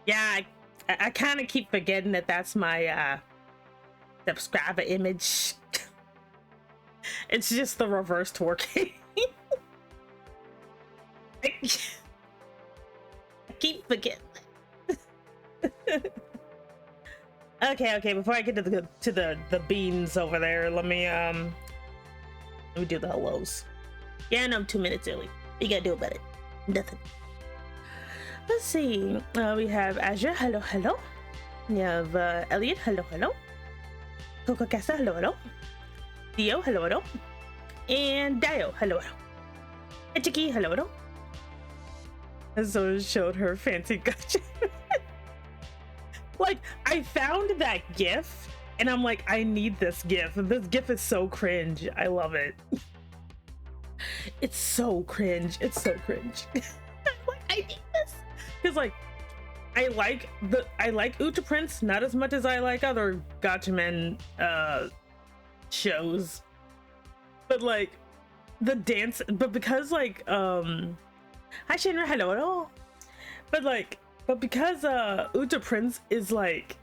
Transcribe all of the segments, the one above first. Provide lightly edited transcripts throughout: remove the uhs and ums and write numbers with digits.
Yeah, I kind of keep forgetting that that's my subscriber image. It's just the reverse twerking. I keep forgetting. Okay, before I get to the beans over there, let me do the hellos. Yeah, no, I'm 2 minutes early. You gotta do about it. Nothing. Let's see. We have Azure, hello, hello. We have Elliot, hello, hello. Coco Casa, hello, hello. Theo, hello, hello. And Dio, hello, hello. Ichiki, hello, hello. And so showed her fancy gotcha. Like, I found that gif, and I'm like, I need this gif. This gif is so cringe. I love it. It's so cringe. It's so cringe. Like, I need this. Because like I like Uta Prince not as much as I like other Gotcha Men shows. But like the dance, but because like hi Shinra, hello hello. But because Uta Prince is like,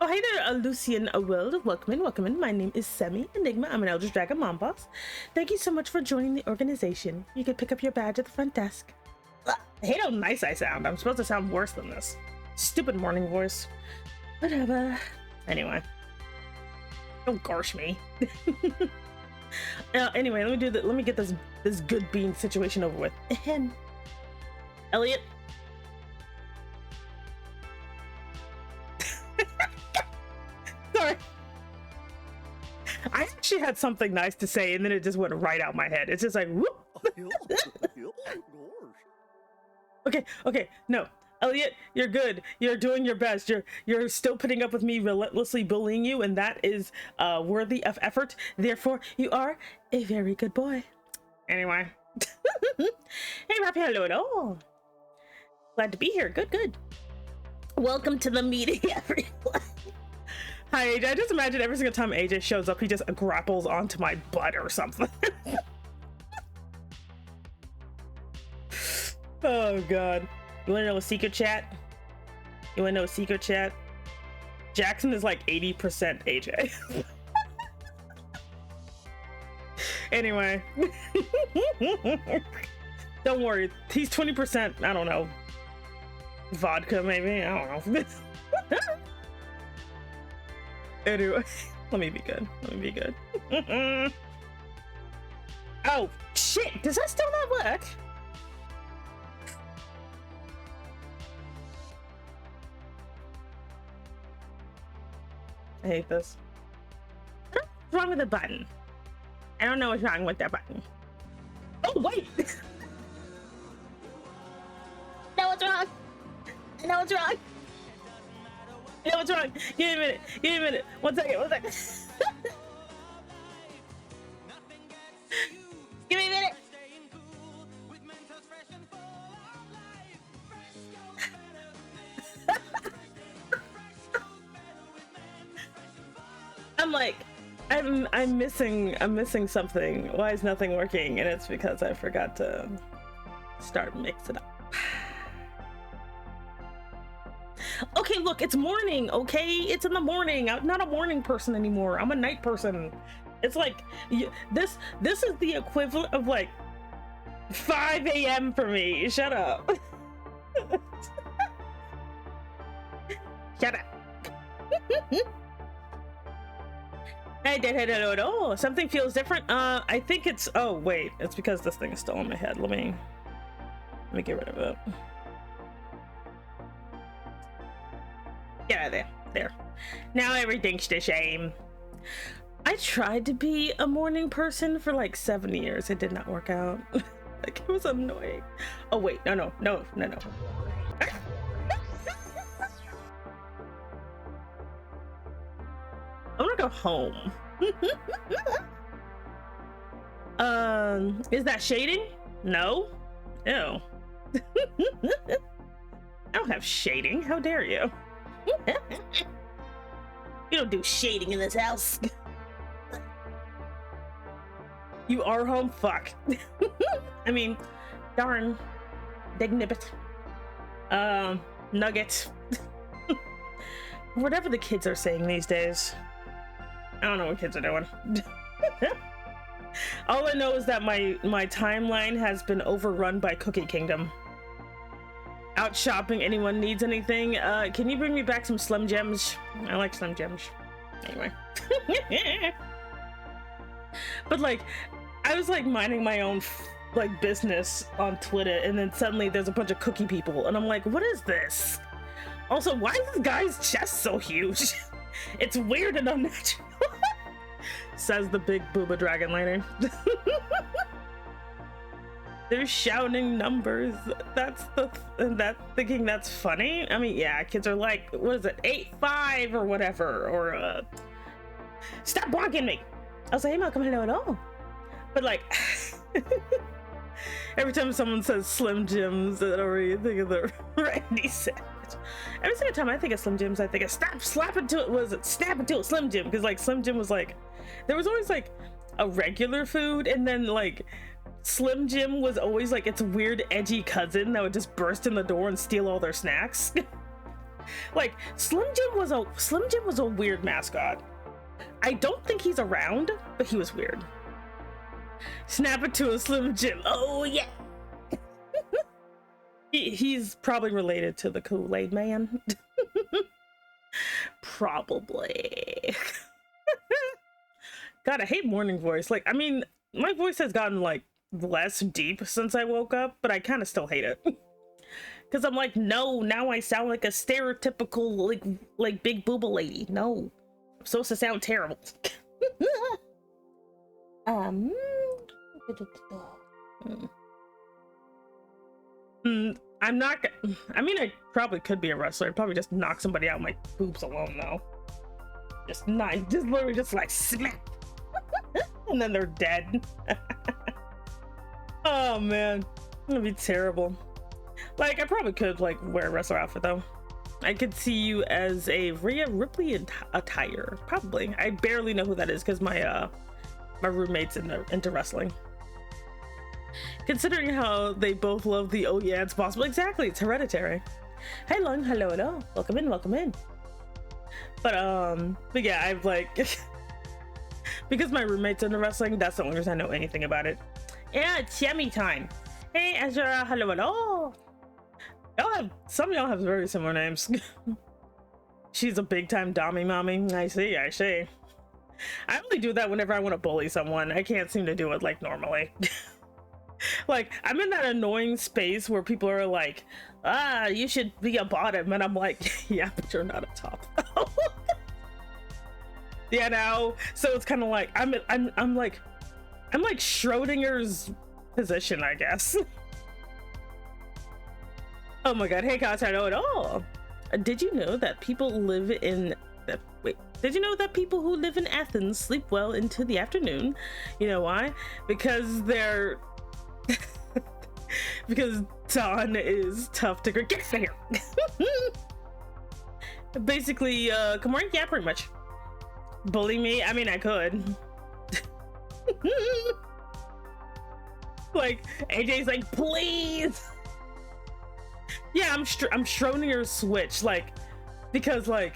oh hey there Lucian Will, welcome in. My name is Semi Enigma. I'm an Eldritch Dragon Mom Boss. Thank you so much for joining the organization. You can pick up your badge at the front desk. I hate how nice I sound. I'm supposed to sound worse than this. Stupid morning voice. Whatever. Anyway. Don't gosh me. Anyway, let me get this good bean situation over with. Elliot. Sorry. I actually had something nice to say and then it just went right out my head. It's just like whoop. Okay, no. Elliot, you're good. You're doing your best. You're still putting up with me relentlessly bullying you, and that is worthy of effort. Therefore, you are a very good boy. Anyway. Hey, Rafi, hello. Glad to be here. Good. Welcome to the meeting, everyone. Hi, AJ. I just imagine every single time AJ shows up, he just grapples onto my butt or something. Oh god. You wanna know a secret chat? Jackson is like 80% AJ. Anyway. Don't worry. He's 20%, I don't know. Vodka maybe? I don't know. Anyway. Let me be good. Oh shit! Does that still not work? I hate this. What's wrong with the button? I don't know what's wrong with that button. Oh, wait! No, what's wrong? Give me a minute. One second. Give me a minute. I'm like, I'm missing something. Why is nothing working? And it's because I forgot to start mixing up. Okay, look, it's morning, okay? It's in the morning. I'm not a morning person anymore. I'm a night person. It's like, this is the equivalent of like 5 a.m. for me. Shut up. Shut up. I did it at all. Something feels different. I think it's, oh wait, it's because this thing is still on my head. Let me get rid of it. Yeah, there. Now everything's the same. I tried to be a morning person for like 7 years. It did not work out. Like, it was annoying. Oh wait, no. I'm gonna go home. Is that shading? No. Ew. I don't have shading. How dare you? You don't do shading in this house. You are home? Fuck. I mean, darn. Dignibbit. Nugget. Whatever the kids are saying these days. I don't know what kids are doing. All I know is that my timeline has been overrun by Cookie Kingdom. Out shopping, anyone needs anything? Can you bring me back some Slim Jims? I like Slim Jims. Anyway. But like, I was like minding my own like business on Twitter, and then suddenly there's a bunch of cookie people, and I'm like, what is this? Also, why is this guy's chest so huge? It's weird and unnatural. Says the big booba dragon later. They're shouting numbers. That's thinking that's funny. I mean, yeah, kids are like, what is it, 8-5 or whatever, or stop blocking me. I'll say, hey, Malcolm, hello. But like, every time someone says Slim Jims, I already think of the Randy Savage. Every single time I think of Slim Jims, I think of snap into it, Slim Jim, because like Slim Jim was like, there was always like a regular food, and then like Slim Jim was always like its weird edgy cousin that would just burst in the door and steal all their snacks. Like Slim Jim was a weird mascot. I don't think he's around, but he was weird. Snap it to a Slim Jim. Oh yeah. He's probably related to the Kool-Aid Man. Probably. God, I hate morning voice. Like, I mean, my voice has gotten like less deep since I woke up, but I kind of still hate it. Because I'm like, no, now I sound like a stereotypical like big booba lady. No, I'm supposed to sound terrible. I'm not. I mean, I probably could be a wrestler. I'd probably just knock somebody out my boobs alone, though. Just literally just like smack, and then they're dead. Oh man, that'd be terrible. Like, I probably could like wear a wrestler outfit though. I could see you as a Rhea Ripley attire, probably. I barely know who that is because my roommate's into wrestling. Considering how they both love the oh yeah it's possible, exactly, it's hereditary. Hey Lung, hello, welcome in. But yeah, I've like because my roommate's into wrestling, that's the only reason I know anything about it. Yeah, it's yummy time. Hey Ezra, hello. Some of y'all have very similar names. She's a big time Dommy mommy. I see. I only do that whenever I want to bully someone. I can't seem to do it like normally. Like, I'm in that annoying space where people are like, you should be a bottom, and I'm like, yeah, but you're not a top. Yeah, no. So it's kind of like I'm like Schrodinger's position, I guess. Oh my god, hey Kats, I know it all. Did you know that people live in Did you know that people who live in Athens sleep well into the afternoon? You know why? Because they're because dawn is tough to get out of here. Basically, good morning. Yeah, pretty much. Bully me? I mean, I could. Like, AJ's like, please. Yeah, I'm Schrodinger's switch, like, because like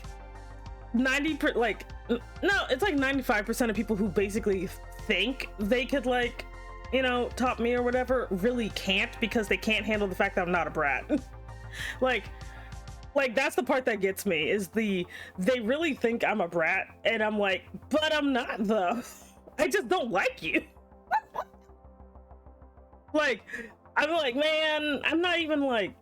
90% like no, it's like 95% of people who basically think they could like, you know, top me or whatever really can't, because they can't handle the fact that I'm not a brat. Like, Like, that's the part that gets me, is they really think I'm a brat, and I'm like, but I'm not though. I just don't like you. Like, I'm like, man, I'm not even like,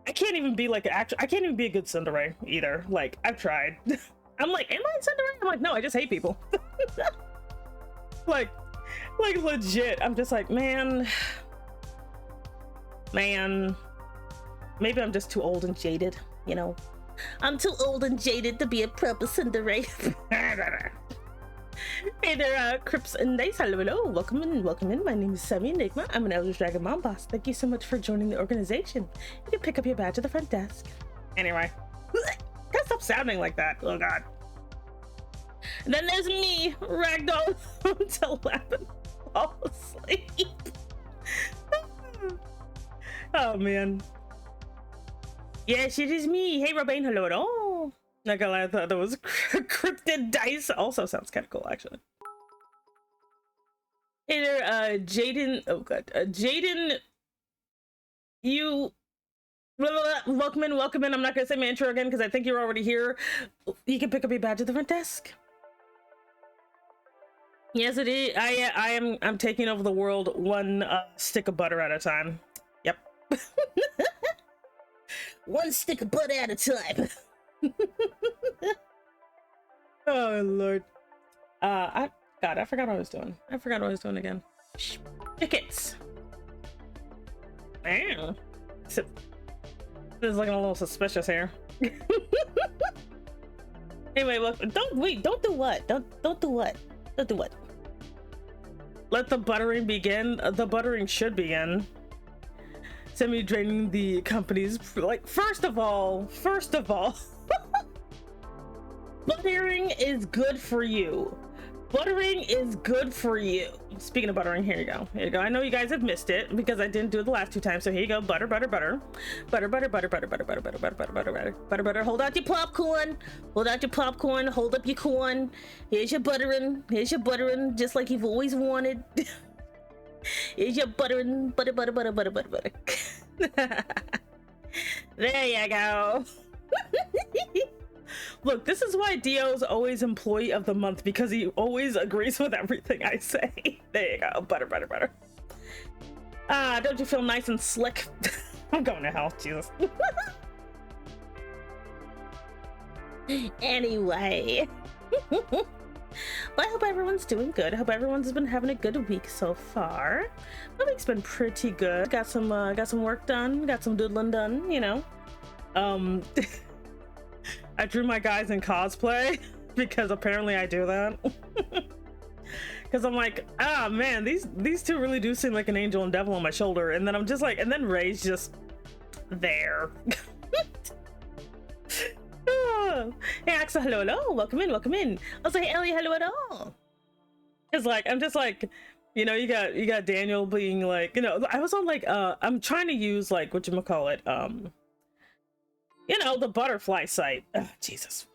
I can't even be like I can't even be a good tsundere either. Like, I've tried. I'm like, am I a tsundere? I'm like, no, I just hate people. like legit. I'm just like, man, maybe I'm just too old and jaded, you know? I'm too old and jaded to be a proper tsundere. Hey there, Crips and Dice. Hello, welcome in. My name is Semi Enigma. I'm an Elder Dragon Mom Boss. Thank you so much for joining the organization. You can pick up your badge at the front desk. Anyway, gotta stop sounding like that. Oh god. And then there's me, Ragdoll, until 11. Fall asleep. Oh man. Yes, it is me. Hey, Robin. Hello at all. Not gonna lie, I thought that was cryptid dice. Also sounds kind of cool, actually. Hey there, Jaden. Oh god, Jaden. You. Welcome in. I'm not gonna say my intro again because I think you're already here. You can pick up your badge at the front desk. Yes, it is. I'm taking over the world one stick of butter at a time. Yep. One stick of butter at a time. Oh lord. I forgot what I was doing. I forgot what I was doing again. Tickets. Wow. This is looking a little suspicious here. Anyway, well, don't do what? Don't do what? Don't do what? Let the buttering begin. The buttering should begin. Semi draining the company's, like, first of all, buttering is good for you. Buttering is good for you. Speaking of buttering, here you go. Here you go. I know you guys have missed it because I didn't do it the last 2 times. So here you go. Butter. Hold out your popcorn. Hold out your popcorn. Hold up your corn. Here's your buttering. Just like you've always wanted. Here's your buttering. Butter. There you go. Look, this is why Dio's always employee of the month, because he always agrees with everything I say. There you go. Butter. Don't you feel nice and slick? I'm going to hell, Jesus. Anyway. But I hope everyone's doing good. I hope everyone's been having a good week so far. My week's been pretty good. Got some work done. Got some doodling done, you know. I drew my guys in cosplay because apparently I do that. Because I'm like, ah man, these two really do seem like an angel and devil on my shoulder. And then I'm just like, and then Ray's just there. Hey Axel, hello, welcome in. I was like, hey Ellie, hello at all. It's like, I'm just like, you know, you got Daniel being like, you know, I was on like, I'm trying to use like, whatchamacallit, you know, the butterfly site. Oh, Jesus.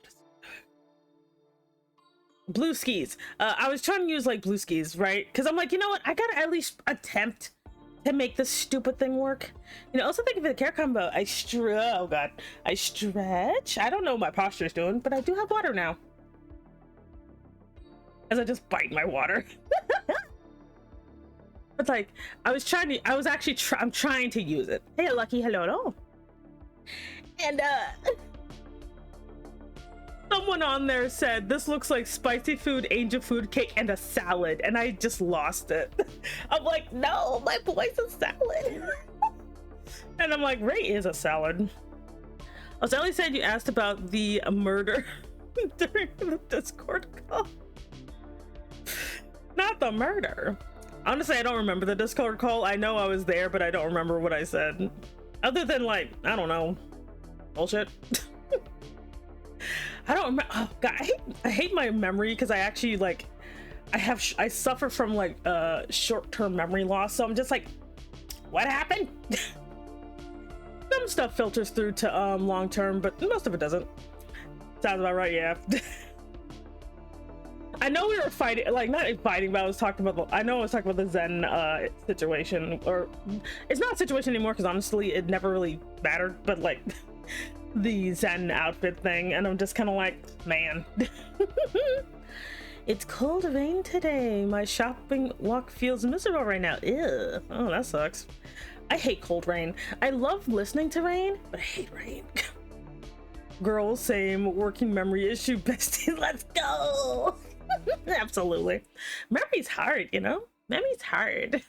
Blue skis. I was trying to use like blue skis, right? Because I'm like, you know what? I gotta at least attempt to make this stupid thing work. You know, also thank you for the care combo. I stretch. I don't know what my posture is doing, but I do have water now. As I just bite my water. But like, I'm trying to use it. Hey, Lucky, hello. And someone on there said this looks like spicy food, angel food cake, and a salad, and I just lost it. I'm like, no, my boy's a salad. And I'm like, Ray is a salad. Oh, Sally said you asked about the murder during the Discord call. Not the murder. Honestly, I don't remember the Discord call. I know I was there, but I don't remember what I said. Other than like, I don't know, bullshit. I don't remember. Oh god, I hate my memory because I actually like, I suffer from like short-term memory loss. So I'm just like, what happened? Some stuff filters through to long-term, but most of it doesn't. Sounds about right, yeah. I know we were fighting, like not fighting, but I was talking about I was talking about the Zen situation, or it's not a situation anymore because honestly it never really mattered, but like the Zen outfit thing, and I'm just kind of like, man. It's cold rain today. My shopping walk feels miserable right now. Ew. Oh, that sucks. I hate cold rain. I love listening to rain, but I hate rain. Girl, same. Working memory issue, bestie. Let's go. Absolutely. Memory's hard, you know? Memory's hard.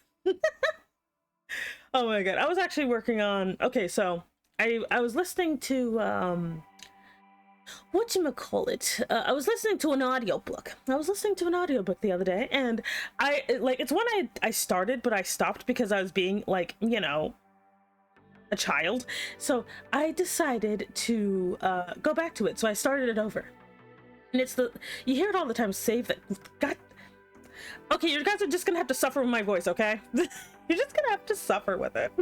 Oh my god. I was actually working on... Okay, so I was listening to... whatchamacallit? I was listening to an audiobook. I was listening to an audiobook the other day, and it's one I started, but I stopped because I was being, like, you know, a child. So I decided to go back to it. So I started it over. And it's you hear it all the time, save that. God. Okay, you guys are just gonna have to suffer with my voice, okay? You're just gonna have to suffer with it.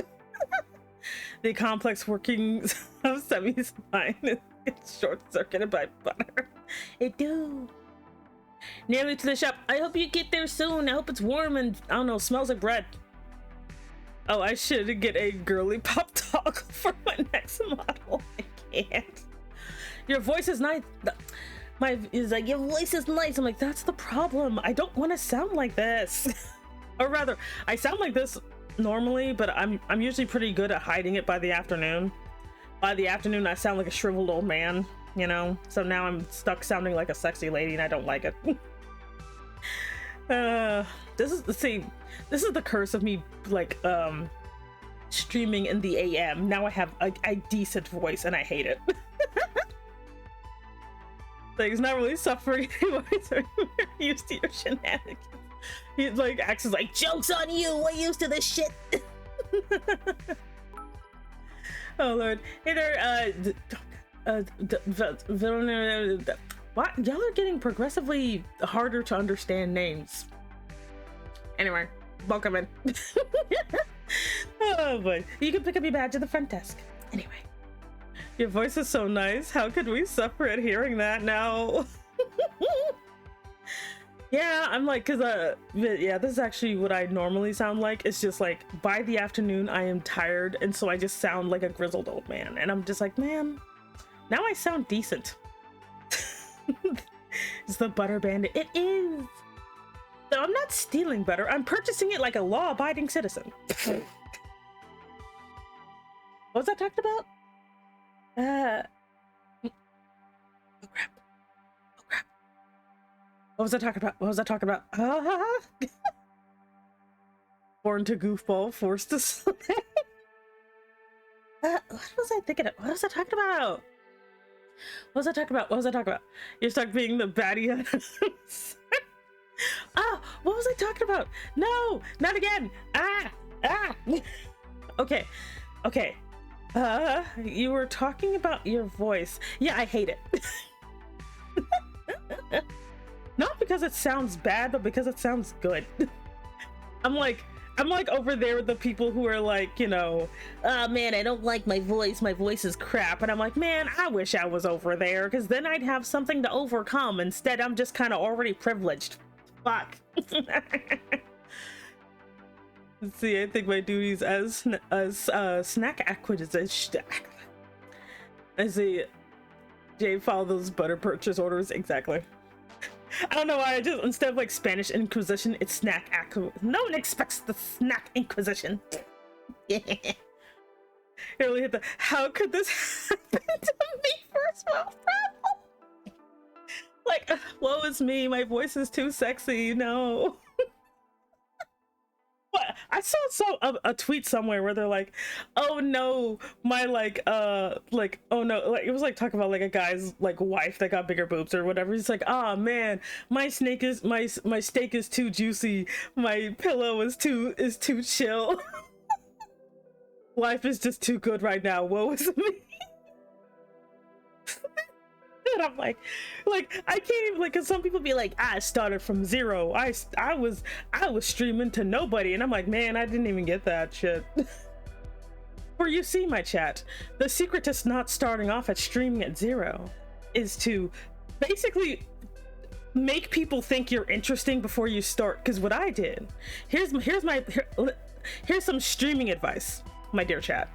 The complex workings of Semi's mind. It's short-circuited by butter. It do. Nearly to the shop. I hope you get there soon. I hope it's warm and, I don't know, smells like bread. Oh, I should get a girly pop talk for my next model. I can't. Your voice is nice. Is like, your voice is nice. I'm like, that's the problem. I don't want to sound like this. Or rather, I sound like this normally, but I'm usually pretty good at hiding it by the afternoon. By the afternoon, I sound like a shriveled old man, you know? So now I'm stuck sounding like a sexy lady, and I don't like it. This is the curse of me, like, streaming in the AM. Now I have a decent voice, and I hate it. Like, it's not really suffering anymore. So we're used to your shenanigans. He, like, acts as like, joke's on you, we're used to this shit. Oh lord. Hey there, what? Y'all are getting progressively harder to understand names. Anyway, welcome in. Oh boy. You can pick up your badge at the front desk. Anyway. Your voice is so nice. How could we suffer at hearing that now? Yeah, I'm like, yeah, this is actually what I normally sound like. It's just like, by the afternoon, I am tired, and so I just sound like a grizzled old man. And I'm just like, man, now I sound decent. It's the butter bandit. It is! So I'm not stealing butter. I'm purchasing it like a law-abiding citizen. What was I talking about? Oh crap. Oh crap. What was I talking about? What was I talking about? Born to goofball, forced to slay. What was I thinking of? What was I talking about? What was I talking about? What was I talking about? You're stuck being the baddie. Ah, what was I talking about? No, not again. Okay. You were talking about your voice. Yeah, I hate it. Not because it sounds bad, but because it sounds good. I'm like over there with the people who are like, you know, oh man, I don't like my voice. My voice is crap. And I'm like, man, I wish I was over there, because then I'd have something to overcome. Instead, I'm just kind of already privileged. Fuck. Let's see, I think my duties as snack acquisition. I see. Jay, follow those butter purchase orders. Exactly. I don't know why I just, instead of like Spanish Inquisition, it's snack acquisition. No one expects the snack Inquisition. Yeah. It really hit the, how could this happen to me first world problem? Like, woe is me, my voice is too sexy, no. What? I saw a tweet somewhere where they're like, oh no, my oh no, like it was like talking about like a guy's like wife that got bigger boobs or whatever. He's like, oh man, my steak is too juicy, my pillow is too chill. Life is just too good right now, woe is me. And I'm like I can't even, like, cause some people be like, I started from zero, I was streaming to nobody, and I'm like, man, I didn't even get that shit. For you see, my chat, the secret to not starting off at streaming at zero is to basically make people think you're interesting before you start. Because what I did, here's some streaming advice, my dear chat.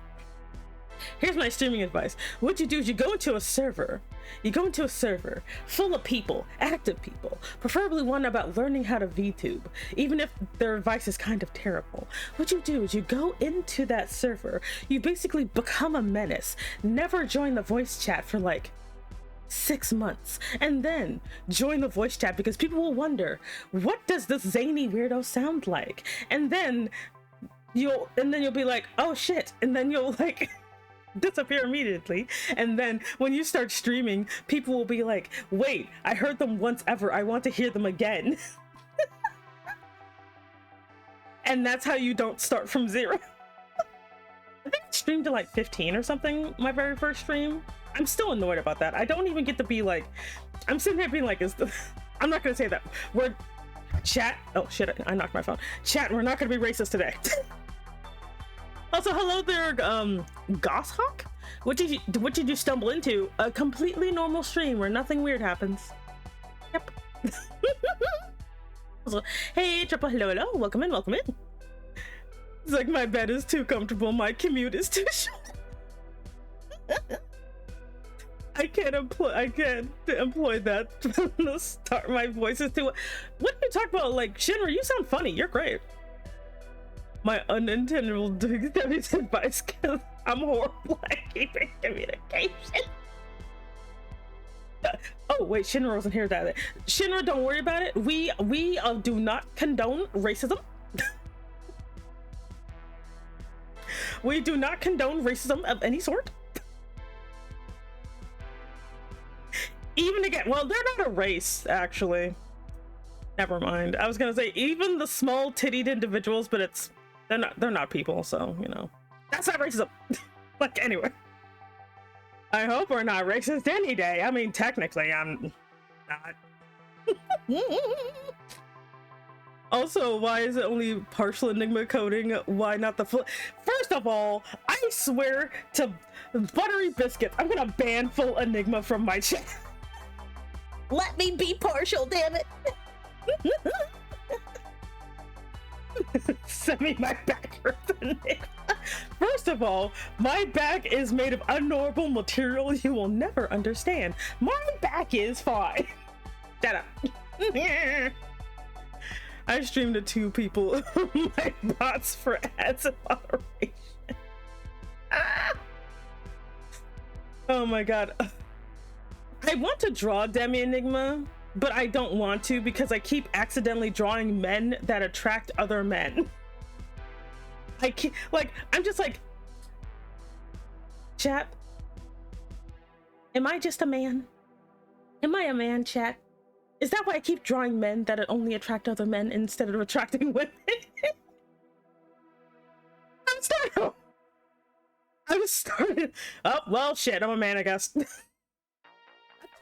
Here's my streaming advice. What you do is you go into a server. You go into a server full of people, active people, preferably one about learning how to VTube, even if their advice is kind of terrible. What you do is you go into that server, you basically become a menace, never join the voice chat for like 6 months, and then join the voice chat because people will wonder, what does this zany weirdo sound like? And then you'll be like, oh shit, and then you'll like disappear immediately. And then when you start streaming, people will be like, wait, I heard them once ever, I want to hear them again. And that's how you don't start from 0. I think I streamed to like 15 or something, my very first stream. I'm still annoyed about that. I don't even get to be like, I'm sitting here being like, I'm not gonna say that. We're chat, oh shit, I knocked my phone. Chat, we're not gonna be racist today. Also, hello there, Gosshawk? What did you stumble into? A completely normal stream where nothing weird happens. Yep. Also, hey, triple hello, welcome in, welcome in. It's like my bed is too comfortable, my commute is too short. I can't employ that from the start. My voice is too. What do you talk about? Like, Shinra, you sound funny. You're great. My unintended advice, because I'm horrible at keeping communication. Oh wait, Shinra wasn't here that. Shinra, don't worry about it. We do not condone racism. We do not condone racism of any sort. Even again, well, they're not a race, actually. Never mind. I was gonna say even the small tittied individuals, but they're not people, so you know. That's not racism. Like, anyway. I hope we're not racist any day. I mean, technically, I'm not. Also, why is it only partial Enigma coding? Why not the full? First of all, I swear to buttery biscuits, I'm gonna ban full Enigma from my chat. Let me be partial, damn it. Send me my back hurts, Enigma. First of all, my back is made of unknowable material you will never understand. My back is fine. Shut up. I streamed to 2 people. My bots for ads and moderation. Oh my god. I want to draw Demi Enigma, but I don't want to because I keep accidentally drawing men that attract other men. I can't, like, I'm just like, chat, am I just a man? Am I a man, chat? Is that why I keep drawing men that only attract other men instead of attracting women? I'm starting. Oh, well, shit, I'm a man, I guess.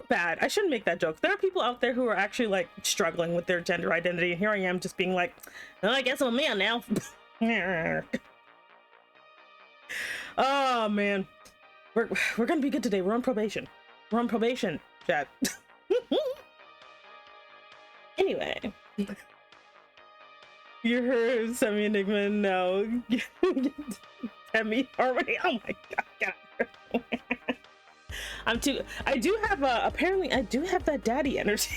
Bad. I shouldn't make that joke. There are people out there who are actually like struggling with their gender identity, and here I am just being like, oh, I guess I'm a man now. Oh man, we're gonna be good today. We're on probation. We're on probation, chat. Anyway, you heard Semi Enigma now. Demi Harmony. Oh my god. I do have apparently I do have that daddy energy.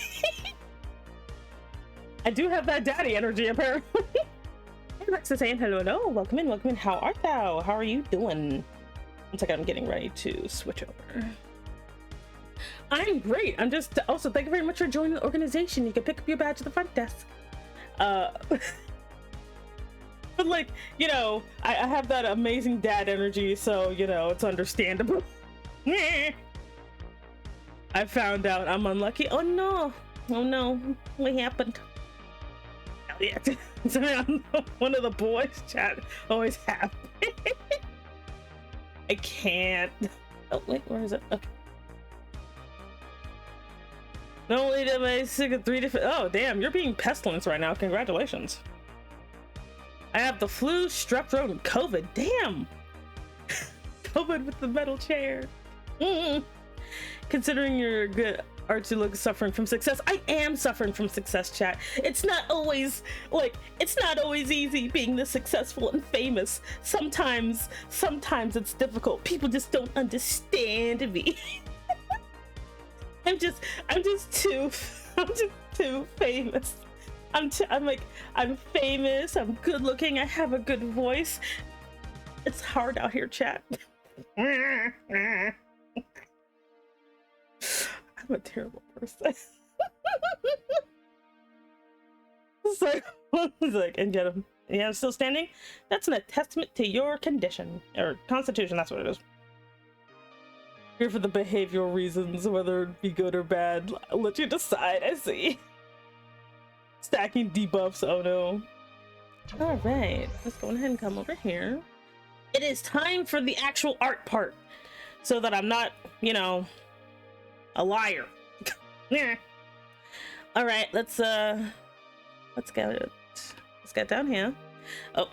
I do have that daddy energy apparently. Hey Alexa saying hello, welcome in, how art thou? How are you doing? It's like I'm getting ready to switch over. I'm great. I'm just also thank you very much for joining the organization. You can pick up your badge at the front desk. But like, you know, I have that amazing dad energy, so you know, it's understandable. I found out I'm unlucky. Oh no, what happened? Oh, yeah. One of the boys chat always happens. I can't. Oh wait, where is it? Okay. Not only did I sick of 3 different. Oh damn, you're being pestilence right now. Congratulations. I have the flu, strep throat, and COVID. Damn. COVID with the metal chair. Considering you're good, Archie suffering from success. I am suffering from success, chat. It's not always easy being this successful and famous. Sometimes it's difficult. People just don't understand me. I'm just too famous. I'm famous, I'm good looking, I have a good voice. It's hard out here, chat. I'm a terrible person. It's like, and get him. Yeah, I'm still standing. That's a testament to your condition or constitution. That's what it is. Here for the behavioral reasons, whether it be good or bad. I'll let you decide. I see. Stacking debuffs. Oh no. All right, let's go ahead and come over here. It is time for the actual art part, so that I'm not, you know, a liar. Yeah. All right, let's get down here. Oh,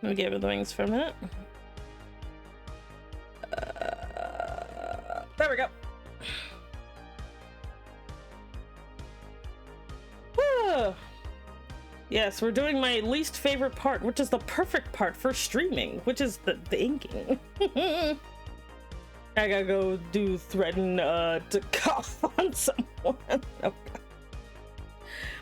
let me get rid of the wings for a minute. There we go. Yes, we're doing my least favorite part, which is the perfect part for streaming, which is the inking. I gotta go threaten to cough on someone. Oh,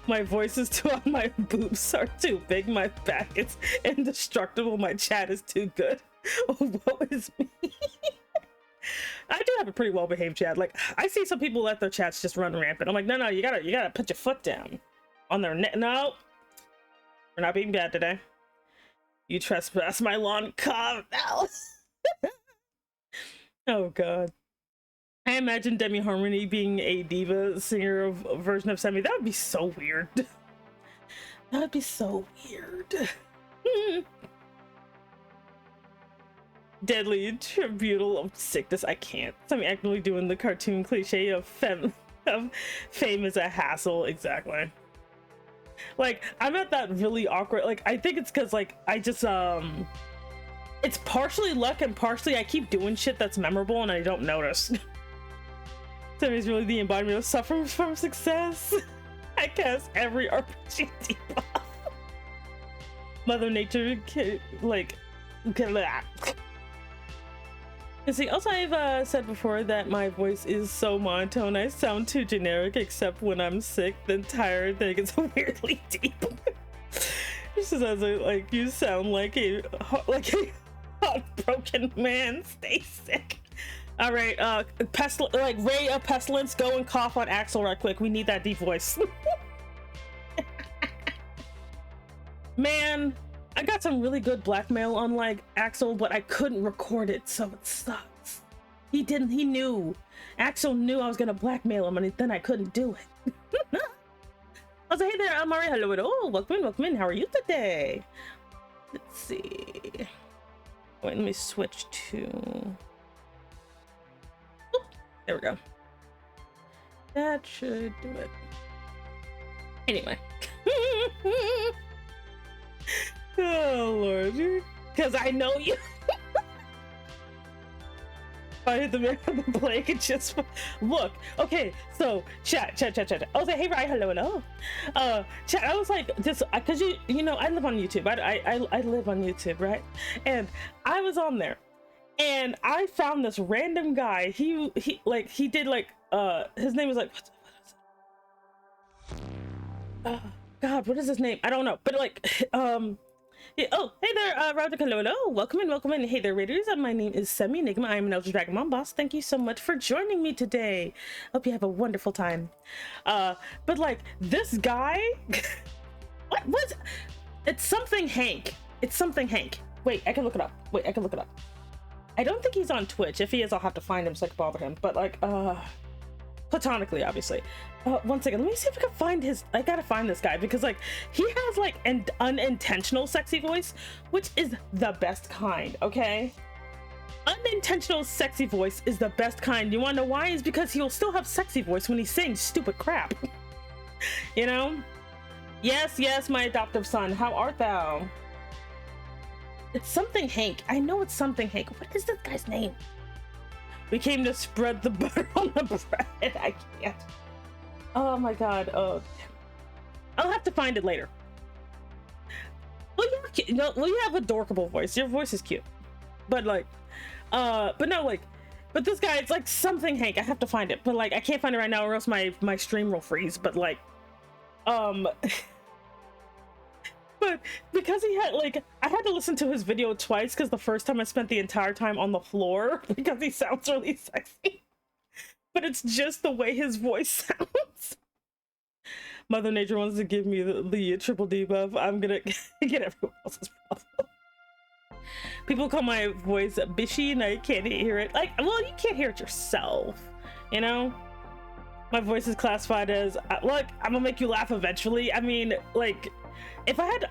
my voice is too, my boobs are too big, my back is indestructible, my chat is too good. What is me? I do have a pretty well-behaved chat. Like, I see some people let their chats just run rampant. I'm like, no, you gotta put your foot down on their neck. No, we're not being bad today. You trespass my lawn, cough now. Oh god. I imagine Demi Harmony being a diva singer of a version of Semi. That would be so weird. That would be so weird. Deadly tribunal of sickness. I can't. I'm actively doing the cartoon cliche of fame is a hassle. Exactly. Like, I'm at that really awkward, like, I think it's because, like, I just it's partially luck and partially I keep doing shit that's memorable and I don't notice. Semi's really the embodiment of suffering from success. I cast every RPG debuff. Mother Nature, like, you see, also I've said before that my voice is so monotone. I sound too generic, except when I'm sick, then tired, then it gets weirdly deep. Just as like, you sound like a heartbroken man. Stay sick. All right, like Ray of Pestilence, go and cough on Axel right quick. We need that deep voice. Man, I got some really good blackmail on like Axel, but I couldn't record it, so it sucks. He knew. Axel knew I was gonna blackmail him, and then I couldn't do it. I was like, hey there, I'm Mari. Hello. Welcome in. How are you today? Let's see. Wait, let me switch to. Oop, there we go. That should do it. Anyway. Oh lord, because I know you. I hit the mirror on the blank and just look. Okay, so chat. I was like, hey, right, hello. Chat. I was like, this because you know I live on YouTube. I live on YouTube, right? And I was on there, and I found this random guy. He did like his name was like God, what is his name? I don't know, but like yeah, oh, hey there, Roger. Hello. Welcome in. Hey there, Raiders. My name is Semi Enigma. I am an Elder Dragon Mom Boss. Thank you so much for joining me today. Hope you have a wonderful time. But like this guy, what was? It's something Hank. Wait, I can look it up. I don't think he's on Twitch. If he is, I'll have to find him so I can bother him. But like, platonically, obviously. One second, let me see if I can find his. I gotta find this guy because like he has like an unintentional sexy voice, which is the best kind. Okay, unintentional sexy voice is the best kind. You want to know why? Is because he'll still have sexy voice when he's saying stupid crap. You know? Yes, my adoptive son. How art thou? It's something Hank. I know it's something Hank. What is this guy's name? We came to spread the butter on the bread. I can't. Oh my god. Oh, I'll have to find it later. Well, you have a dorkable voice. Your voice is cute, but like, but no, like, but this guy, it's like something Hank. I have to find it, but like, I can't find it right now, or else my stream will freeze. But like, but because he had like, I had to listen to his video twice because the first time I spent the entire time on the floor because he sounds really sexy, but it's just the way his voice sounds. Mother Nature wants to give me the triple debuff. I'm gonna get everyone else's problem. People call my voice bishy and I can't hear it. Like, well, you can't hear it yourself, you know? My voice is classified as, look, I'm gonna make you laugh eventually. I mean, like, if I had,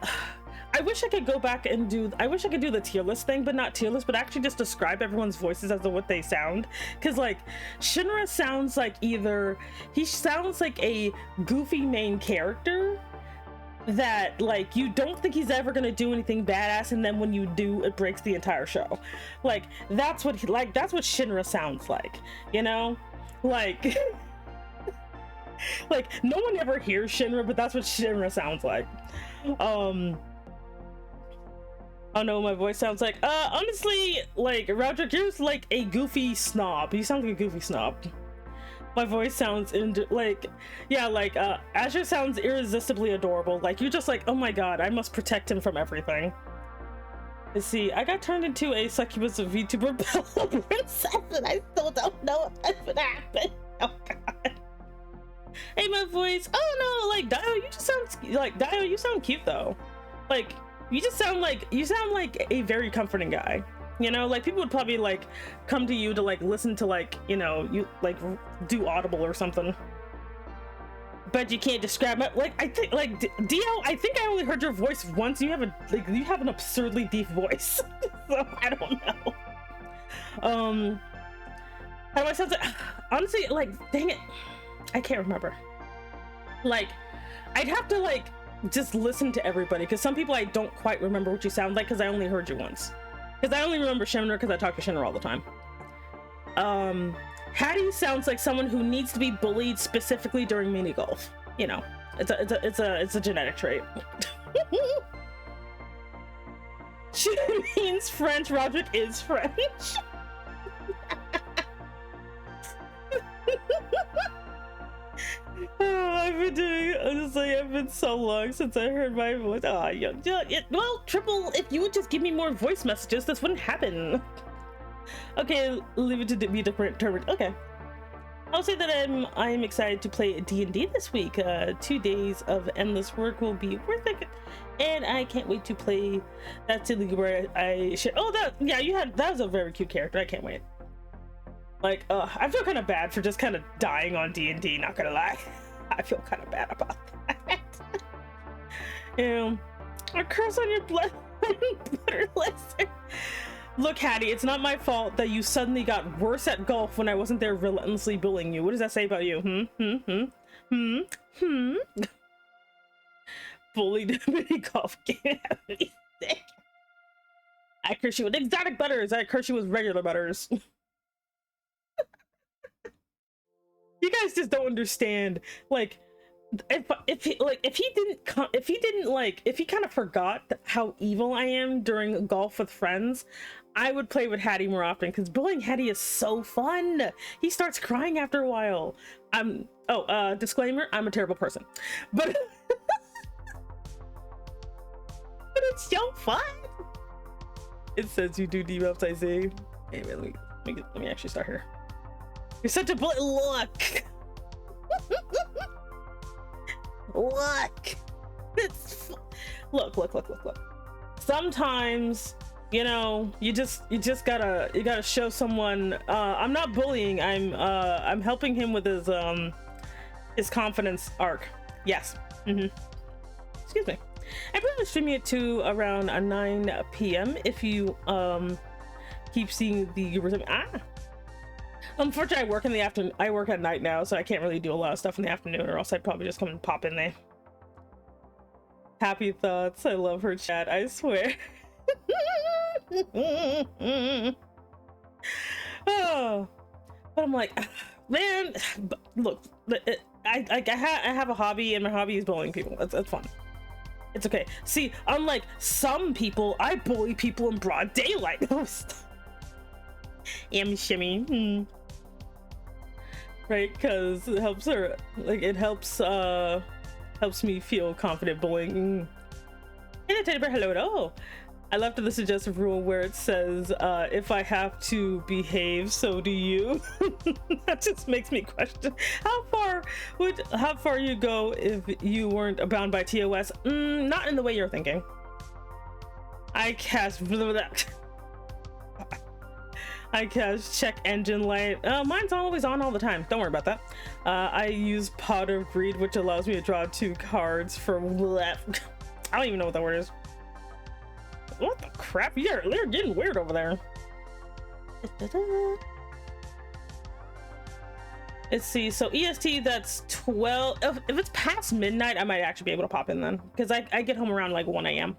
I wish I could go back and do, I wish I could do the tier list thing, but not tier list, but actually just describe everyone's voices as to what they sound. Cause like, Shinra sounds like either, he sounds like a goofy main character that like, you don't think he's ever gonna do anything badass, and then when you do, it breaks the entire show. Like, that's what he, like, that's what Shinra sounds like, you know? Like, like, no one ever hears Shinra, but that's what Shinra sounds like. Oh no, my voice sounds like, honestly, like, Roderick, you're like a goofy snob. You sound like a goofy snob. My voice sounds like, yeah, like, Azure sounds irresistibly adorable. Like, you're just like, oh my god, I must protect him from everything. Let's see, I got turned into a succubus of VTuber Bella Princess, and I still don't know if that's what happened. Oh god. Hey, my voice. Oh no, like, Dio, you just sound, like, Dio, you sound cute though. Like, you just sound like, you sound like a very comforting guy. You know, like, people would probably like come to you to like listen to, like, you know, you like do Audible or something, but you can't describe it. Like, I think, like, Dio, I think I only heard your voice once. You have a, like, you have an absurdly deep voice. So I don't know. How do I sound? Honestly, like, dang it, I can't remember. Like, I'd have to like just listen to everybody, because some people I don't quite remember what you sound like because I only heard you once. Because I only remember Shinra because I talk to Shinra all the time. Hattie sounds like someone who needs to be bullied specifically during mini golf. You know, it's a genetic trait. She means French. Roderick is French. Oh, I've been doing, honestly, I've been so long since I heard my voice. Oh, well, Triple, if you would just give me more voice messages, this wouldn't happen. Okay, leave it to be determined. Okay. I'll say that I'm excited to play D&D this week. 2 days of endless work will be worth it, and I can't wait to play that silly where I should. Oh, that was a very cute character. I can't wait. Like, I feel kind of bad for just kind of dying on D&D, not gonna lie. I feel kind of bad about that. A curse on your blood lizard. Look, Hattie, it's not my fault that you suddenly got worse at golf when I wasn't there relentlessly bullying you. What does that say about you? Bullied mini golf game. I curse you with exotic butters. I curse you with regular butters. You guys just don't understand. Like, if he kind of forgot how evil I am during golf with friends, I would play with Hattie more often, because bullying Hattie is so fun. He starts crying after a while. Disclaimer, I'm a terrible person, but but it's so fun. It says you do debuffs, I see. Hey, man, let me actually start here. You're such a bully. Look. Look. Sometimes, you know, you just gotta show someone. I'm not bullying. I'm helping him with his confidence arc. Yes. Excuse me. I'm probably streaming it to around 9 p.m. if you keep seeing the Unfortunately, I work in the afternoon. I work at night now, so I can't really do a lot of stuff in the afternoon, or else I'd probably just come and pop in there. Happy thoughts. I love her chat, I swear. Oh, but I'm like, man, look, I have a hobby, and my hobby is bullying people. That's fun. It's okay. See, unlike some people, I bully people in broad daylight. Shimmy. Right, because it helps her. Like, it helps me feel confident bullying. Hey, teddy bear, hello. I left the suggestive rule where it says, if I have to behave, so do you. That just makes me question how far you go if you weren't bound by TOS. Not in the way you're thinking. I cast check engine light. Mine's always on all the time. Don't worry about that. I use Pot of Greed, which allows me to draw 2 cards for left. I don't even know what that word is. What the crap? They're getting weird over there. Let's see. So EST, that's 12. If it's past midnight, I might actually be able to pop in then, because I get home around like 1 a.m.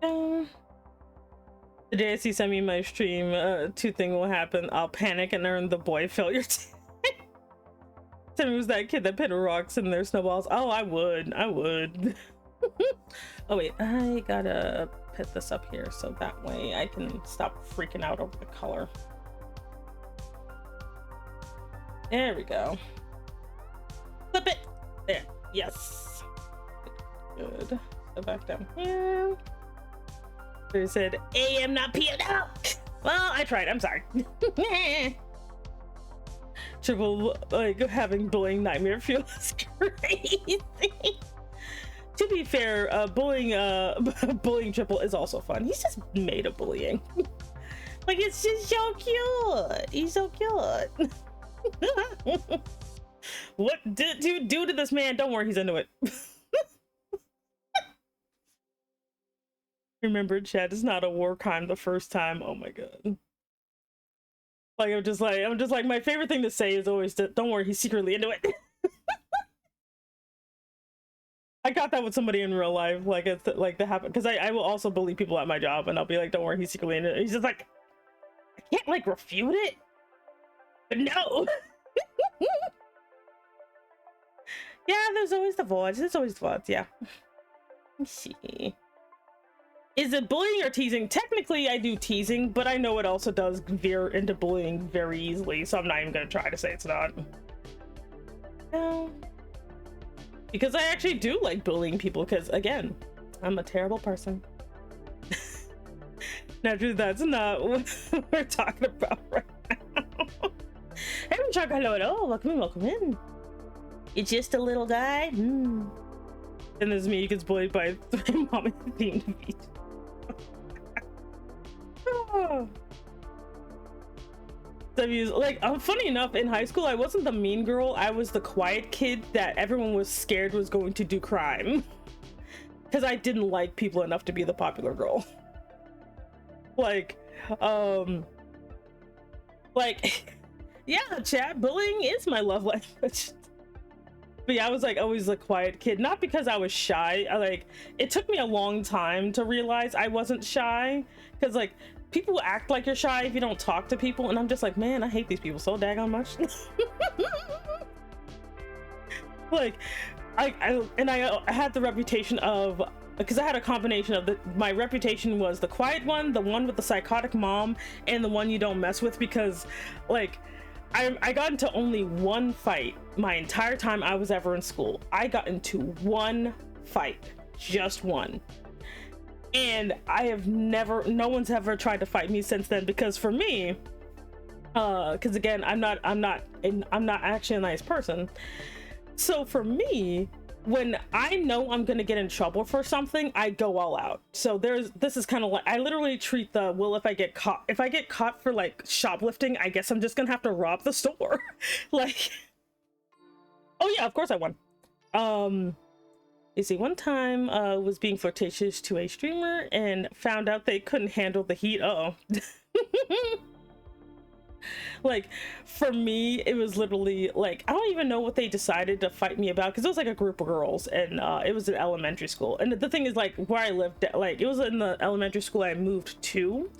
The day I see Semi in my stream, 2 things will happen. I'll panic and earn the boy failure. Semi was that kid that put rocks in their snowballs. Oh, I would. Oh wait, I gotta put this up here so that way I can stop freaking out over the color. There we go. Flip it. There. Yes. Good. Go back down here. They said AM, not PM. No. Well, I tried. I'm sorry. Triple, like, having bullying nightmare feels crazy. To be fair, bullying Triple is also fun. He's just made of bullying. Like, it's just so cute. He's so cute. What did you do to this man? Don't worry, he's into it. Remember, chat, it's not a war crime the first time. Oh my god. Like, I'm just like, my favorite thing to say is always, don't worry, he's secretly into it. I got that with somebody in real life, like, it's like that happened, because I will also bully people at my job, and I'll be like, don't worry, he's secretly into it. He's just like, I can't like refute it, but no. Yeah, there's always the voice. There's always the voice. Yeah. Let's see. Is it bullying or teasing? Technically, I do teasing, but I know it also does veer into bullying very easily, so I'm not even gonna try to say it's not. No. Because I actually do like bullying people, because again, I'm a terrible person. Naturally, that's not what we're talking about right now. Hey, Chuck, hello, welcome in. It's just a little guy. And there's me, who gets bullied by 3 mommy themed feet. Like, funny enough, in high school, I wasn't the mean girl. I was the quiet kid that everyone was scared was going to do crime. Because I didn't like people enough to be the popular girl. Like, yeah, chat, bullying is my love language. But yeah, I was like always the quiet kid, not because I was shy. It took me a long time to realize I wasn't shy, because like people act like you're shy if you don't talk to people, and I'm just like, man, I hate these people so daggone much. Like, I had the reputation of, because I had a combination of my reputation was the quiet one, the one with the psychotic mom, and the one you don't mess with, because like I got into only one fight my entire time I was ever in school. I got into one fight, just one. And no one's ever tried to fight me since then, because for me, because again, I'm not actually a nice person. So for me, when I know I'm gonna get in trouble for something, I go all out. So this is kind of like, I literally treat the, well, if I get caught for like shoplifting, I guess I'm just gonna have to rob the store. Like, oh yeah, of course I won. You see, one time was being flirtatious to a streamer and found out they couldn't handle the heat. Like, for me, it was literally like, I don't even know what they decided to fight me about, because it was like a group of girls, and it was an elementary school. And the thing is, like, where I lived, like, it was in the elementary school I moved to.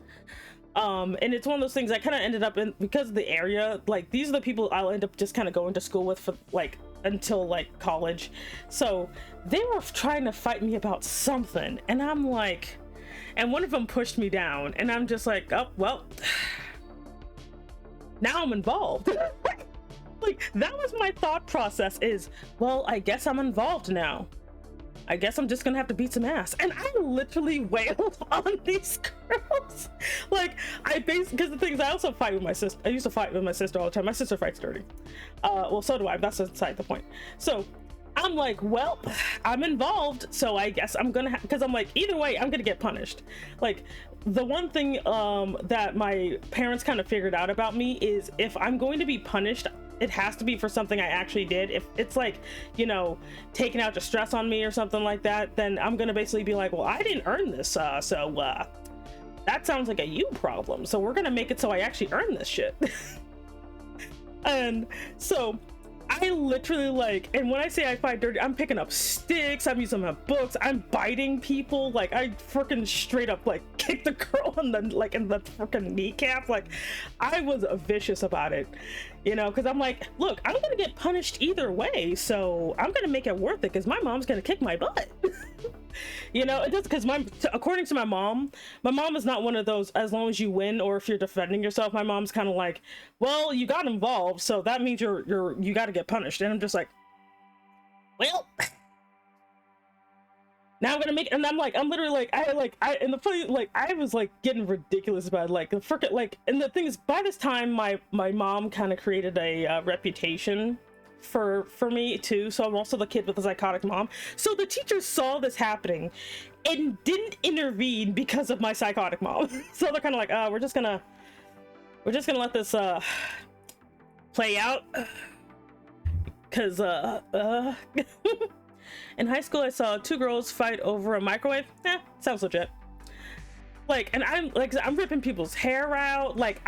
And it's one of those things I kind of ended up in, because of the area, like these are the people I'll end up just kind of going to school with for like until like college. So they were trying to fight me about something, and I'm like, and one of them pushed me down, and I'm just like, oh well, now I'm involved. Like that was my thought process, is, well, I guess I'm involved now. I guess I'm just gonna have to beat some ass. And I literally wailed on these girls. Like, because the thing is, I also fight with my sister. I used to fight with my sister all the time. My sister fights dirty. Well, so do I. That's beside the point. So I'm like, well, I'm involved, so I guess I'm gonna because I'm like, either way, I'm gonna get punished. Like, the one thing that my parents kind of figured out about me is, if I'm going to be punished, it has to be for something I actually did. If it's like, you know, taking out the stress on me or something like that, then I'm gonna basically be like, well, I didn't earn this, so that sounds like a you problem, so we're gonna make it so I actually earn this shit. And so I literally, like, and when I say I fight dirty, I'm picking up sticks, I'm using my books, I'm biting people. Like, I freaking straight up like kicked the girl in the freaking kneecap. Like, I was vicious about it, you know, because I'm like, look, I'm gonna get punished either way, so I'm gonna make it worth it, because my mom's gonna kick my butt. You know, it does, because according to my mom is not one of those, as long as you win or if you're defending yourself. My mom's kind of like, well, you got involved, so that means you got to get punished. And I'm just like, well, now I'm gonna make, and I'm literally like, and the funny, like, I was like getting ridiculous about it, like the frickin', like, and the thing is, by this time my mom kind of created a reputation for me too, so I'm also the kid with the psychotic mom. So the teachers saw this happening and didn't intervene because of my psychotic mom. So they're kind of like, we're just gonna let this play out, because in high school I saw 2 girls fight over a microwave. Sounds legit. Like, and I'm ripping people's hair out. Like,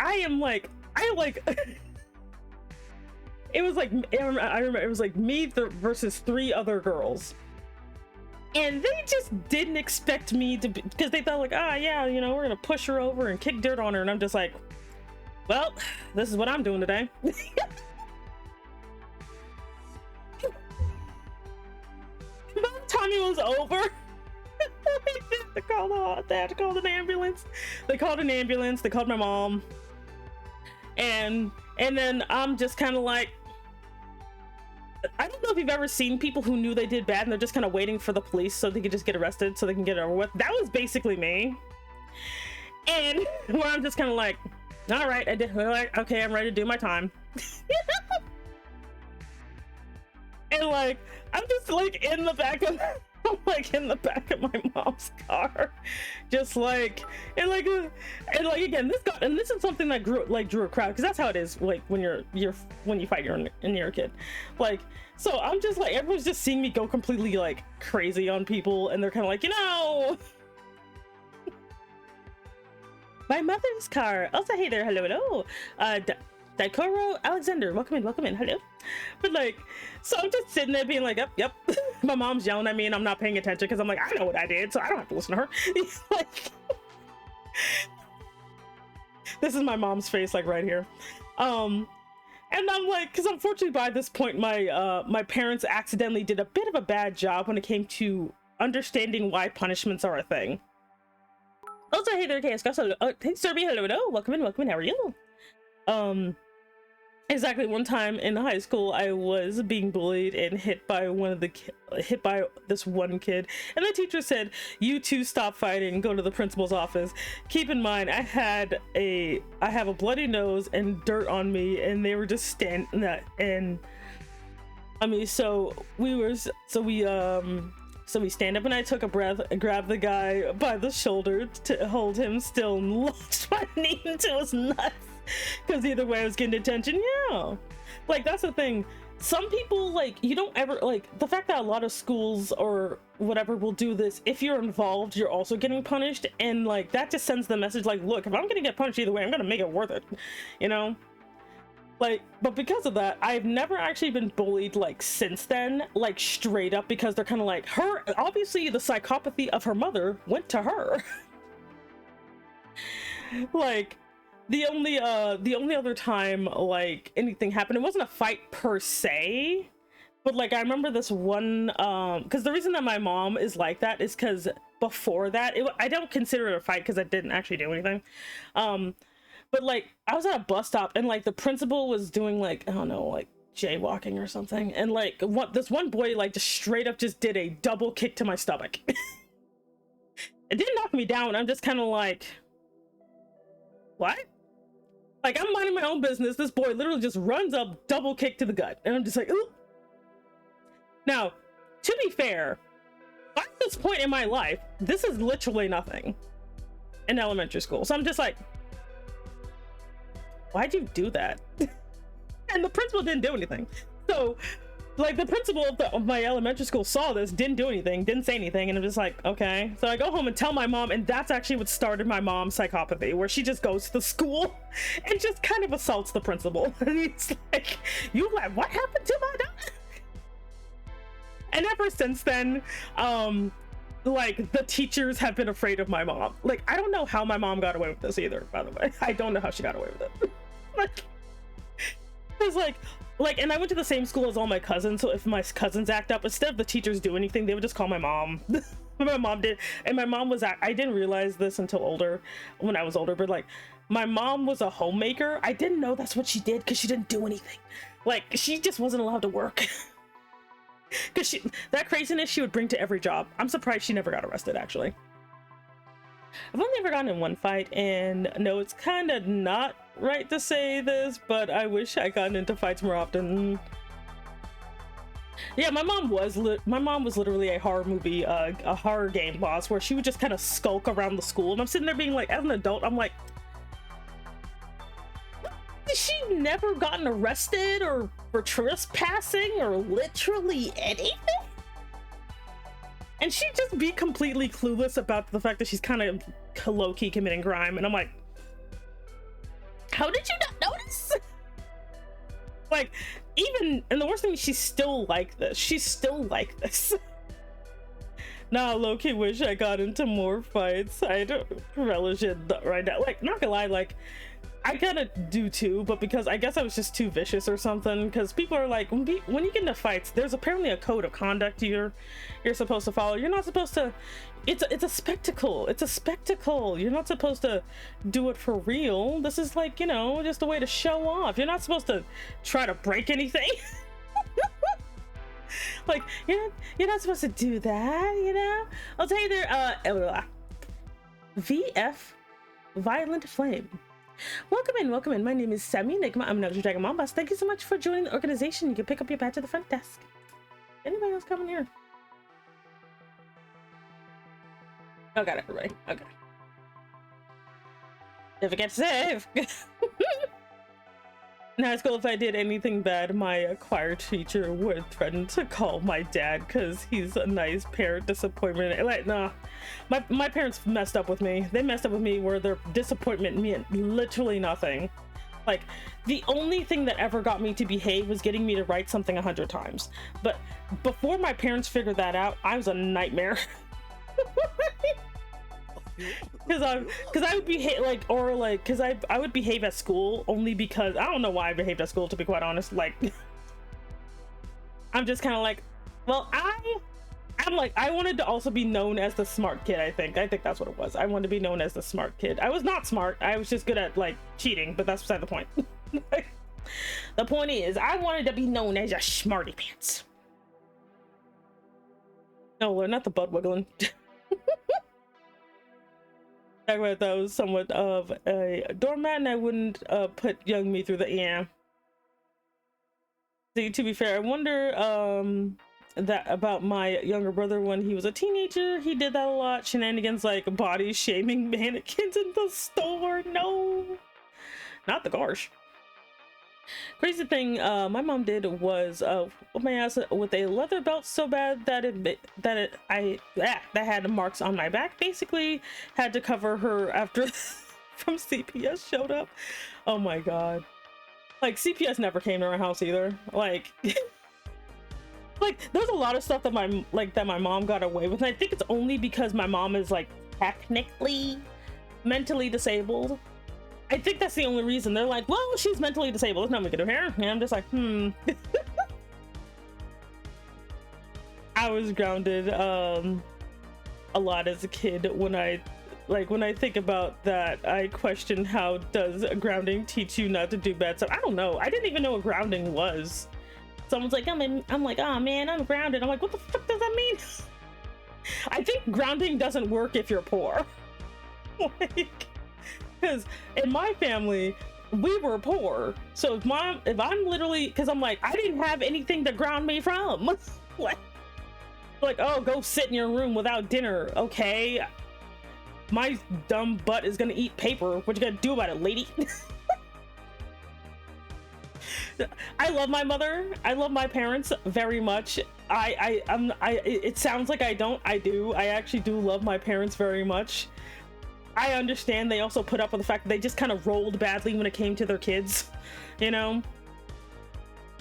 it was like, I remember it was like me versus 3 other girls, and they just didn't expect me to, because they thought like, yeah, you know, we're gonna push her over and kick dirt on her, and I'm just like, well, this is what I'm doing today. By the time it was over, they had to call an ambulance. They called an ambulance. They called my mom, and then I'm just kind of like, I don't know if you've ever seen people who knew they did bad and they're just kind of waiting for the police so they could just get arrested so they can get it over with. That was basically me. And where I'm just kind of like, all right, okay, I'm ready to do my time. And like, I'm just like in the back of my mom's car, just like, and again, this is something that drew a crowd, because that's how it is, like when you fight and you're a kid. Like, so I'm just like, everyone's just seeing me go completely like crazy on people, and they're kind of like, you know, my mother's car. Also, hey there, hello. Daikoro Alexander, welcome in, hello. But like, so I'm just sitting there being like, yep. My mom's yelling at me and I'm not paying attention because I'm like, I know what I did, so I don't have to listen to her. Like, this is my mom's face, like right here. And I'm like, because unfortunately by this point my parents accidentally did a bit of a bad job when it came to understanding why punishments are a thing. Also, hey there, KS. Hey, Serby, hello, welcome in, how are you? Exactly, one time in high school I was being bullied and hit by this one kid, and the teacher said, you two stop fighting, go to the principal's office. Keep in mind, I have a bloody nose and dirt on me, and they were just standing that, and I mean, so we stand up, and I took a breath and grabbed the guy by the shoulder to hold him still and launched my knee into his nuts. Because either way I was getting attention. Yeah, like, that's the thing. Some people, like, you don't ever, like, the fact that a lot of schools or whatever will do this, if you're involved you're also getting punished, and like that just sends the message like, look, if I'm gonna get punished either way, I'm gonna make it worth it, you know? Like, but because of that, I've never actually been bullied like since then, like straight up, because they're kind of like, her, obviously the psychopathy of her mother went to her. Like the only other time like anything happened, it wasn't a fight per se, but like I remember this one because the reason that my mom is like that is because before that I don't consider it a fight because I didn't actually do anything, but like I was at a bus stop and like the principal was doing like, I don't know, like jaywalking or something, and like this one boy like just straight up just did a double kick to my stomach. It didn't knock me down. I'm just kind of like, what? Like, I'm minding my own business. This boy literally just runs up, double kick to the gut. And I'm just like, ooh. Now, to be fair, at this point in my life, this is literally nothing in elementary school. So I'm just like, why'd you do that? And the principal didn't do anything. So like the principal of my elementary school saw this, didn't do anything, didn't say anything, and I'm just like, okay. So I go home and tell my mom, and that's actually what started my mom's psychopathy, where she just goes to the school and just kind of assaults the principal. And it's like, you like, what happened to my daughter? And ever since then, like the teachers have been afraid of my mom. Like, I don't know how my mom got away with this either, by the way. I don't know how she got away with it. Like, it's like, and I went to the same school as all my cousins, so if my cousins act up, instead of the teachers do anything, they would just call my mom. My mom did, and my mom was, I didn't realize this until when I was older, but like, my mom was a homemaker. I didn't know that's what she did because she didn't do anything. Like, she just wasn't allowed to work. Because that craziness she would bring to every job. I'm surprised she never got arrested, actually. I've only ever gotten in one fight, and no, it's kind of not right to say this, but I wish I gotten into fights more often. Yeah, my mom was literally a horror movie, a horror game boss, where she would just kind of skulk around the school, and I'm sitting there being like, as an adult, I'm like, she never gotten arrested or for trespassing or literally anything? And she'd just be completely clueless about the fact that she's kind of low-key committing crime, and I'm like, how did you not notice? Like, even, and the worst thing is she's still like this. She's still like this. Nah, low-key wish I got into more fights. I don't relish it right now. Like, not gonna lie, like, I kind of do too, but because I guess I was just too vicious or something, because people are like, when you get into fights, there's apparently a code of conduct you're supposed to follow. You're not supposed to, it's a spectacle. It's a spectacle. You're not supposed to do it for real. This is like, you know, just a way to show off. You're not supposed to try to break anything. Like, you're not supposed to do that, you know? I'll tell you there, VF Violent Flame. Welcome in. My name is Sammy Enigma. I'm an Elder Dragon Mom Boss. Thank you so much for joining the organization. You can pick up your badge at the front desk. Anybody else coming here? Oh, got it, everybody. Okay. Don't forget to save. In high school, if I did anything bad, my choir teacher would threaten to call my dad because he's a nice parent. Disappointment. Like, nah. My parents messed up with me. They messed up with me where their disappointment meant literally nothing. Like, the only thing that ever got me to behave was getting me to write something 100 times. But before my parents figured that out, I was a nightmare. Because I would behave because I would behave at school only because I don't know why I behaved at school, to be quite honest. Like, I'm just kind of like, well, I'm like, I wanted to also be known as the smart kid. I think that's what it was. I wanted to be known as the smart kid. I was not smart. I was just good at like cheating, but that's beside the point. The point is, I wanted to be known as a smarty pants. No, not the butt wiggling. That was somewhat of a doormat, and I wouldn't put young me through the See, to be fair, I wonder that about my younger brother when he was a teenager. He did that a lot. Shenanigans like body shaming mannequins in the store. No, not the gosh. Crazy thing my mom did was whip my ass with a leather belt so bad that that had marks on my back. Basically had to cover her after from CPS showed up. Oh my god. Like, CPS never came to our house either. Like like there's a lot of stuff that my mom got away with, and I think it's only because my mom is like technically mentally disabled. I think that's the only reason. They're like, well, she's mentally disabled, there's nothing we can do here. And I'm just like, I was grounded a lot as a kid. When I think about that, I question, how does grounding teach you not to do bad stuff? I don't know. I didn't even know what grounding was. Someone's like, I'm like, oh man, I'm grounded. I'm like, what the fuck does that mean? I think grounding doesn't work if you're poor. Like, because in my family, we were poor. So if I'm literally, because I'm like, I didn't have anything to ground me from. like, oh, go sit in your room without dinner. Okay. My dumb butt is gonna eat paper. What you gonna do about it, lady? I love my mother. I love my parents very much. It sounds like I don't. I do. I actually do love my parents very much. I understand they also put up with the fact that they just kind of rolled badly when it came to their kids. You know,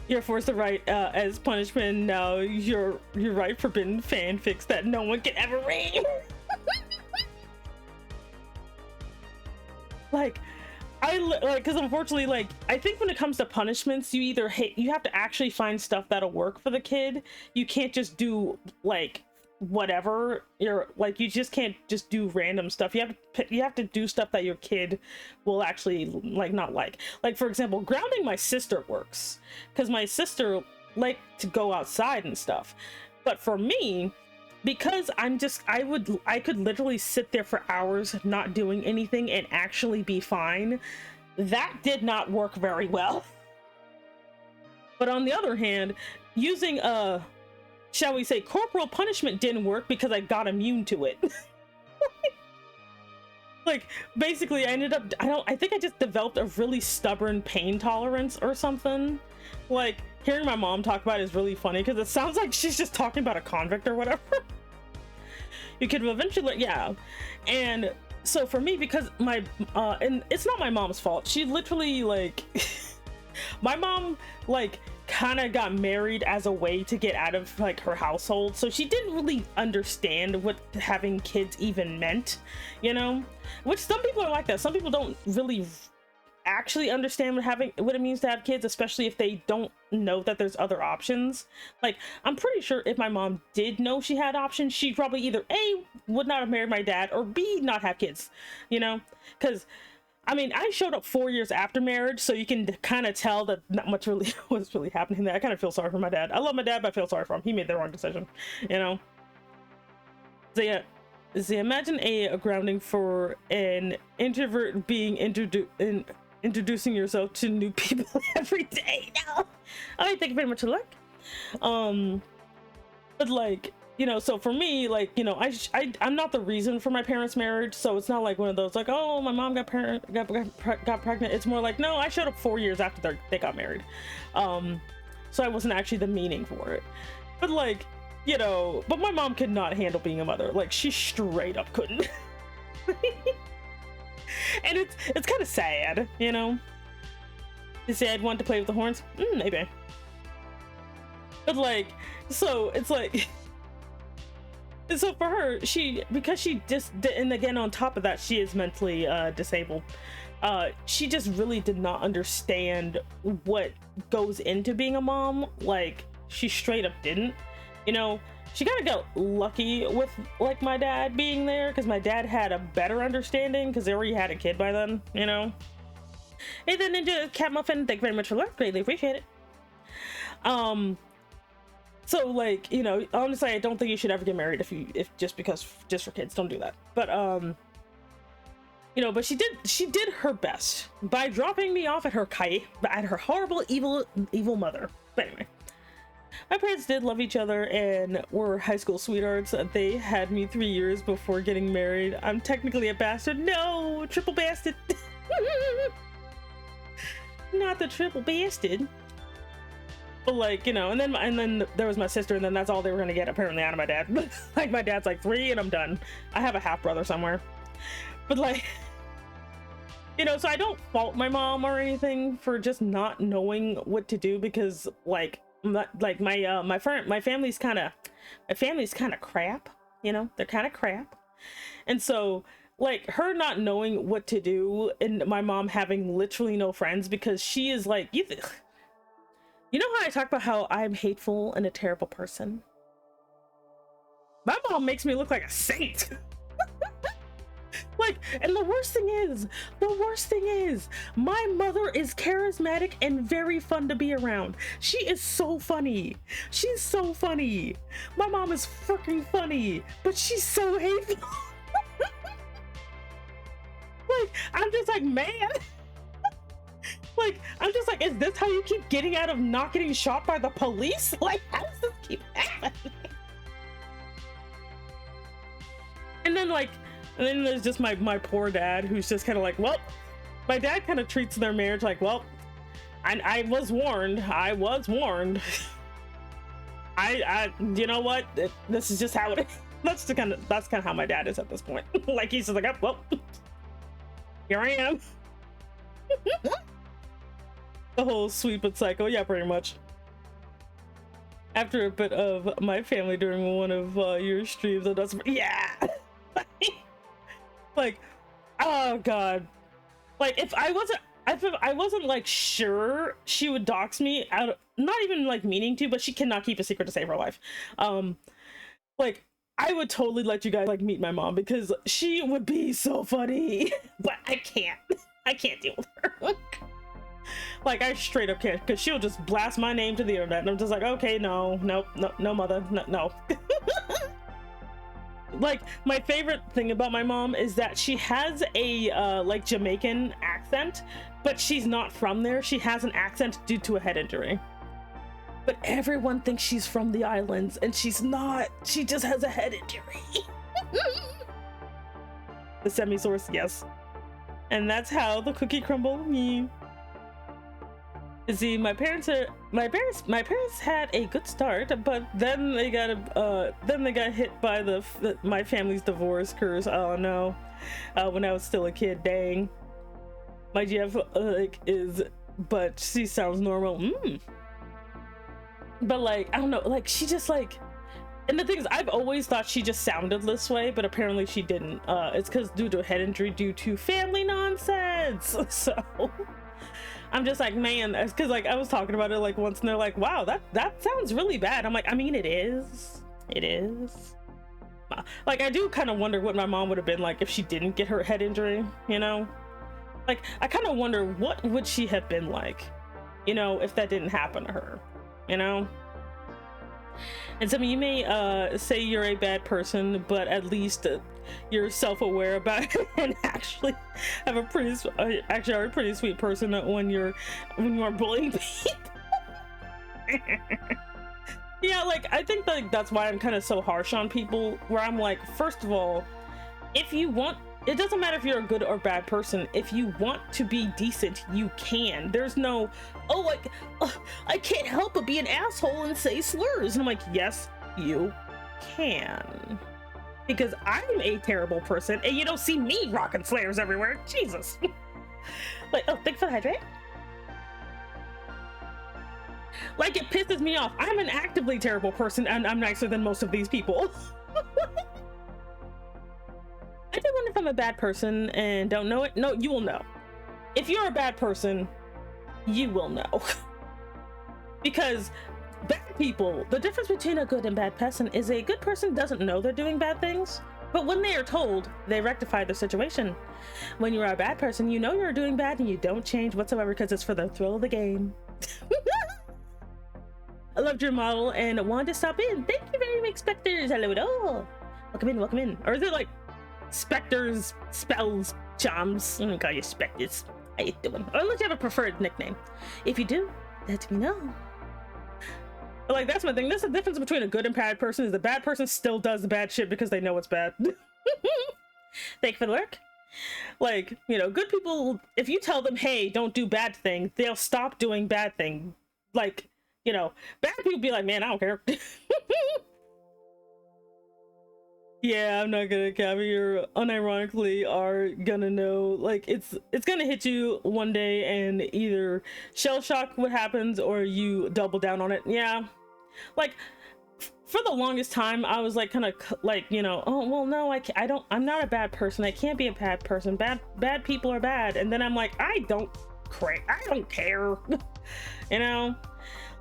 you're forced to write as punishment. Now you're right forbidden fanfics that no one can ever read. Like, because unfortunately, like, I think when it comes to punishments, you have to actually find stuff that'll work for the kid. You can't just do like whatever. You just can't just do random stuff. You have to do stuff that your kid will actually not like. Like, for example, grounding my sister works because my sister liked to go outside and stuff. But for me, because I could literally sit there for hours not doing anything and actually be fine. That did not work very well. But on the other hand, using shall we say, corporal punishment didn't work because I got immune to it. Like, basically I ended up, I think I just developed a really stubborn pain tolerance or something. Like, hearing my mom talk about it is really funny because it sounds like she's just talking about a convict or whatever. You could eventually, yeah. And so for me, because and it's not my mom's fault. She literally, like, my mom, like, kind of got married as a way to get out of, like, her household. So she didn't really understand what having kids even meant, you know? Which some people are like that. Some people don't really actually understand what it means to have kids, especially if they don't know that there's other options. Like, I'm pretty sure if my mom did know she had options, she'd probably either A, would not have married my dad, or B, not have kids, you know? Because I mean, I showed up 4 years after marriage, so you can kind of tell that not much really was really happening there. I kind of feel sorry for my dad. I love my dad, but I feel sorry for him. He made the wrong decision, you know? So yeah, imagine a grounding for an introvert being introducing yourself to new people every day. No. I thank you very much for luck. But like, you know, so for me, like, you know, I'm not the reason for my parents' marriage, so it's not like one of those like, oh, my mom got pregnant. It's more like, no, I showed up 4 years after they got married, so I wasn't actually the meaning for it. But like, you know, but my mom could not handle being a mother. Like, she straight up couldn't. And it's kind of sad, you know. You say I'd want to play with the horns? Maybe. But like, so it's like, so for her, because she just, and again on top of that, she is mentally disabled. She just really did not understand what goes into being a mom. Like, she straight up didn't, you know. She kind of got lucky with, like, my dad being there, because my dad had a better understanding because they already had a kid by then, you know. Hey then, Ninja Cat Muffin, thank you very much for luck, greatly appreciate it. So like, you know, honestly, I don't think you should ever get married if just for kids. Don't do that. But you know, but she did her best by dropping me off at her horrible evil mother. But anyway, my parents did love each other and were high school sweethearts. They had me 3 years before getting married. I'm technically a bastard. No, triple bastard. Not the triple bastard. But like, you know, and then there was my sister, and then that's all they were gonna get apparently out of my dad. Like, my dad's like 3 and I'm done. I have a half brother somewhere. But like, you know, so I don't fault my mom or anything for just not knowing what to do, because like my family's kind of crap, you know. They're kind of crap. And so like her not knowing what to do and my mom having literally no friends because she is like, you know how I talk about how I'm hateful and a terrible person? My mom makes me look like a saint. Like, and the worst thing is, my mother is charismatic and very fun to be around. She is so funny. She's so funny. My mom is freaking funny, but she's so hateful. Like, I'm just like, man. Like, I'm just like, is this how you keep getting out of not getting shot by the police? Like, how does this keep happening? And then there's just my poor dad, who's just kind of like, well, my dad kind of treats their marriage like, well, I was warned. I you know what? This is just how it is. That's kind of how my dad is at this point. Like, he's just like, oh, well, here I am. The whole sweet but psycho, yeah, pretty much. After a bit of my family during one of your streams, that's yeah. Like, oh god, like if I wasn't like sure she would dox me out of, not even like meaning to, but she cannot keep a secret to save her life. Like I would totally let you guys like meet my mom because she would be so funny. But I can't deal with her. Like I straight up can't, because she'll just blast my name to the internet and I'm just like, okay, no mother, no. Like my favorite thing about my mom is that she has a like Jamaican accent, but she's not from there. She has an accent due to a head injury, but everyone thinks she's from the islands and she's not. She just has a head injury. The semi-source, yes. And that's how the cookie crumble me. See, my parents had a good start, but then they got hit by my family's divorce curse. Oh no. When I was still a kid, dang. My GF but she sounds normal. But like, I don't know, like she just like, and the thing is, I've always thought she just sounded this way, but apparently she didn't. It's because due to a head injury due to family nonsense. So I'm just like, man, because like I was talking about it like once and they're like, wow, that sounds really bad. I'm like, I mean, it is. Like I do kind of wonder what my mom would have been like if she didn't get her head injury, you know? Like I kind of wonder what would she have been like, you know, if that didn't happen to her, you know? And some of you may say you're a bad person, but at least you're self-aware about it and actually have a pretty sweet person when you are bullying people. Yeah, like I think like that's why I'm kind of so harsh on people, where I'm like, first of all, if you want, it doesn't matter if you're a good or bad person. If you want to be decent, you can. There's no, oh, like, I can't help but be an asshole and say slurs. And I'm like, yes, you can. Because I'm a terrible person and you don't see me rocking flares everywhere. Jesus. Like, oh, thanks for the hydrate. Like, it pisses me off. I'm an actively terrible person and I'm nicer than most of these people. I do wonder if I'm a bad person and don't know it. No, you will know. If you're a bad person, you will know. Because bad people, the difference between a good and bad person is a good person doesn't know they're doing bad things, but when they are told, they rectify the situation. When you're a bad person, you know you're doing bad and you don't change whatsoever because it's for the thrill of the game. I loved your model and wanted to stop in. Thank you very much, Spectres. Hello. Welcome in. Or is it like Spectres, Spells, Charms? I'm gonna call you Spectres. How you doing? Or unless you have a preferred nickname. If you do, let me know. But like, that's my thing. That's the difference between a good and bad person, is the bad person still does the bad shit because they know it's bad. Thank you for the work. Like, you know, good people, if you tell them, hey, don't do bad thing, they'll stop doing bad thing. Like, you know, bad people be like, man, I don't care. Yeah, I'm not gonna cap it. You unironically are gonna know, like, it's gonna hit you one day and either shell shock what happens or you double down on it. Yeah, like, for the longest time, I was like kind of like, you know, oh well, no, I'm not a bad person. I can't be a bad person. Bad people are bad. And then I'm like, I don't care. You know,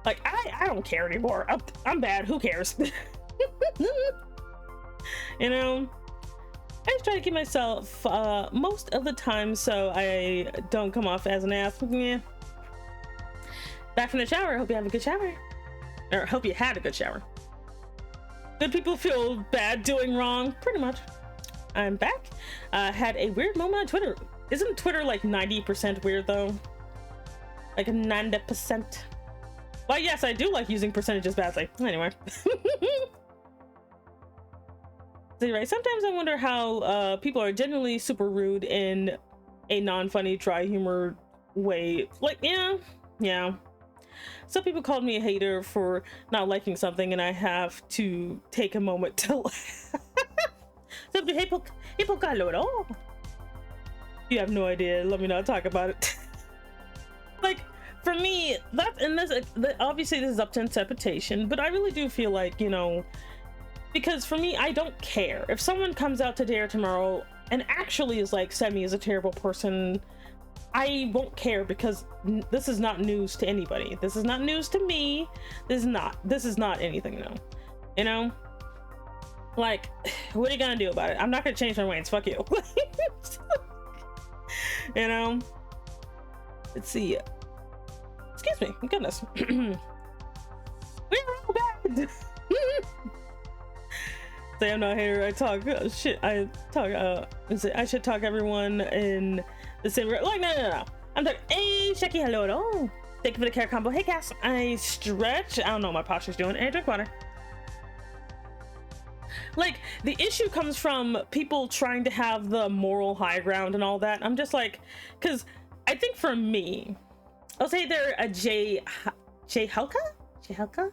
like I don't care anymore. I'm bad. Who cares? You know, I just try to keep myself most of the time so I don't come off as an ass. Yeah. Back from the shower. Hope you have a good shower, or hope you had a good shower. Good people feel bad doing wrong. Pretty much. I'm back. Had a weird moment on Twitter. Isn't Twitter like 90% weird though? Like 90%. Well, yes, I do like using percentages badly. Anyway. So, right, sometimes I wonder how people are genuinely super rude in a non-funny, dry humor way. Like, yeah. Some people called me a hater for not liking something, and I have to take a moment to laugh. You have no idea. Let me not talk about it. Like, for me, obviously this is up to interpretation, but I really do feel like, you know, because for me, I don't care if someone comes out today or tomorrow and actually is like, Semi is a terrible person. I won't care, because this is not news to anybody. This is not news to me. This is not anything, no. You know, like, what are you gonna do about it? I'm not gonna change my ways. Fuck you. You know, let's see. Excuse me, goodness. We're all bad. Say I'm not here. I talk shit. I should talk everyone in the same. Like no. I'm talking. Hey, Shecky, hello. Thank you for the care combo. Hey, Cass. I stretch. I don't know what my posture's doing. And I drink water. Like, the issue comes from people trying to have the moral high ground and all that. I'm just like, because I think for me, I'll say they're a J Helka.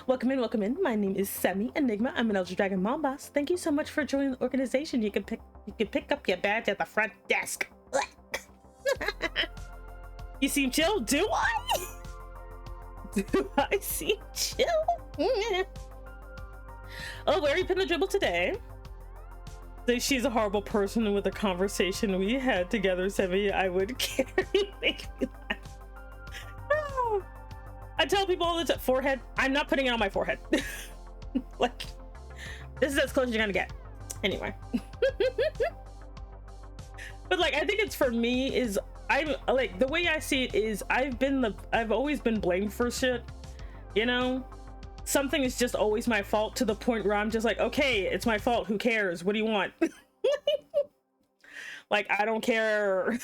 Welcome in. My name is Semi Enigma. I'm an Elder Dragon mom boss. Thank you so much for joining the organization. You can pick up your badge at the front desk. You seem chill. Do I? Do I seem chill? Oh, where are you putting the dribble today? She's a horrible person. With the conversation we had together, Semi, I would carry. Make me laugh. Oh. I tell people all the time, forehead. I'm not putting it on my forehead. Like, this is as close as you're gonna get. Anyway. But like, I think it's for me is I'm like, the way I see it is I've always been blamed for shit. You know, something is just always my fault, to the point where I'm just like, okay, it's my fault. Who cares? What do you want? Like, I don't care.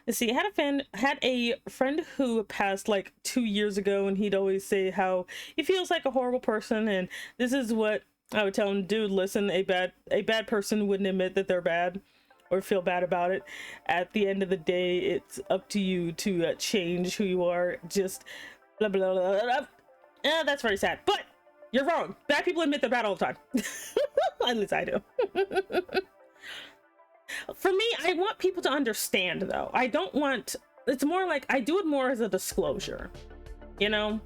Let's see, I had a friend who passed like 2 years ago, and he'd always say how he feels like a horrible person, and this is what I would tell him: dude, listen, a bad person wouldn't admit that they're bad or feel bad about it. At the end of the day, it's up to you to change who you are. Just blah blah blah blah. That's very sad, but you're wrong. Bad people admit they're bad all the time. At least I do. For me, I want people to understand, though. I don't want, it's more like I do it more as a disclosure. You know,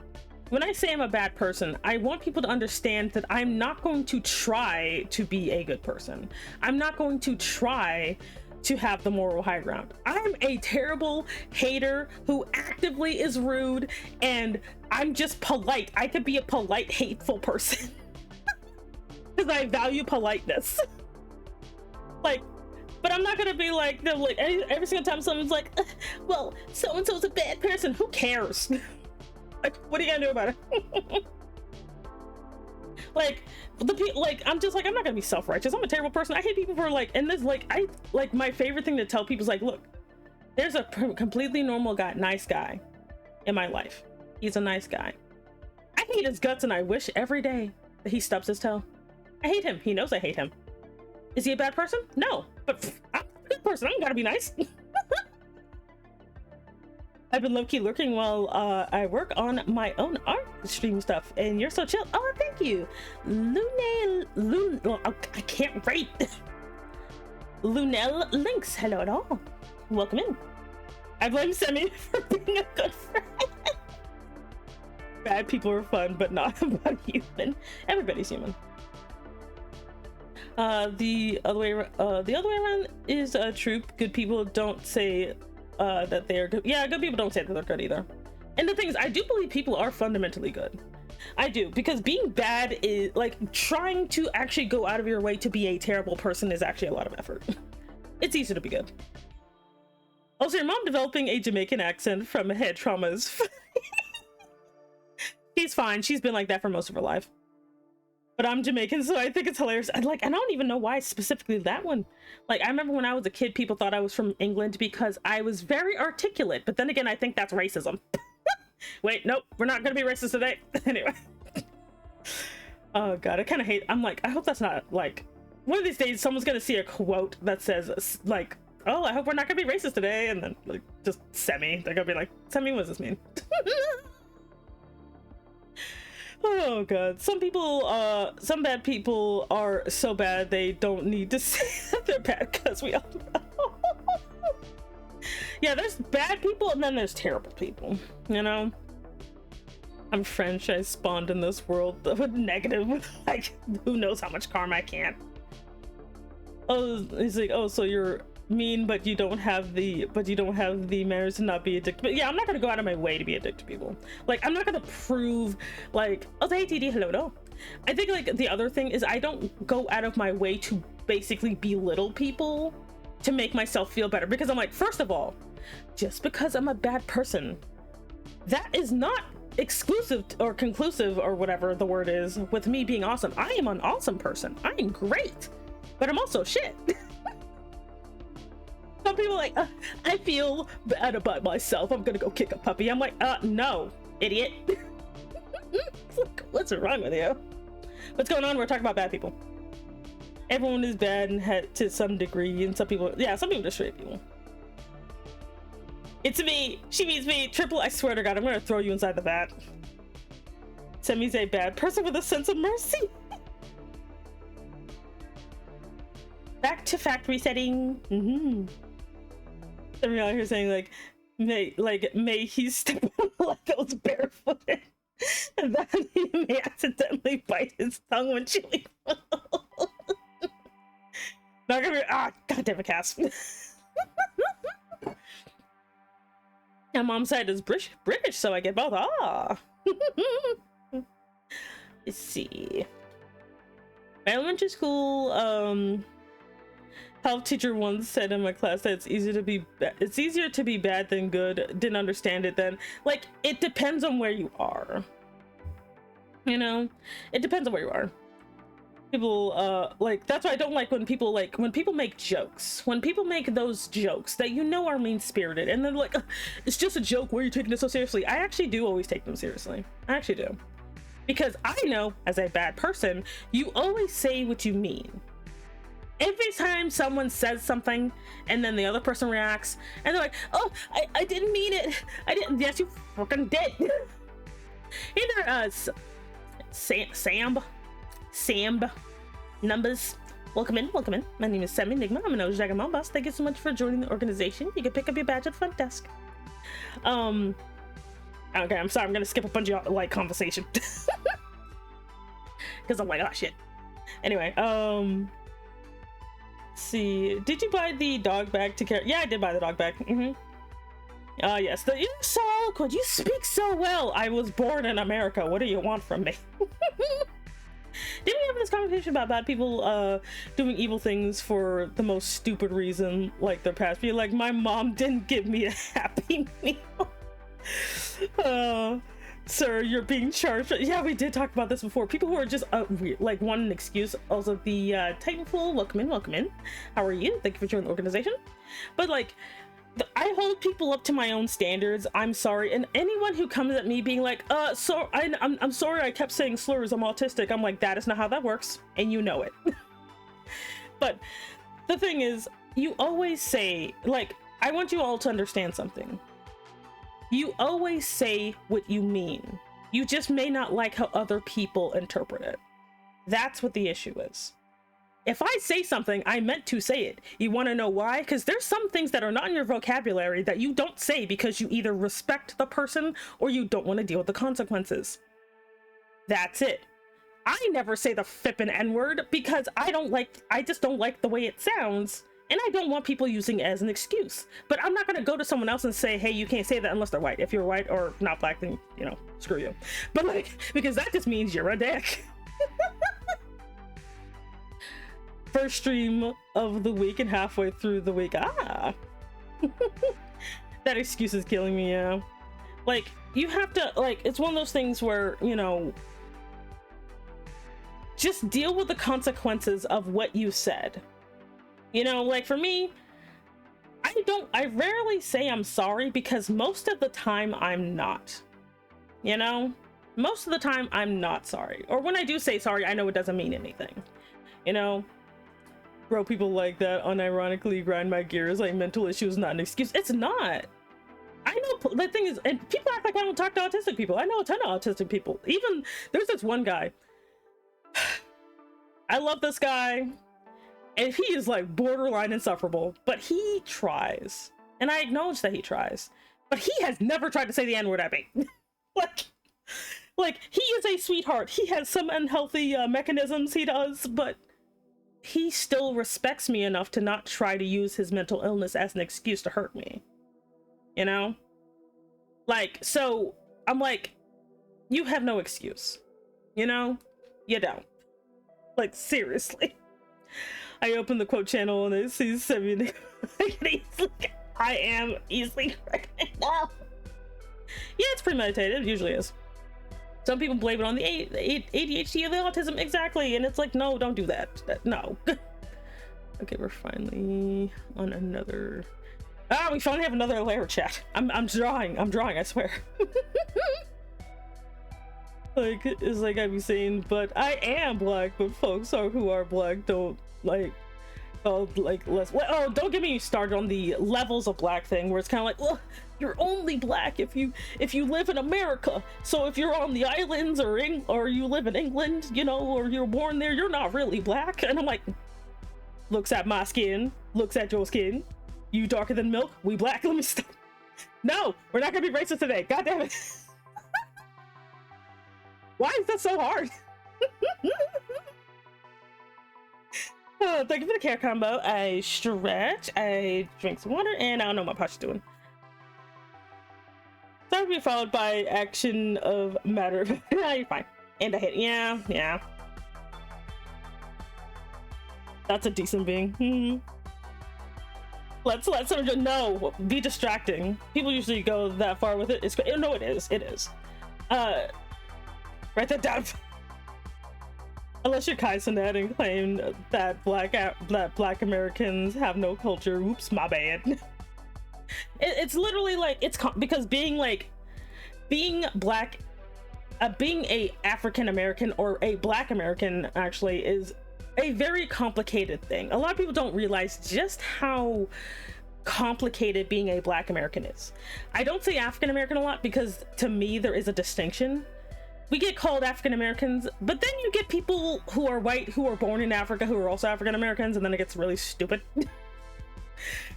when I say I'm a bad person, I want people to understand that I'm not going to try to be a good person. I'm not going to try to have the moral high ground. I'm a terrible hater who actively is rude, and I'm just polite. I could be a polite, hateful person because I value politeness. Like, but I'm not gonna be like them. Like every single time someone's like, well, so-and-so's a bad person. Who cares? Like, what are you gonna do about it? Like, I'm just like, I'm not gonna be self-righteous. I'm a terrible person. I hate people for like, and this, like, my favorite thing to tell people is like, look, there's a completely normal guy, nice guy in my life. He's a nice guy. I hate his guts, and I wish every day that he stubs his toe. I hate him. He knows I hate him. Is he a bad person? No, but I'm a good person. I'm gotta be nice. I've been low-key lurking while I work on my own art stream stuff, and you're so chill. Oh, thank you. I can't write. Lunel Links, hello at all. Welcome in. I blame Semi for being a good friend. bad people are fun, but not about human. Everybody's human. The other way around is true. Good people don't say that they are good. Yeah, good people don't say that they're good either. And the thing is, I do believe people are fundamentally good. I do, because being bad is like trying to actually go out of your way to be a terrible person is actually a lot of effort. It's easier to be good. Also, your mom developing a Jamaican accent from head traumas. She's fine. She's been like that for most of her life. But I'm Jamaican, so I think it's hilarious. I don't even know why specifically that one. Like, I remember when I was a kid, people thought I was from England because I was very articulate. But then again, I think that's racism. Wait, nope, we're not gonna be racist today. Anyway. Oh god, I kind of hate, I'm like, I hope that's not like, one of these days someone's gonna see a quote that says like, oh, I hope we're not gonna be racist today, and then like just semi, they're gonna be like, semi, what does this mean? Oh god, some people, some bad people are so bad they don't need to say that they're bad, because we all know. Yeah, there's bad people and then there's terrible people, you know? I'm French, I spawned in this world with negative, like, who knows how much karma I can't. Oh, he's like, oh, so you're mean, but you don't have the manners to not be addicted. But yeah, I'm not gonna go out of my way to be addicted to people. Like, I'm not gonna prove, like, oh, hey, TD, hello, no. I think, like, the other thing is I don't go out of my way to basically belittle people to make myself feel better, because I'm like, first of all, just because I'm a bad person, that is not exclusive or conclusive or whatever the word is with me being awesome. I am an awesome person. I am great, but I'm also shit. Some people are like, I feel bad about myself, I'm gonna go kick a puppy. I'm like, no, idiot. What's wrong with you? What's going on? We're talking about bad people. Everyone is bad and had to some degree, and some people, yeah, some people just straight people. It's me. She means me. Triple, I swear to God, I'm gonna throw you inside the vat. Semi's a bad person with a sense of mercy. Back to factory setting. Semi out here saying like, may he step on like those barefooted, and then he may accidentally bite his tongue when chewing. Not gonna be, god damn it, Cass. My mom's side is British, so I get both. Let's see. My elementary school health teacher once said in my class that it's easier to be bad than good. Didn't understand it then. Like, it depends on where you are. You know, it depends on where you are. People like, that's why I don't like when people make jokes, when people make those jokes that you know are mean-spirited, and then like, it's just a joke, why are you taking it so seriously? I actually do always take them seriously. I actually do, because I know as a bad person, you always say what you mean. Every time someone says something and then the other person reacts and they're like, oh, I didn't mean it, I didn't. Yes, you fucking did. Either Sam numbers, welcome in. My name is Sam Enigma. I'm an OG Mom boss. Thank you so much for joining the organization. You can pick up your badge at the front desk. Okay, I'm sorry, I'm gonna skip a bunch of like conversation because I'm like, oh shit. Anyway, let's see, did you buy the dog bag to carry? Yeah, I did buy the dog bag. Yes, you're so eloquent, you speak so well. I was born in America, what do you want from me? Didn't we have this conversation about bad people doing evil things for the most stupid reason, like their past? Be like, my mom didn't give me a Happy Meal. Sir, you're being charged. Yeah, we did talk about this before. People who are just like want an excuse. Also, the Titanful, welcome in. How are you? Thank you for joining the organization. But like, I hold people up to my own standards. I'm sorry, and anyone who comes at me being like, I'm sorry, I kept saying slurs, I'm autistic. I'm like, that is not how that works, and you know it. But the thing is, you always say, like, I want you all to understand something. You always say what you mean. You just may not like how other people interpret it. That's what the issue is. If I say something, I meant to say it. You want to know why? Because there's some things that are not in your vocabulary that you don't say because you either respect the person or you don't want to deal with the consequences. That's it. I never say the flippin' N-word because I just don't like the way it sounds, and I don't want people using it as an excuse. But I'm not going to go to someone else and say, hey, you can't say that unless they're white. If you're white or not black, then, you know, screw you. But like, because that just means you're a dick. First stream of the week and halfway through the week. That excuse is killing me. Yeah, like you have to, like, it's one of those things where, you know, just deal with the consequences of what you said. You know, like for me, I rarely say I'm sorry because most of the time I'm not. You know, most of the time I'm not sorry, or when I do say sorry, I know it doesn't mean anything. You know. Bro, people like that unironically grind my gears like mental issues not an excuse. It's not. I know the thing is, and people act like I don't talk to autistic people. I know a ton of autistic people. Even there's this one guy. I love this guy, and he is like borderline insufferable, but he tries, and I acknowledge that he tries, but he has never tried to say the N-word at me. like he is a sweetheart. He has some unhealthy mechanisms he does, but he still respects me enough to not try to use his mental illness as an excuse to hurt me. You know? Like, so I'm like, you have no excuse. You know? You don't. Like, seriously. I opened the quote channel and it sees 70. I am easily pregnant now. Yeah, it's premeditated. It usually is. Some people blame it on the ADHD or the autism. Exactly. And it's like, no, don't do that. No. Okay, we're finally on another. We finally have another layer chat. I'm drawing, I swear. Like, it's like I be saying, but I am black, but folks who are black don't like, less. Oh, don't get me started on the levels of black thing where it's kind of like, well, you're only black if you live in America. So if you're on the islands or you live in England, you know, or you're born there, you're not really black. And I'm like, looks at my skin, looks at your skin. You darker than milk, we black. Let me stop. No, we're not gonna be racist today. God damn it. Why is that so hard? Thank you for the care combo. I stretch, I drink some water, and I don't know what my pot's doing. That would be followed by action of matter. No, you're fine. And a hit. Yeah. That's a decent being. Let's let someone just know. Be distracting. People usually go that far with it. It's no, it is. Write that down. Unless you're Kai Cenat and claim that black Americans have no culture. Oops, my bad. It's literally like, because being black, being a African American or a black American actually is a very complicated thing. A lot of people don't realize just how complicated being a black American is. I don't say African American a lot because to me there is a distinction. We get called African Americans, but then you get people who are white, who are born in Africa, who are also African Americans, and then it gets really stupid.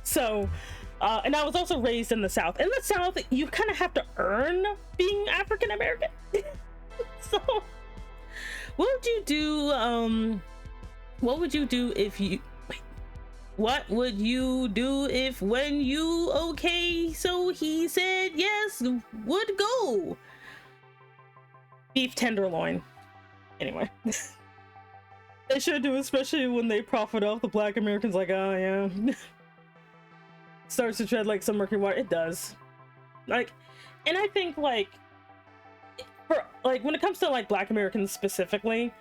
So, and I was also raised in the South. In the South, you kind of have to earn being African American. So, what would you do? What would you do if you? Wait, what would you do if when you okay? So he said yes, would go. Beef tenderloin. Anyway. They should do, especially when they profit off the black Americans, like, oh yeah. Starts to tread like some murky water. It does. Like, and I think like, for like when it comes to like black Americans specifically,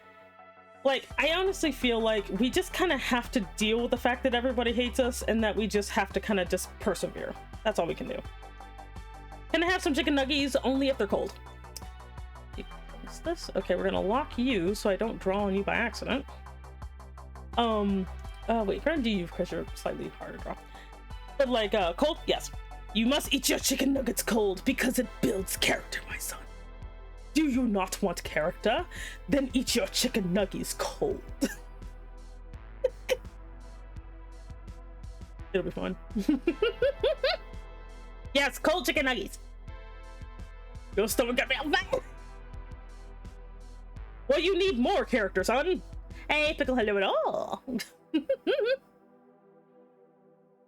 like I honestly feel like we just kind of have to deal with the fact that everybody hates us and that we just have to kind of just persevere. That's all we can do. Can I have some chicken nuggies? Only if they're cold. This? Okay, we're gonna lock you so I don't draw on you by accident. Wait, can I do you because you're slightly harder to draw. But like, cold? Yes. You must eat your chicken nuggets cold because it builds character, my son. Do you not want character? Then eat your chicken nuggies cold. It'll be fun. Yes, cold chicken nuggets. Your stomach got me on fire. Well, you need more character, son. Hey, Pickle, hello at all.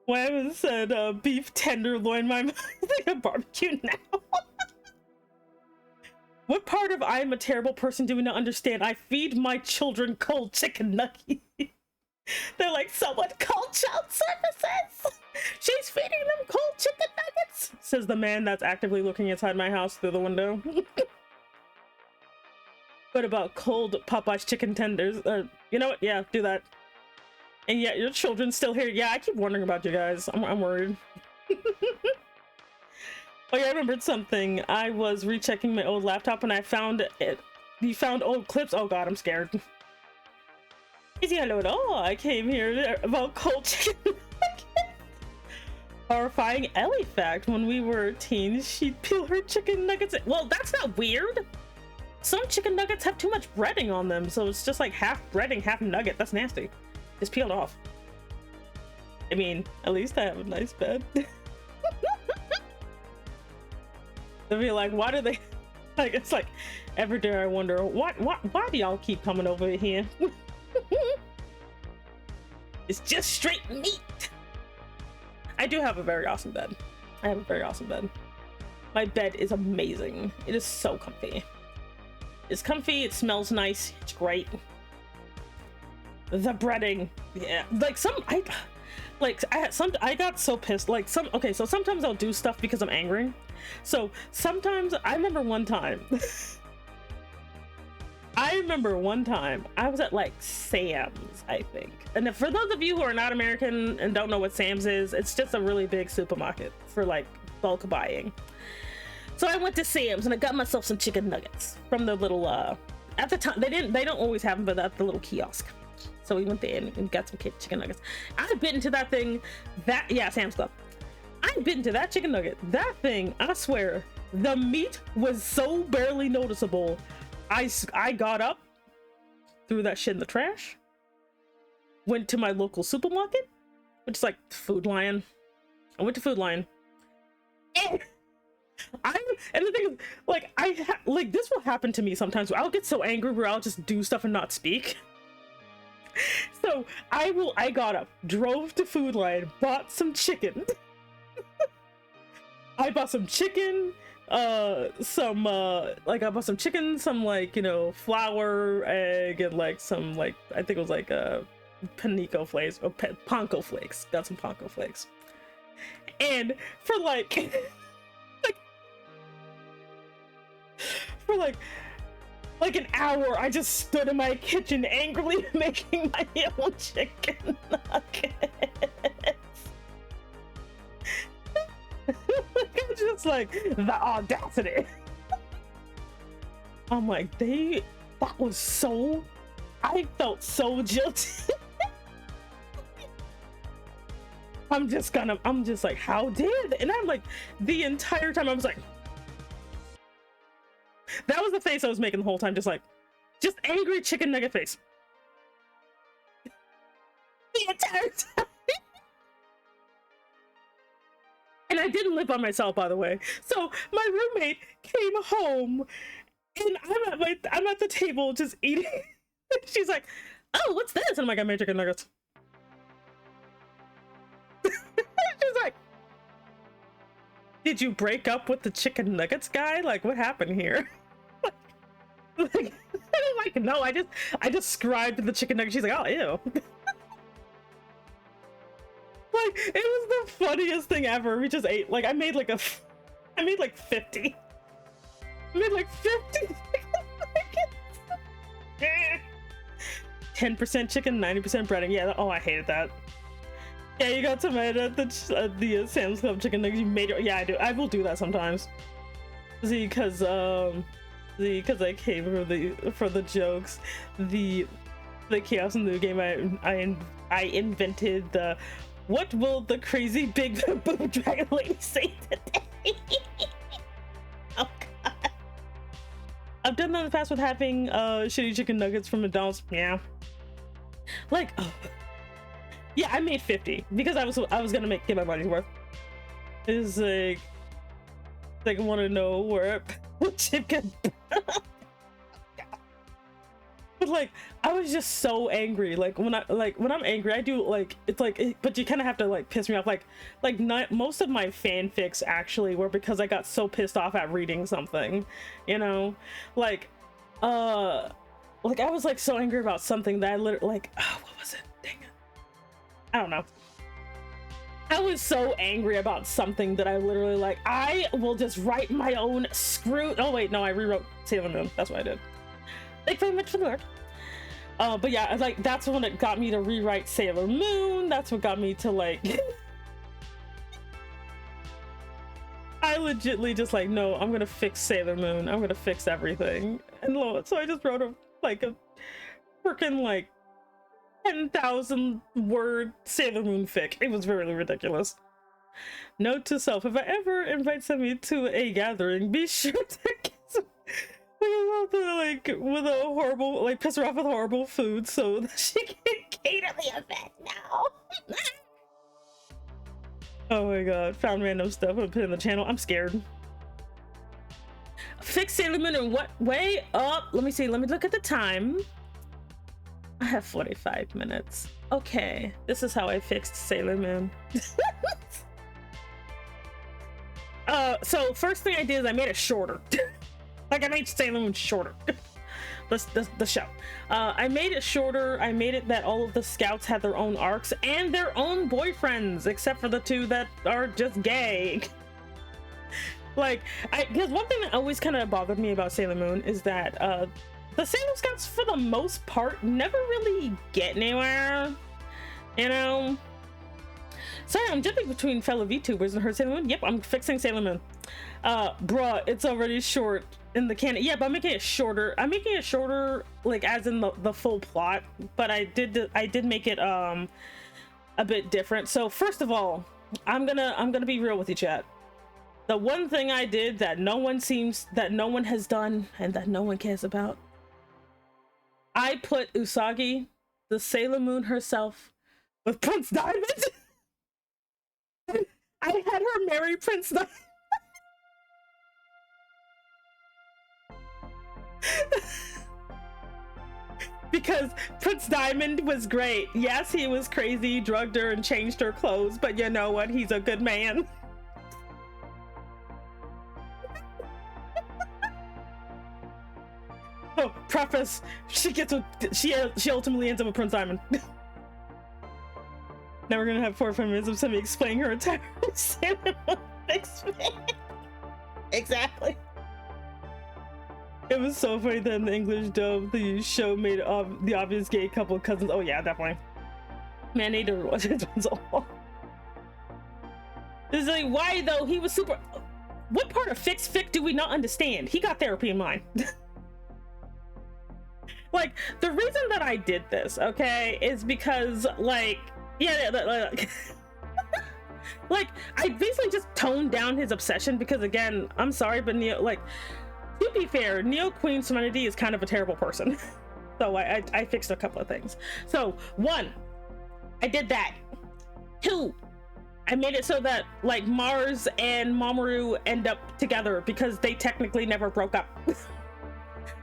When I said beef tenderloin, my mind like a barbecue now. What part of I'm a terrible person do we not understand? I feed my children cold chicken nuggets. They're like, someone called child services. She's feeding them cold chicken nuggets, says the man that's actively looking inside my house through the window. What about cold Popeye's chicken tenders? You know what? Yeah, do that. And yeah, your children's still here. Yeah, I keep wondering about you guys. I'm worried. Oh yeah, I remembered something. I was rechecking my old laptop and I found it. You found old clips? Oh god, I'm scared. Easy, hello at all. I came here about cold chicken. Horrifying Ellie fact. When we were teens, she'd peel her chicken nuggets. Well, that's not weird. Some chicken nuggets have too much breading on them, so it's just like half breading, half nugget. That's nasty. It's peeled off. I mean, at least I have a nice bed. They'll be like, why do they like, it's like every day I wonder why do y'all keep coming over here? It's just straight meat. I do have a very awesome bed. I have a very awesome bed. My bed is amazing. It is so comfy. It's comfy, it smells nice, it's great. The breading, yeah, like I got so pissed. Like okay, so sometimes I'll do stuff because I'm angry. So sometimes I remember one time I was at like Sam's, I think. And for those of you who are not American and don't know what Sam's is, it's just a really big supermarket for like bulk buying. So I went to Sam's and I got myself some chicken nuggets from the little at the time they don't always have them, but at the little kiosk. So we went there and got some chicken nuggets. I bit into that thing. Sam's Club. I bit into that chicken nugget. That thing, I swear, the meat was so barely noticeable. I got up, threw that shit in the trash, went to my local supermarket, which is like Food Lion. I went to Food Lion. And the thing is, like, this will happen to me sometimes. I'll get so angry where I'll just do stuff and not speak. So I got up, drove to Food Lion, bought some chicken. I bought some chicken, I bought some chicken, some like, you know, flour, egg, and like some like, I think it was like panico flakes or panko flakes. Got some panko flakes. And for like an hour, I just stood in my kitchen angrily making my own chicken nuggets. It's just like the audacity. I'm like, I felt so guilty. I'm just like, how did? And I'm like, the entire time I was like, that was the face I was making the whole time, just angry chicken nugget face. The entire time. And I didn't live by myself, by the way. So my roommate came home and I'm at the table just eating. She's like, oh, what's this? And I'm like, I made chicken nuggets. She's like, did you break up with the chicken nuggets guy? Like, what happened here? Like, I'm like, no, I just described the chicken nuggets. She's like, oh, ew. Like, it was the funniest thing ever. We just ate, like, I made like 50. I made like 50 10% chicken, 90% breading. Yeah, oh, I hated that. Yeah, you got some at the Sam's Club chicken nuggets. You made it. Yeah, I do. I will do that sometimes. See, because I came for the jokes. The chaos in the game. I invented the. What will the crazy big boob dragon lady say today? Oh god. I've done that in the past with having shitty chicken nuggets from McDonald's. Yeah. Like, Yeah, I made 50 because I was gonna get my money's worth. It's like I want to know where chip can. But like I was just so angry. Like when I'm angry, I do like it's like but you kind of have to like piss me off. Like not most of my fanfics actually were because I got so pissed off at reading something, you know, like I was like so angry about something that I literally like, oh, what was it? Dang it, I don't know. I was so angry about something that I literally like, I will just write my own screw. Oh wait, no, I rewrote Sailor Moon. That's what I did. Thank you very much for the word. But yeah, like that's when it got me to rewrite Sailor Moon. That's what got me to like I legitly just like, no, I'm gonna fix Sailor Moon. I'm gonna fix everything. And so I just wrote a freaking like 10,000 word Sailor Moon fic. It was really ridiculous. Note to self: if I ever invite somebody to a gathering, be sure to get some like with a horrible, like piss her off with horrible food so that she can cater the event now. Oh my god, found random stuff and put in the channel. I'm scared. Fix Sailor Moon in what way? Let me see, let me look at the time. I have 45 minutes. Okay, this is how I fixed Sailor Moon. So first thing I did is I made it shorter. Like I made Sailor Moon shorter. the show. I made it shorter. I made it that all of the scouts had their own arcs and their own boyfriends, except for the two that are just gay. Like, because one thing that always kind of bothered me about Sailor Moon is that the Sailor Scouts, for the most part, never really get anywhere, you know? Sorry, I'm jumping between fellow VTubers and her Sailor Moon. Yep, I'm fixing Sailor Moon. Bruh, it's already short in the canon. Yeah, but I'm making it shorter. I'm making it shorter, like, as in the full plot, but I did make it a bit different. So first of all, I'm gonna be real with you, chat. The one thing I did that no one has done and that no one cares about, I put Usagi, the Sailor Moon herself, with Prince Diamond. I had her marry Prince Diamond. Because Prince Diamond was great. Yes, he was crazy, drugged her and changed her clothes, but you know what? He's a good man. Oh, preface, she ultimately ends up with Prince Diamond. Now we're gonna have 4 or 5 minutes of somebody explaining her entire Sailor Moon experience. Exactly. It was so funny that in the English dub, the show made the obvious gay couple cousins. Oh yeah, definitely. Man, they did watch it all. It's like, why though? He was super. What part of fic do we not understand? He got therapy in mind. Like, the reason that I did this, okay, is because, like, like, I basically just toned down his obsession because, again, I'm sorry, but Neo, like, to be fair, Neo Queen Serenity is kind of a terrible person. So I fixed a couple of things. So, 1, I did that. 2, I made it so that, like, Mars and Mamoru end up together because they technically never broke up.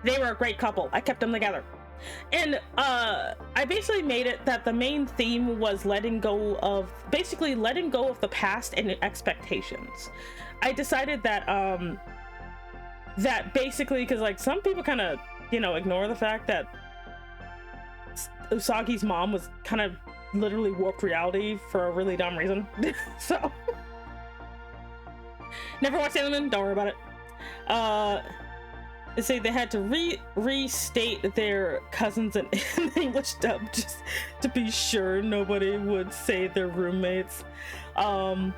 They were a great couple. I kept them together. And I basically made it that the main theme was letting go of the past and expectations. I decided that that basically, because like some people kind of, you know, ignore the fact that Usagi's mom was kind of literally warped reality for a really dumb reason. So never watched Sailor Moon, don't worry about it. They say they had to restate their cousins in English dub just to be sure nobody would say they're roommates. But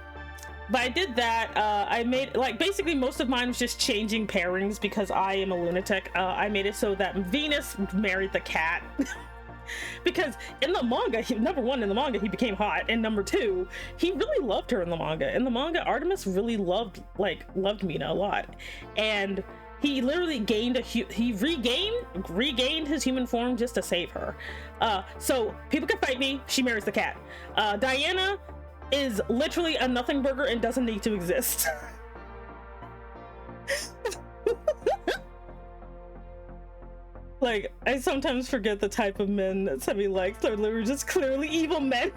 I did that. I made, like, basically most of mine was just changing pairings because I am a lunatic. I made it so that Venus married the cat. Because in the manga, number 1, in the manga, he became hot, and number 2, he really loved her in the manga. In the manga, Artemis really loved Mina a lot. And he literally regained his human form just to save her. So people can fight me. She marries the cat. Diana is literally a nothing burger and doesn't need to exist. Like, I sometimes forget the type of men that Semi likes. They're literally just clearly evil men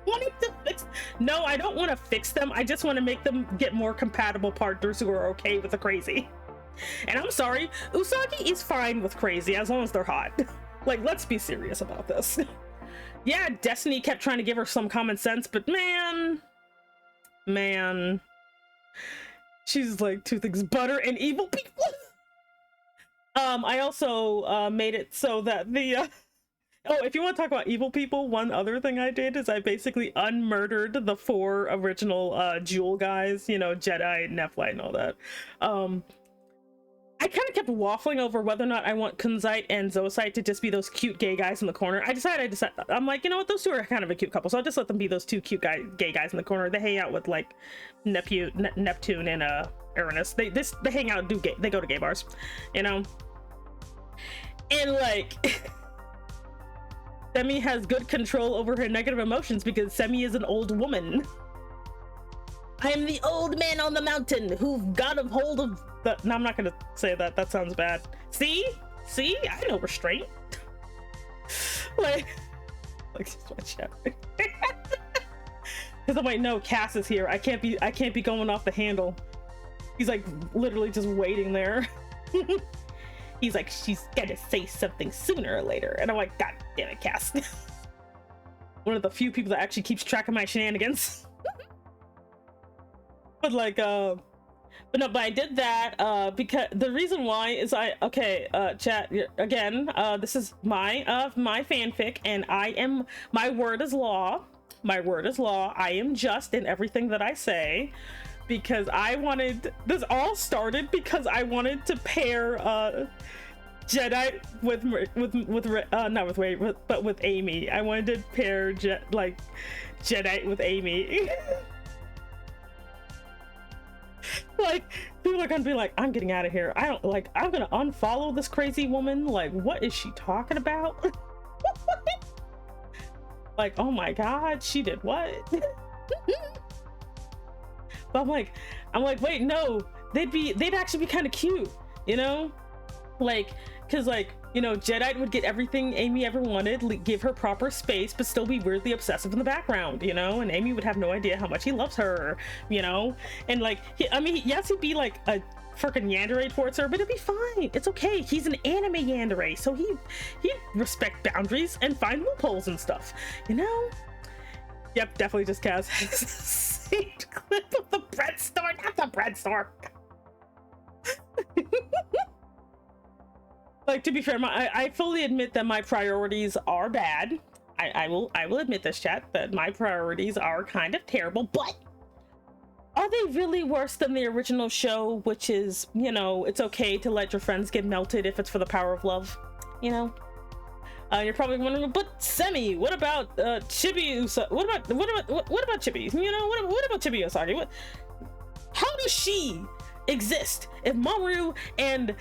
wanting to fix. No, I don't want to fix them. I just want to make them get more compatible partners who are okay with the crazy. And I'm sorry, Usagi is fine with crazy as long as they're hot. Like, let's be serious about this. Yeah, Destiny kept trying to give her some common sense, but man, she's like two things: butter and evil people. I also made it so that the oh, if you want to talk about evil people, one other thing I did is I basically unmurdered the 4 original Jewel guys, you know, Jedi, Nephilim, and all that. I kind of kept waffling over whether or not I want Kunzite and Zoisite to just be those cute gay guys in the corner. I'm like, you know what, those two are kind of a cute couple, so I'll just let them be those 2 cute gay guys in the corner. They hang out with like Neptune and Uranus. They hang out and they go to gay bars, you know. And like Semi has good control over her negative emotions because Semi is an old woman. I am the old man on the mountain who got a hold of the... No, I'm not gonna say that. That sounds bad. See? I know restraint. like watch out. Because I'm like, no, Cass is here. I can't be going off the handle. He's like literally just waiting there. He's like, she's gonna say something sooner or later. And I'm like, God damn it, Cass. One of the few people that actually keeps track of my shenanigans. But like, but I did that because the reason why is chat again. This is my fanfic, and my word is law. My word is law. I am just in everything that I say, because this all started because I wanted to pair Jedi with Amy. I wanted to pair Jedi with Amy. Like, people are gonna be like, I'm getting out of here. I'm gonna unfollow this crazy woman. Like, what is she talking about? Like, oh my god, she did what? But I'm like, wait, no, they'd actually be kind of cute, you know? Like, cause like, you know, Jedi would get everything Amy ever wanted, give her proper space, but still be weirdly obsessive in the background, you know? And Amy would have no idea how much he loves her, you know? And like, yes, he'd be like a freaking yandere towards her, but it'd be fine. It's okay. He's an anime yandere, so he respect boundaries and find loopholes and stuff, you know? Yep, definitely just Kaz. Saved clip of the bread store, not the bread store. Like, to be fair, I fully admit that my priorities are bad. I will admit this, chat, that my priorities are kind of terrible, but are they really worse than the original show, which is, you know, it's okay to let your friends get melted if it's for the power of love, you know? You're probably wondering, but Semi, what about Chibi what about Chibi? You know, what about Chibi Usagi? How does she exist if Mamoru and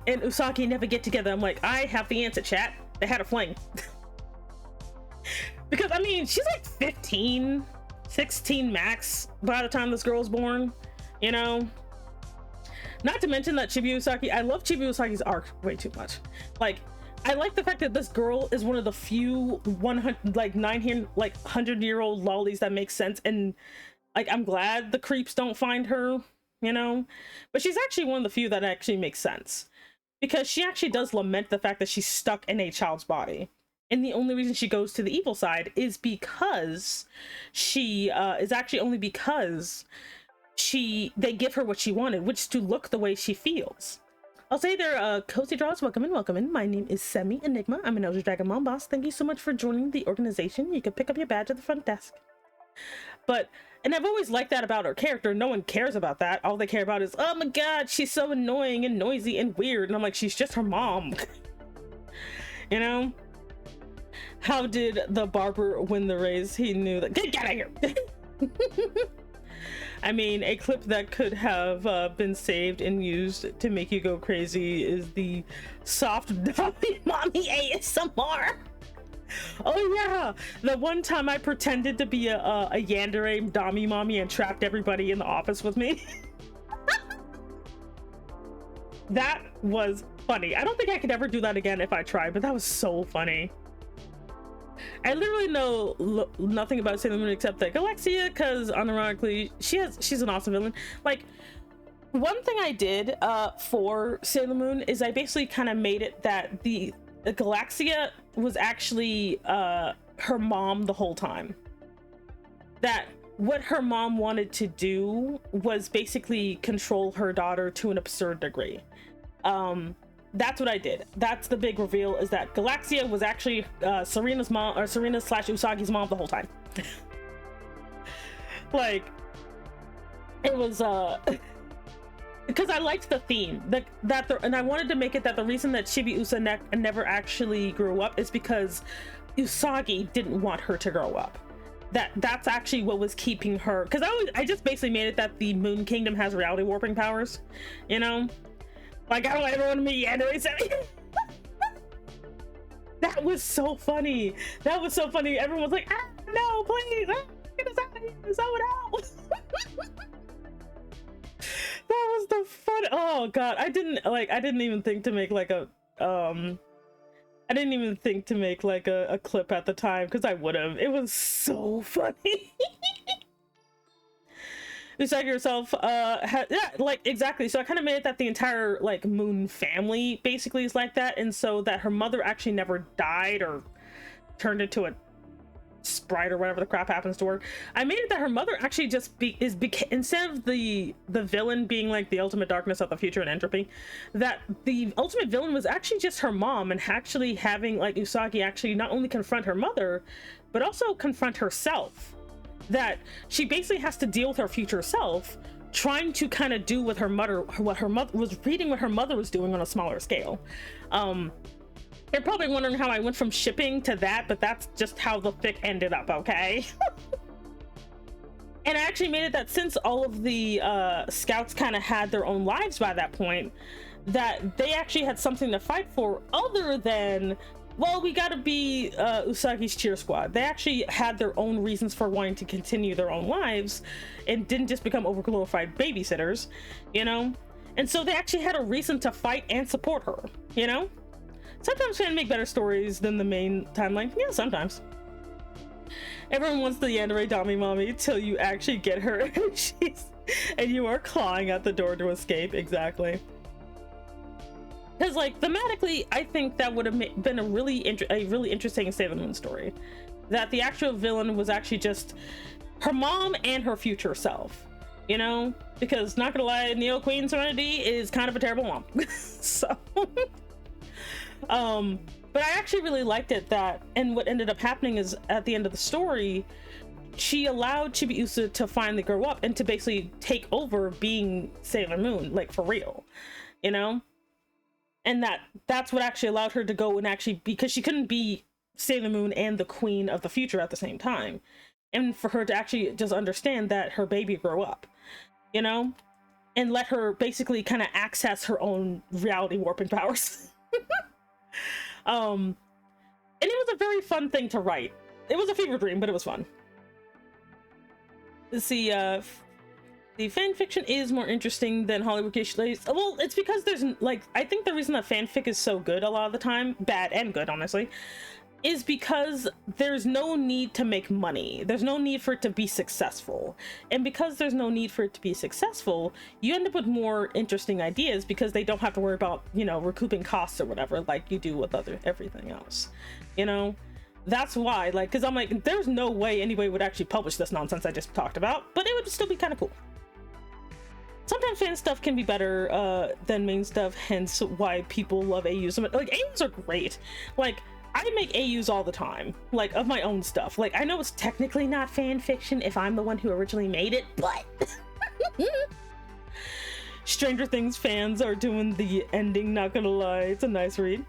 Usagi never get together? I'm like, I have the answer, chat. They had a fling. Because I mean, she's like 15, 16 max by the time this girl's born, you know? Not to mention that Chibi Usagi, I love Chibi Usagi's arc way too much. Like, I like the fact that this girl is one of the few 100-year-old lollies that makes sense, and like, I'm glad the creeps don't find her, you know? But she's actually one of the few that actually makes sense, because she actually does lament the fact that she's stuck in a child's body. And the only reason she goes to the evil side is because she is actually only because they give her what she wanted, which is to look the way she feels. I'll say there, Cozy Draws, welcome in. My name is Semi Enigma. I'm an Elder Dragon Mom Boss. Thank you so much for joining the organization. You can pick up your badge at the front desk. And I've always liked that about her character. No one cares about that. All they care about is, oh my god, she's so annoying and noisy and weird. And I'm like, she's just her mom. You know? How did the barber win the race? He knew that. Get out of here! I mean, a clip that could have been saved and used to make you go crazy is the soft dummy mommy ASMR. Oh yeah, the one time I pretended to be a yandere dummy mommy and trapped everybody in the office with me. That was funny. I don't think I could ever do that again if I tried, but that was so funny. I literally know nothing about Sailor Moon except that Galexia, because unironically she's an awesome villain. Like, one thing I did for Sailor Moon is I basically kind of made it that the Galexia was actually her mom the whole time. That what her mom wanted to do was basically control her daughter to an absurd degree. That's what I did. That's the big reveal, is that Galexia was actually Serena's mom, or Serena/Usagi's mom the whole time. Like, it was because I liked the theme and I wanted to make it that the reason that Chibiusa never actually grew up is because Usagi didn't want her to grow up. That's actually what was keeping her, because I just basically made it that the Moon Kingdom has reality warping powers, you know? Like, I don't want everyone to meet Yandere. That was so funny. That was so funny. Everyone was like, ah, no, please, get us out of here, someone else. That was the fun. Oh god, I didn't even think to make like a a clip at the time, because I would have. It was so funny. Usagi herself yeah, like, exactly. So I kind of made it that the entire like Moon family basically is like that, and so that her mother actually never died or turned into a sprite or whatever the crap happens to her. I made it that her mother actually just instead of the villain being like the ultimate darkness of the future and entropy, that the ultimate villain was actually just her mom, and actually having like Usagi actually not only confront her mother but also confront herself. That she basically has to deal with her future self, trying to kind of do with her mother what her mother was reading, what her mother was doing on a smaller scale. You're probably wondering how I went from shipping to that, but that's just how the fic ended up, okay? And I actually made it that since all of the scouts kind of had their own lives by that point, that they actually had something to fight for other than, well, we gotta be Usagi's cheer squad. They actually had their own reasons for wanting to continue their own lives and didn't just become overglorified babysitters, you know? And so they actually had a reason to fight and support her, you know? Sometimes fans make better stories than the main timeline. Yeah, sometimes. Everyone wants the yandere Dami mommy till you actually get her and you are clawing at the door to escape. Exactly. Because, like, thematically, I think that would have been a really interesting Sailor Moon story. That the actual villain was actually just her mom and her future self, you know? Because, not gonna lie, Neo Queen Serenity is kind of a terrible mom. So, but I actually really liked it that, and what ended up happening is at the end of the story, she allowed Chibiusa to finally grow up and to basically take over being Sailor Moon, like, for real, you know? And that's what actually allowed her to go and actually, because she couldn't be Sailor Moon and the Queen of the Future at the same time. And for her to actually just understand that her baby grew up, you know? And let her basically kind of access her own reality warping powers. And it was a very fun thing to write. It was a fever dream, but it was fun. Let's see, the fan fiction is more interesting than Hollywood cliches. Well, it's because there's, like, I think the reason that fanfic is so good a lot of the time, bad and good, honestly, is because there's no need to make money. There's no need for it to be successful. And because there's no need for it to be successful, you end up with more interesting ideas because they don't have to worry about, you know, recouping costs or whatever, like you do with everything else, you know? That's why, like, because I'm like, there's no way anybody would actually publish this nonsense I just talked about, but it would still be kind of cool. Sometimes fan stuff can be better than main stuff, hence why people love AUs. Like, AUs are great. Like, I make AUs all the time, like, of my own stuff. Like, I know it's technically not fan fiction if I'm the one who originally made it, but Stranger Things fans are doing the ending, not gonna lie. It's a nice read.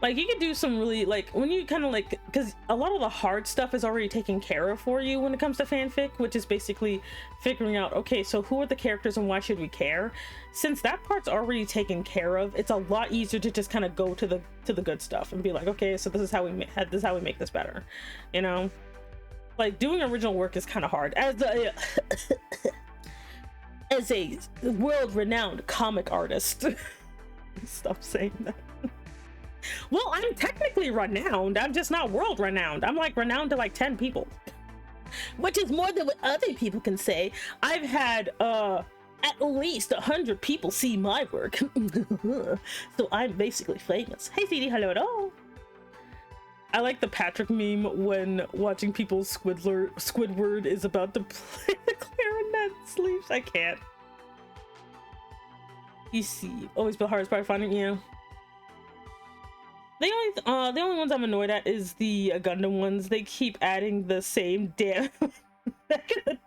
Like you could do some really like when you kind of like, because a lot of the hard stuff is already taken care of for you when it comes to fanfic, which is basically figuring out, okay, so who are the characters and why should we care? Since that part's already taken care of, it's a lot easier to just kind of go to the good stuff and be like, okay, so this is how we make this better, you know? Like doing original work is kind of hard as a world-renowned comic artist. Stop saying that. Well, I'm technically renowned. I'm just not world renowned. I'm like renowned to like 10 people, which is more than what other people can say. I've had at least 100 people see my work. So I'm basically famous. Hey CD, hello at all. I like the Patrick meme when watching people Squidward is about to play the clarinet sleeps. I can't. You see, always the hardest part finding you. The only ones I'm annoyed at is the Gundam ones. They keep adding the same damn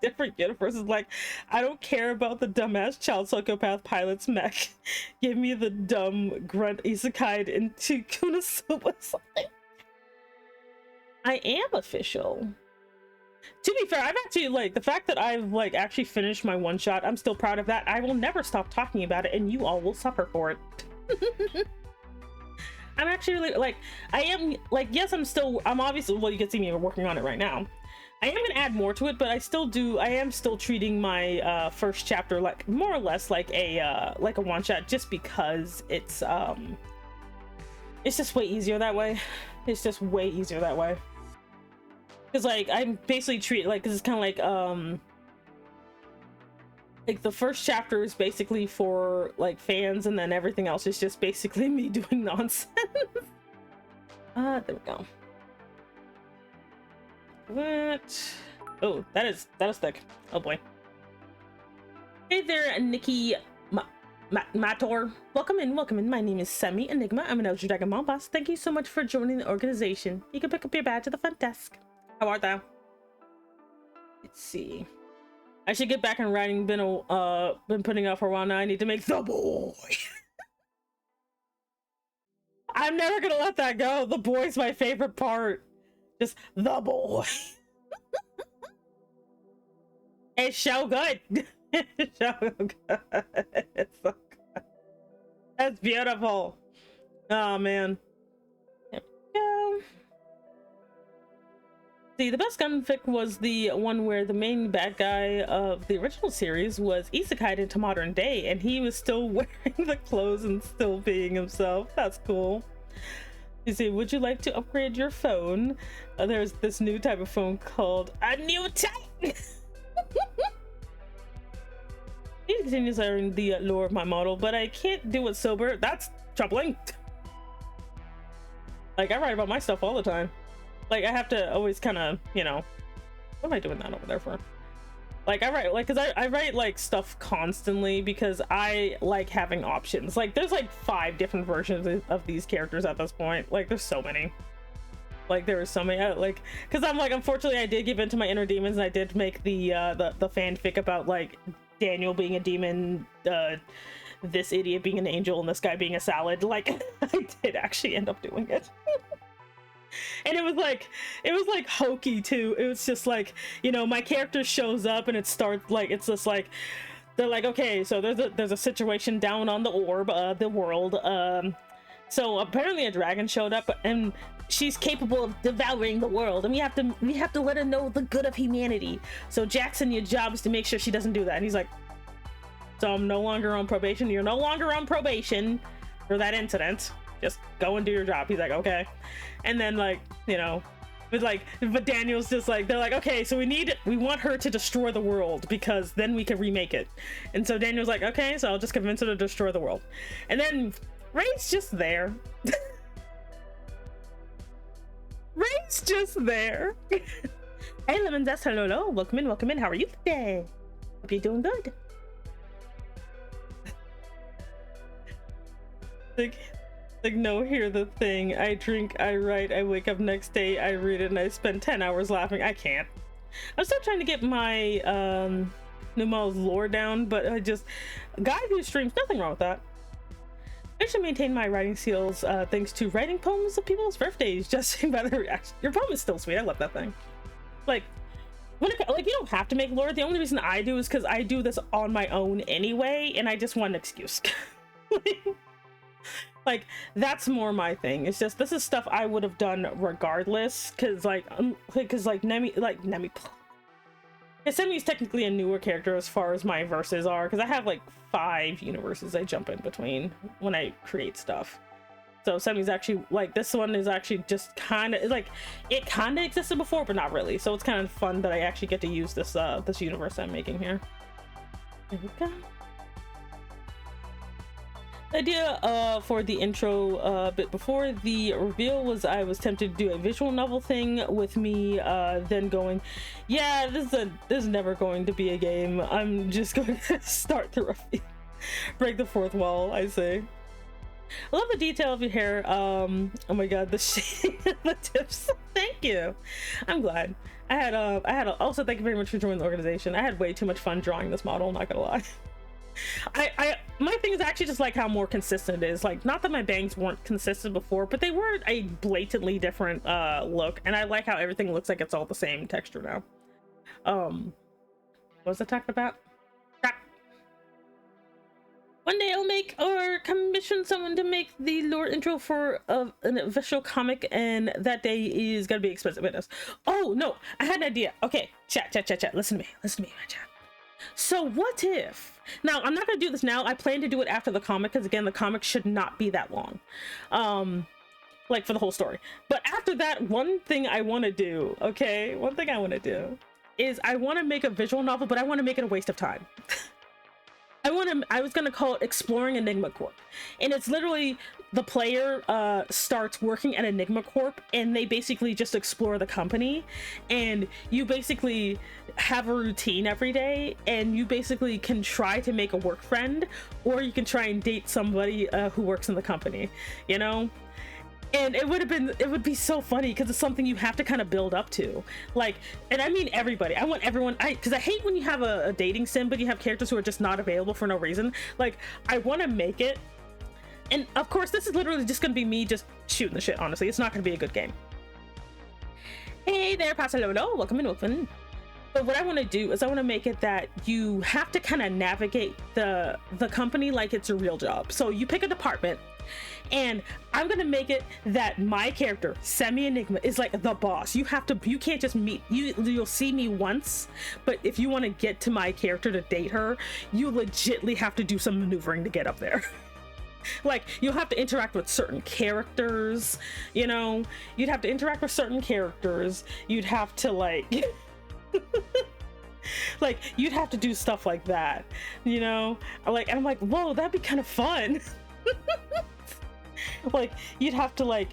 different universes. Like, I don't care about the dumbass child psychopath pilot's mech. Give me the dumb grunt isekai into Konosuba something. I am official. To be fair, I've actually, like, the fact that I've, like, actually finished my one-shot, I'm still proud of that. I will never stop talking about it, and you all will suffer for it. I'm actually really, like, I am, like, yes, I'm obviously, well, you can see me working on it right now. I am gonna add more to it, but I am still treating my first chapter like more or less like a one-shot, just because it's just way easier that way. It's just way easier that way. Because, like, I'm basically treating, like, cause it's kind of like the first chapter is basically for like fans, and then everything else is just basically me doing nonsense. There we go. What? Oh, that is thick. Oh boy. Hey there, Nikki Mator. Welcome in. My name is Semi Enigma. I'm an Elder Dragon Mom Boss. Thank you so much for joining the organization. You can pick up your badge at the front desk. How art thou? Let's see. I should get back in writing. Been putting off for a while now. I need to make the boy. I'm never gonna let that go. The boy's my favorite part. Just the boy. It's so good. It's so good. It's so good. That's beautiful. Oh man. There we go. See, the best gunfic was the one where the main bad guy of the original series was isekai'd into modern day, and he was still wearing the clothes and still being himself. That's cool. You see, would you like to upgrade your phone? There's this new type of phone called a new type. Need to continue learning the lore of my model, but I can't do it sober. That's troubling. Like, I write about my stuff all the time. Like, I have to always kind of, you know, what am I doing that over there for? Like, I write, like, because I write, like, stuff constantly because I like having options. Like, there's, like, 5 different versions of these characters at this point. Like, there's so many. Like, there are so many, like, because I'm, like, unfortunately, I did give in to my inner demons, and I did make the fanfic about, like, Daniel being a demon, this idiot being an angel, and this guy being a salad. Like, I did actually end up doing it. And it was like hokey too. It was just like, you know, my character shows up and it starts like, it's just like, they're like, okay, so there's a situation down on the orb, the world. So apparently a dragon showed up and she's capable of devouring the world, and we have to let her know the good of humanity. So Jackson, your job is to make sure she doesn't do that. And he's like, so I'm no longer on probation. You're no longer on probation for that incident. Just go and do your job. He's like, okay. And then, like, you know, but Daniel's just like, they're like, okay, so we want her to destroy the world because then we can remake it. And so Daniel's like, okay, so I'll just convince her to destroy the world. And then Ray's just there. Ray's just there. Hey, Lemon Zest, hello. Welcome in. How are you today? Hope you're doing good. Like, no, hear the thing. I drink, I write, I wake up next day, I read it, and I spend 10 hours laughing. I can't. I'm still trying to get my Numal's lore down, but I just, guy who streams, nothing wrong with that. I should maintain my writing skills thanks to writing poems of people's birthdays, judging by their reaction. Your poem is still sweet. I love that thing. Like, like you don't have to make lore. The only reason I do is because I do this on my own anyway, and I just want an excuse. Like that's more my thing. It's just this is stuff I would have done regardless, because Nemi is technically a newer character as far as my verses are, because I have like 5 universes I jump in between when I create stuff. So Semi's actually like, this one is actually just kind of like, it kind of existed before but not really, so it's kind of fun that I actually get to use this this universe I'm making here. There we go. The idea for the intro bit before the reveal was I was tempted to do a visual novel thing with me then going, yeah, this is never going to be a game. I'm just going to start the reveal. Break the fourth wall, I say. I love the detail of your hair. Oh my god, the shading of the tips. Thank you. I'm glad. I had also thank you very much for joining the organization. I had way too much fun drawing this model, not gonna lie. My thing is actually just like how more consistent it is. Like, not that my bangs weren't consistent before, but they were a blatantly different look, and I like how everything looks like it's all the same texture now. What was I talking about? One day I'll make or commission someone to make the lore intro for an official comic, and that day is gonna be expensive. Witness. Oh no, I had an idea. Okay, chat. Listen to me, my chat. So what if, now I'm not gonna do this now, I plan to do it after the comic, because again the comic should not be that long, like for the whole story. But after that, one thing I want to do, okay, one thing I want to do is I want to make a visual novel, but I want to make it a waste of time. I was gonna call it Exploring Enigma Corp, and it's literally the player starts working at Enigma Corp, and they basically just explore the company, and you basically have a routine every day, and you basically can try to make a work friend, or you can try and date somebody who works in the company, you know. And it would be so funny because it's something you have to kind of build up to, like, and I mean everybody. I want everyone, because I hate when you have a dating sim but you have characters who are just not available for no reason. Like, I want to make it, and of course this is literally just gonna be me just shooting the shit. Honestly, it's not gonna be a good game. Hey there, Pasalolo, welcome in. But what I want to do is I want to make it that you have to kind of navigate the company like it's a real job. So you pick a department, and I'm gonna make it that my character Semi Enigma is like the boss. You can't just meet, you'll see me once, but if you want to get to my character to date her, you legitly have to do some maneuvering to get up there. Like, you'll have to interact with certain characters, you know, you'd have to interact with certain characters, you'd have to like like, you'd have to do stuff like that, you know. Like, and I'm like, whoa, that'd be kind of fun. Like, you'd have to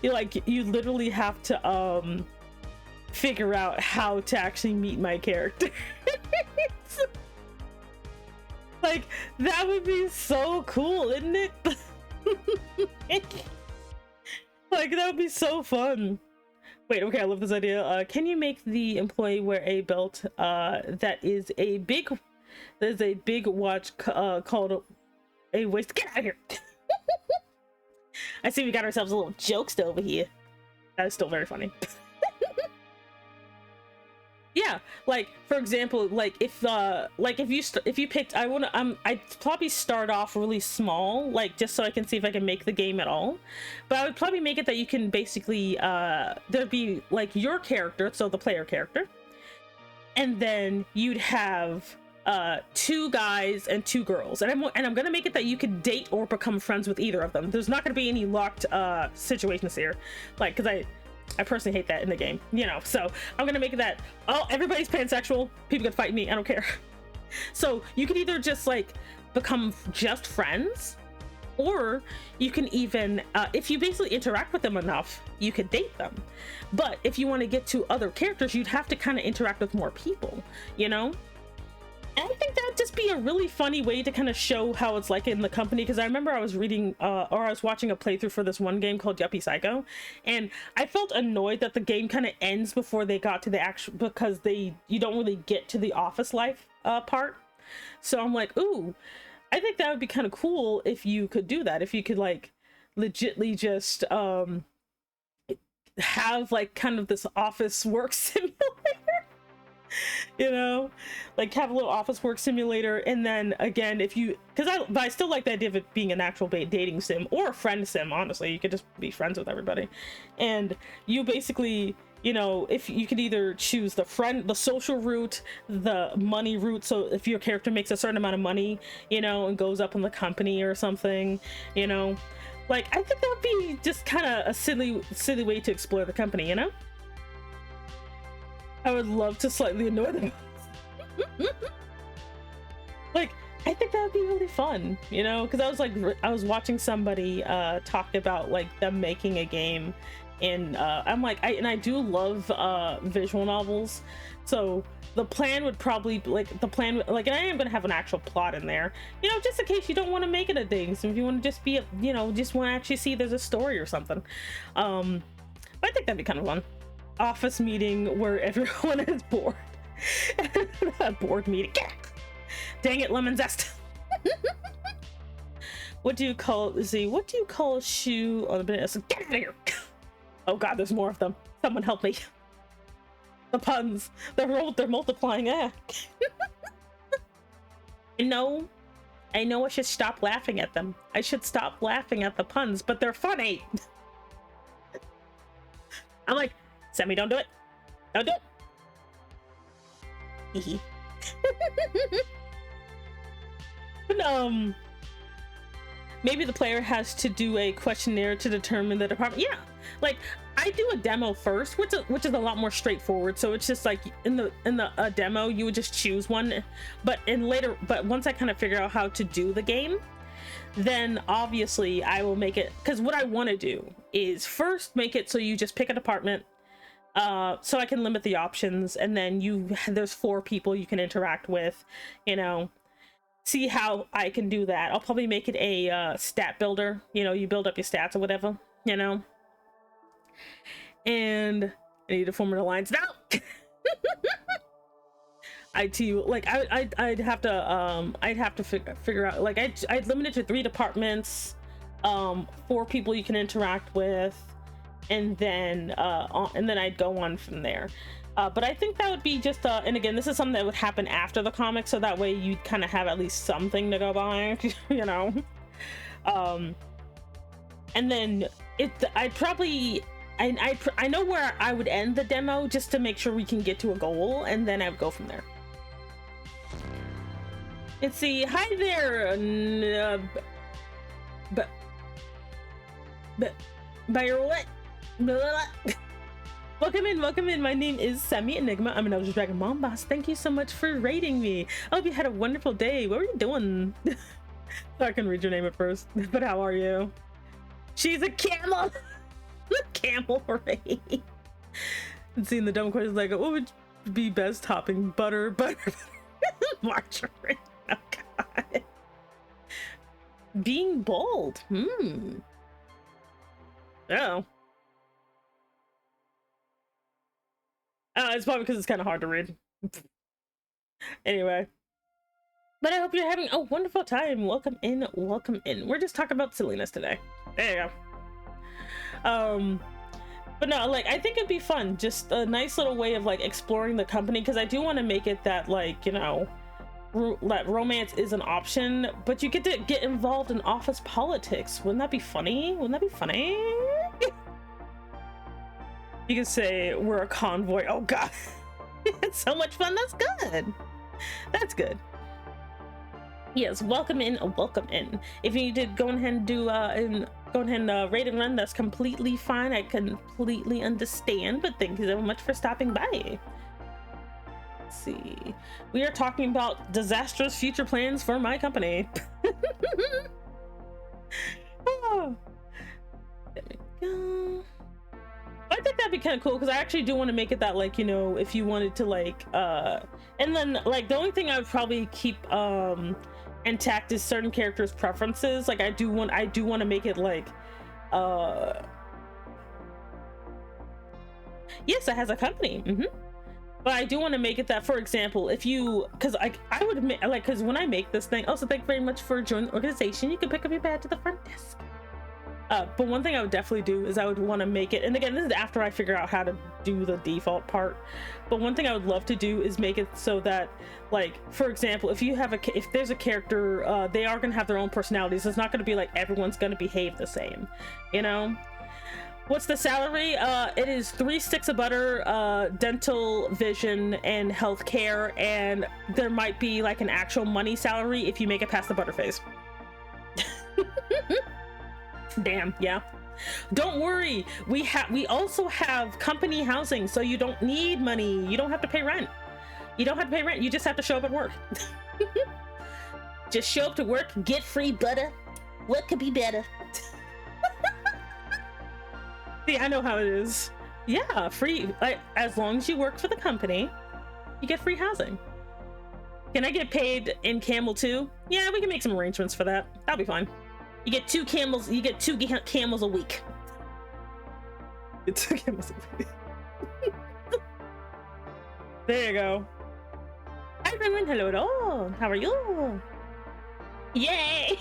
you literally have to figure out how to actually meet my character. Like, that would be so cool, isn't it? Like, that would be so fun. Wait, okay, I love this idea. Can you make the employee wear a belt that is a big watch called a waist? Get out of here! I see we got ourselves a little jokester over here. That is still very funny. Yeah, like, for example, like if you picked, I'd probably start off really small, like, just so I can see if I can make the game at all. But I would probably make it that you can basically there'd be like your character, so the player character, and then you'd have 2 guys and 2 girls, and I'm gonna make it that you can date or become friends with either of them. There's not gonna be any locked situations here, like, because I personally hate that in the game, you know. So I'm gonna make it that, oh, everybody's pansexual, people can fight me, I don't care. So you can either just like become just friends, or you can even if you basically interact with them enough, you could date them. But if you want to get to other characters, you'd have to kind of interact with more people, you know. And I think that'd just be a really funny way to kind of show how it's like in the company, because I remember I was reading or I was watching a playthrough for this one game called Yuppie Psycho, and I felt annoyed that the game kind of ends before they got to the actual, because you don't really get to the office life part. So I'm like, ooh, I think that would be kind of cool if you could do that, if you could like legitly just have like kind of this office work simulator, you know, like have a little office work simulator. And then again, if you, because I still like the idea of it being an actual dating sim or a friend sim. Honestly, you could just be friends with everybody, and you basically, you know, if you could either choose the social route, the money route. So if your character makes a certain amount of money, you know, and goes up in the company or something, you know, like I think that would be just kind of a silly way to explore the company, you know. I would love to slightly annoy them. Like, I think that would be really fun, you know, because I was watching somebody talk about like them making a game, and I'm like, I do love visual novels, so the plan would probably like and I am gonna have an actual plot in there, you know, just in case you don't want to make it a thing. So if you want to just be you know, just want to actually see there's a story or something, but I think that'd be kind of fun. Office meeting where everyone is bored. A board meeting. Dang it, lemon zest. What do you call a shoe on the banana? So get out of here. Oh god, there's more of them. Someone help me. The puns. They're multiplying. I know I should stop laughing at them. I should stop laughing at the puns, but they're funny. I'm like, Sammy, don't do it. Don't do it. But maybe the player has to do a questionnaire to determine the department. Yeah, like I do a demo first, which is a lot more straightforward. So it's just like in the demo you would just choose one, but once I kind of figure out how to do the game, then obviously I will make it, because what I want to do is first make it so you just pick a department, so I can limit the options, and then there's 4 people you can interact with, you know. See how I can do that. I'll probably make it a stat builder, you know, you build up your stats or whatever, you know. And I need to form an alliance now. I'd have to figure out, like I'd limit it to 3 departments, 4 people you can interact with, and then I'd go on from there. But I think that would be just and again, this is something that would happen after the comic, so that way you'd kind of have at least something to go by, you know. And then I know where I would end the demo, just to make sure we can get to a goal, and then I would go from there. Let's see. Hi there, by your what? Welcome in. My name is Semi Enigma. I'm an Elder Dragon Mom Boss. Thank you so much for rating me. I hope you had a wonderful day. What were you doing? So I can read your name at first, but how are you? She's a camel. Camel Ray. And seeing the dumb questions like, what would be best topping? Butter. Margarine. Oh god. Being bold. Oh. It's probably because it's kind of hard to read. Anyway. But I hope you're having a wonderful time. Welcome in. We're just talking about silliness today. There you go. But no, like, I think it'd be fun. Just a nice little way of, like, exploring the company. Because I do want to make it that, like, you know, that romance is an option. But you get to get involved in office politics. Wouldn't that be funny? You can say we're a convoy. Oh god. It's so much fun. That's good. Yes, welcome in. If you need to go ahead and do raid and run, that's completely fine. I completely understand, but thank you so much for stopping by. Let's see. We are talking about disastrous future plans for my company. Oh. There we go. I think that'd be kind of cool, because I actually do want to make it that, like, you know, if you wanted to, like, and then, like, the only thing I would probably keep intact is certain characters' preferences. Like, I do want to make it like, yes, it has a company. But I do want to make it that, for example, if you, because I would like, because when I make this thing, also thank you very much for joining the organization. You can pick up your badge at the front desk. But one thing I would definitely do is I would want to make it, and again, this is after I figure out how to do the default part. But one thing I would love to do is make it so that, like, for example, if you have if there's a character, they are going to have their own personalities. It's not going to be like everyone's going to behave the same, you know? What's the salary? It is 3 sticks of butter, dental, vision, and healthcare, and there might be like an actual money salary if you make it past the butter phase. Damn, yeah. Don't worry, we also have company housing, so you don't need money. You don't have to pay rent. You don't have to pay rent. You just have to show up at work. Just show up to work, get free butter. What could be better? See, I know how it is. Yeah, free. Like, as long as you work for the company, you get free housing. Can I get paid in camel too? Yeah, we can make some arrangements for that. That'll be fine. You get 2 camels. You get 2 camels a week. It's 2 camels a week. There you go. Hi everyone. Hello at all. How are you? Yay!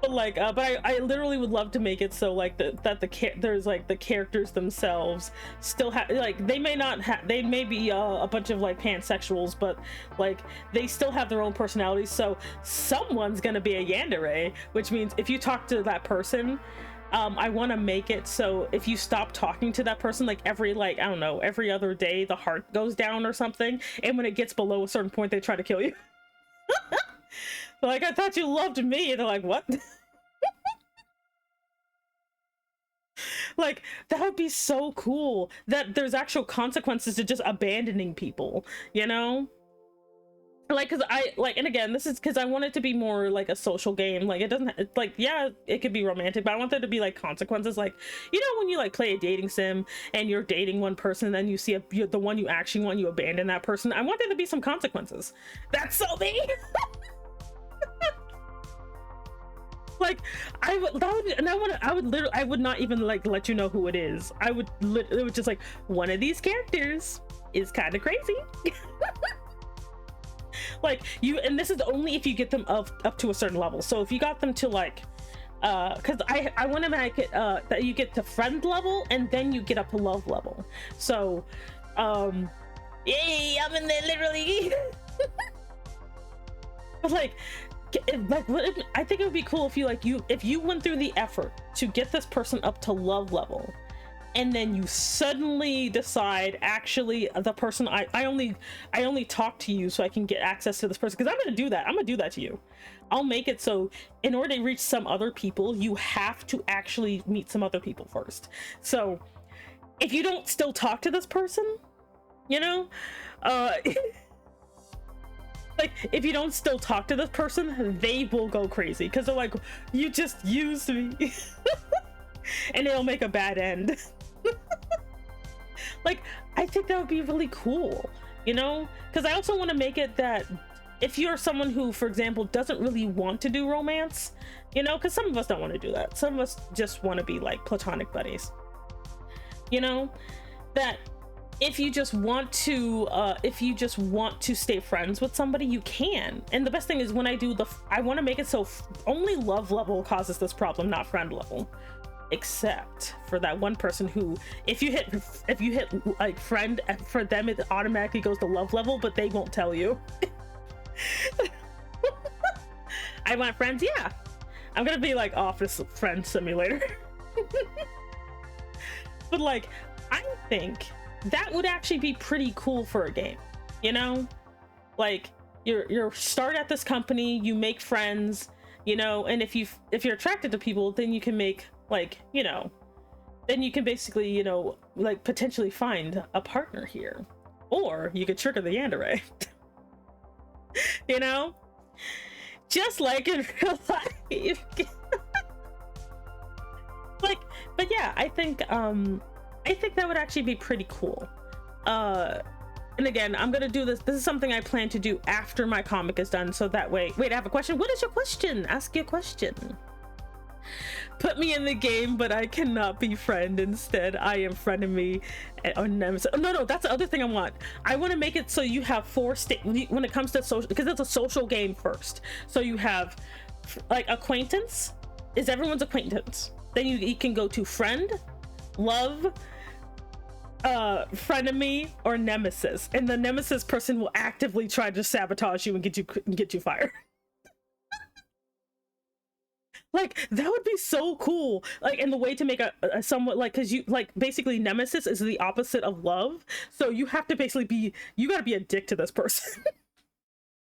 But like, but I literally would love to make it so like there's like the characters themselves still have, like, they may not have, they may be a bunch of like pansexuals, but like they still have their own personalities. So someone's gonna be a yandere, which means if you talk to that person, I want to make it so if you stop talking to that person, like every, like, I don't know, every other day the heart goes down or something, and when it gets below a certain point they try to kill you. Like, I thought you loved me. And they're like, what? Like, that would be so cool that there's actual consequences to just abandoning people, you know? Like, because I, like, and again, this is because I want it to be more like a social game. Like, it doesn't, it's like, yeah, it could be romantic, but I want there to be like consequences. Like, you know, when you like play a dating sim and you're dating one person, then you see the one you actually want, you abandon that person. I want there to be some consequences. That's so me. Like, I would not even like let you know who it is. It was just like, one of these characters is kind of crazy. Like, you, and this is only if you get them up to a certain level. So if you got them to like, because I want to make it that you get to friend level and then you get up to love level. So yay, I'm in there literally. But like I think it would be cool if you went through the effort to get this person up to love level, and then you suddenly decide, actually, the person I only talk to you so I can get access to this person, because I'm gonna do that to you. I'll make it so in order to reach some other people, you have to actually meet some other people first. So if you don't still talk to this person, you know, like, if you don't still talk to this person, they will go crazy because they're like, you just used me. And it'll make a bad end. Like, I think that would be really cool, you know, because I also want to make it that if you're someone who, for example, doesn't really want to do romance, you know, because some of us don't want to do that, some of us just want to be like platonic buddies, you know, that if you just want to stay friends with somebody, you can. And the best thing is, when I do I want to make it so only love level causes this problem, not friend level, except for that one person who, if you hit like friend, for them it automatically goes to love level, but they won't tell you. I want friends. Yeah, I'm gonna be like Office Friend Simulator. But like, I think that would actually be pretty cool for a game, you know? Like, you're start at this company, you make friends, you know, and if you're attracted to people, then you can make, like, you know, then you can basically, you know, like, potentially find a partner here, or you could trigger the yandere. You know, just like in real life. Like, but yeah, I think that would actually be pretty cool. And again, I'm gonna do this is something I plan to do after my comic is done, so that way, wait, I have a question. What is your question? Ask your question. Put me in the game, but I cannot be friend. Instead, I am frenemy or nemesis. Oh, no, that's the other thing I want. I want to make it so you have 4 when it comes to social, because it's a social game first. So you have like acquaintance is everyone's acquaintance. Then you can go to friend, love, frenemy, or nemesis, and the nemesis person will actively try to sabotage you and get you fired. Like, that would be so cool. Like, and the way to make a somewhat, like, because you, like, basically nemesis is the opposite of love. So you have to basically you gotta be a dick to this person.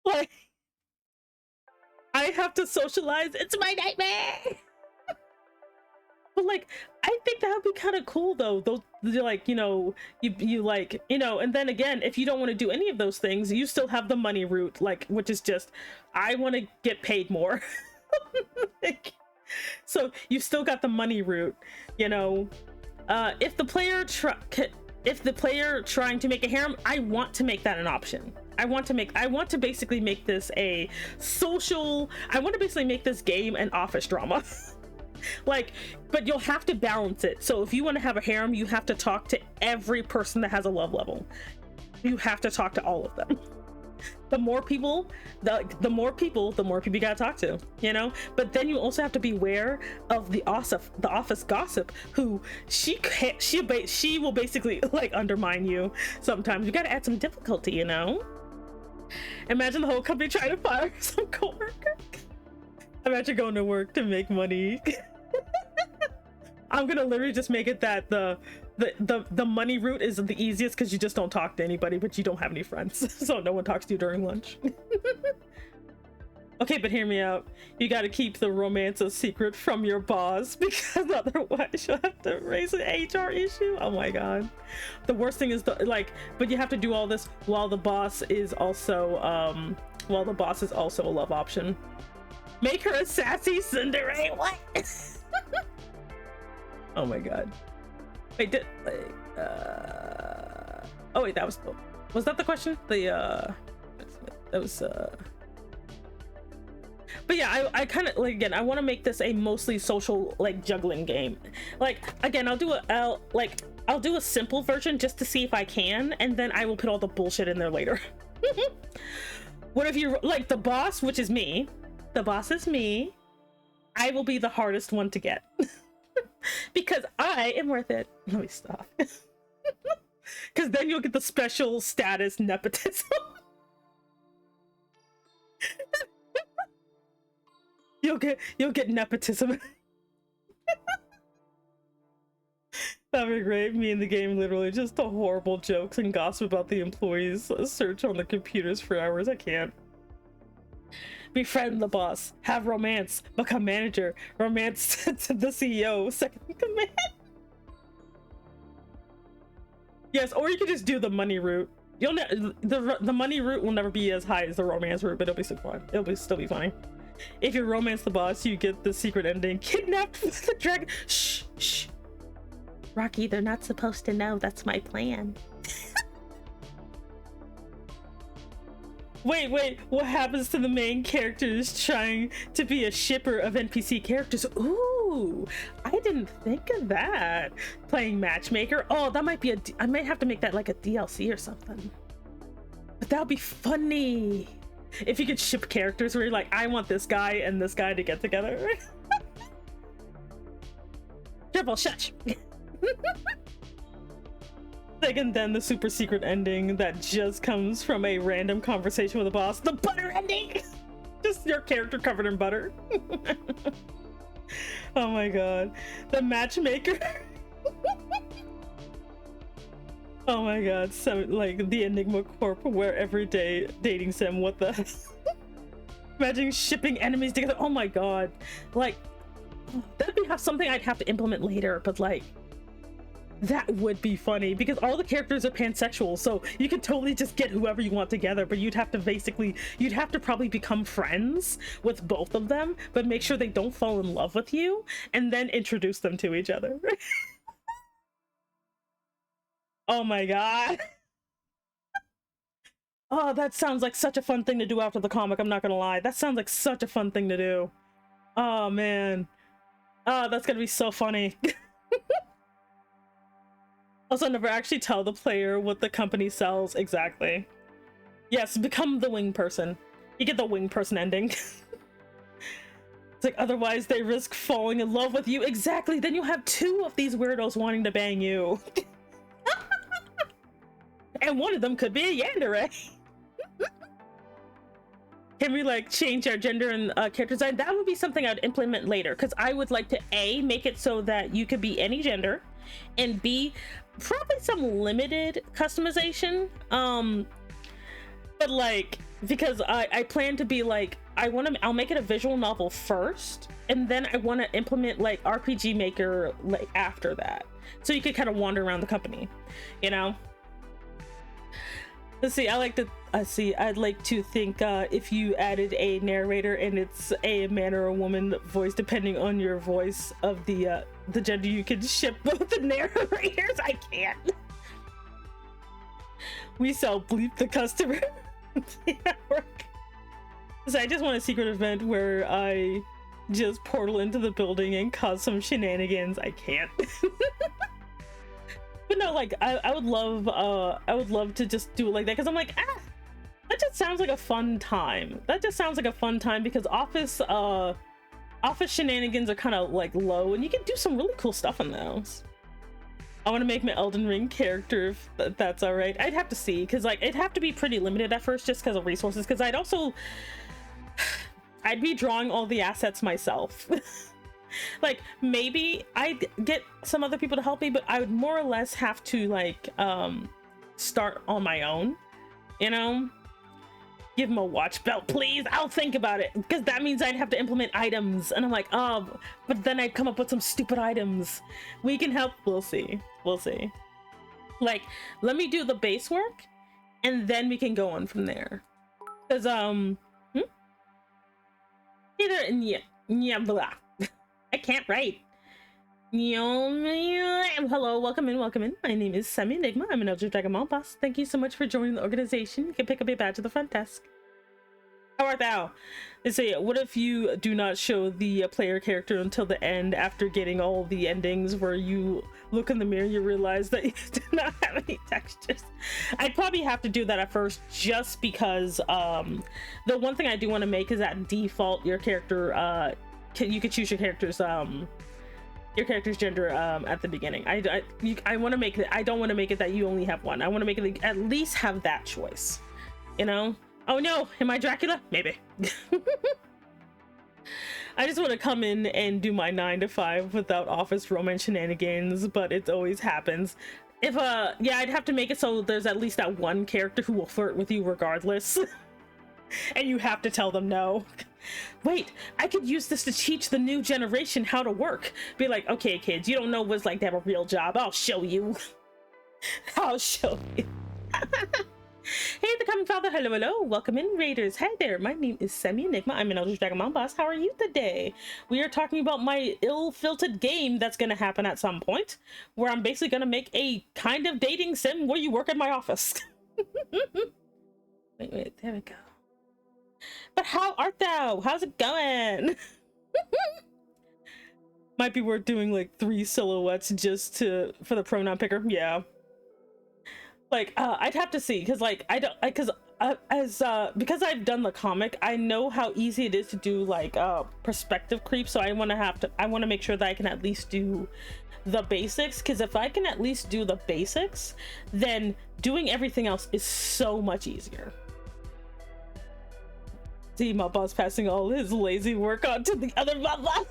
Like, I have to socialize. It's my nightmare. But, like, I think that would be kind of cool, though. Those, like, you know, you like, you know, and then again, if you don't want to do any of those things, you still have the money route, like, which is just, I want to get paid more. Like, so you still got the money route, you know. If the player trying to make a harem, I want to make that an option. I want to basically make this a social, I want to basically make this game an office drama. Like, but you'll have to balance it. So if you want to have a harem, you have to talk to every person that has a love level. You have to talk to all of them. The more people, the more people you gotta talk to, you know. But then you also have to beware of the office gossip, who she will basically, like, undermine you sometimes. You gotta add some difficulty, you know. Imagine the whole company trying to fire some coworker. Imagine going to work to make money. I'm gonna literally just make it that the money route is the easiest, because you just don't talk to anybody, but you don't have any friends, so no one talks to you during lunch. Okay, but hear me out. You got to keep the romance a secret from your boss, because otherwise you'll have to raise an HR issue. Oh my god. The worst thing is but you have to do all this while the boss is also a love option. Make her a sassy tsundere. What? Oh my god. Wait, oh wait, was that the question? That was but yeah, I kind of, like, again, I want to make this a mostly social, like, juggling game. Like, again, I'll do a simple version just to see if I can, and then I will put all the bullshit in there later. What if you, like, the boss, which is me, the boss is me, I will be the hardest one to get. Because I am worth it. Let me stop. Because then you'll get the special status nepotism. You'll get nepotism. That'd be great. Me in the game, literally just the horrible jokes and gossip about the employees. Search on the computers for hours. I can't. Befriend the boss, have romance, become manager, romance to the CEO, second in command. Yes, or you could just do the money route. The money route will never be as high as the romance route, but it'll be still fun. Still be funny. If you romance the boss, you get the secret ending. Kidnapped with the dragon. Shh. Rocky, they're not supposed to know. That's my plan. Wait, what happens to the main characters trying to be a shipper of NPC characters? Ooh, I didn't think of that. Playing matchmaker? Oh, that might be I might have to make that like a DLC or something. But that would be funny. If you could ship characters where you're like, I want this guy and this guy to get together. Triple shush. And then the super secret ending that just comes from a random conversation with a boss. The butter ending! Just your character covered in butter. Oh my god. The matchmaker. Oh my god. So, like, the Enigma Corp, where every day dating sim. What the? Imagine shipping enemies together. Oh my god. Like, that'd be something I'd have to implement later, but like, that would be funny, because all the characters are pansexual, so you could totally just get whoever you want together, but you'd have to probably become friends with both of them, but make sure they don't fall in love with you, and then introduce them to each other. Oh my god. Oh, that sounds like such a fun thing to do after the comic, I'm not gonna lie. That sounds like such a fun thing to do. Oh man. Oh, that's gonna be so funny. Also, never actually tell the player what the company sells exactly. Yes, become the wing person. You get the wing person ending. It's like, otherwise they risk falling in love with you. Exactly, then you'll have 2 of these weirdos wanting to bang you. And one of them could be a yandere. Can we like change our gender and character design? That would be something I'd implement later, because I would like to A, make it so that you could be any gender, and B, probably some limited customization. But like, because I plan to be like, I'll make it a visual novel first, and then I want to implement like RPG Maker like after that, so you could kind of wander around the company, you know. Let's see, I'd like to think if you added a narrator and it's a man or a woman voice, depending on your voice of the gender, you can ship both the narrators. I can't. We sell bleep the customer. So I just want a secret event where I just portal into the building and cause some shenanigans. I can't. But no, like I would love to just do it like that, because I'm like, that just sounds like a fun time. That just sounds like a fun time, because office shenanigans are kind of like low, and you can do some really cool stuff in those. I want to make my Elden Ring character, if that's all right. I'd have to see, because like it'd have to be pretty limited at first, just because of resources, because I'd be drawing all the assets myself. Like, maybe I'd get some other people to help me, but I would more or less have to like start on my own, you know. Give him a watch belt, please. I'll think about it, because that means I'd have to implement items, and I'm like, oh, but then I'd come up with some stupid items. We can help. We'll see. Like, let me do the base work, and then we can go on from there. Because blah. I can't write. Hello, welcome in. My name is Semi Enigma. I'm an Elder Dragon Mall boss. Thank you so much for joining the organization. You can pick up your badge at the front desk. How art thou? They say, what if you do not show the player character until the end, after getting all the endings where you look in the mirror, you realize that you do not have any textures? I'd probably have to do that at first, just because the one thing I do want to make is that default your character you could choose your character's gender at the beginning. I want to make it, I don't want to make it that you only have one. I want to make it at least have that choice, you know. Oh no, am I Dracula? Maybe. I just want to come in and do my 9 to 5 without office romance shenanigans, but it always happens. If yeah, I'd have to make it so there's at least that one character who will flirt with you regardless. And you have to tell them no. Wait, I could use this to teach the new generation how to work. Be like, okay kids, you don't know what it's like to have a real job. I'll show you. I'll show you. Hey, the coming father. Hello. Welcome in, Raiders. Hi there. My name is Semi Enigma. I'm an Elder Dragon Mom boss. How are you today? We are talking about my ill-filtered game that's going to happen at some point, where I'm basically going to make a kind of dating sim where you work in my office. Wait, there we go. But how art thou? How's it going? Might be worth doing like 3 silhouettes just for the pronoun picker. Yeah. Like, I'd have to see, because like because I've done the comic, I know how easy it is to do like perspective creep. So I want to make sure that I can at least do the basics, because if I can at least do the basics, then doing everything else is so much easier. See my boss passing all his lazy work on to the other boss.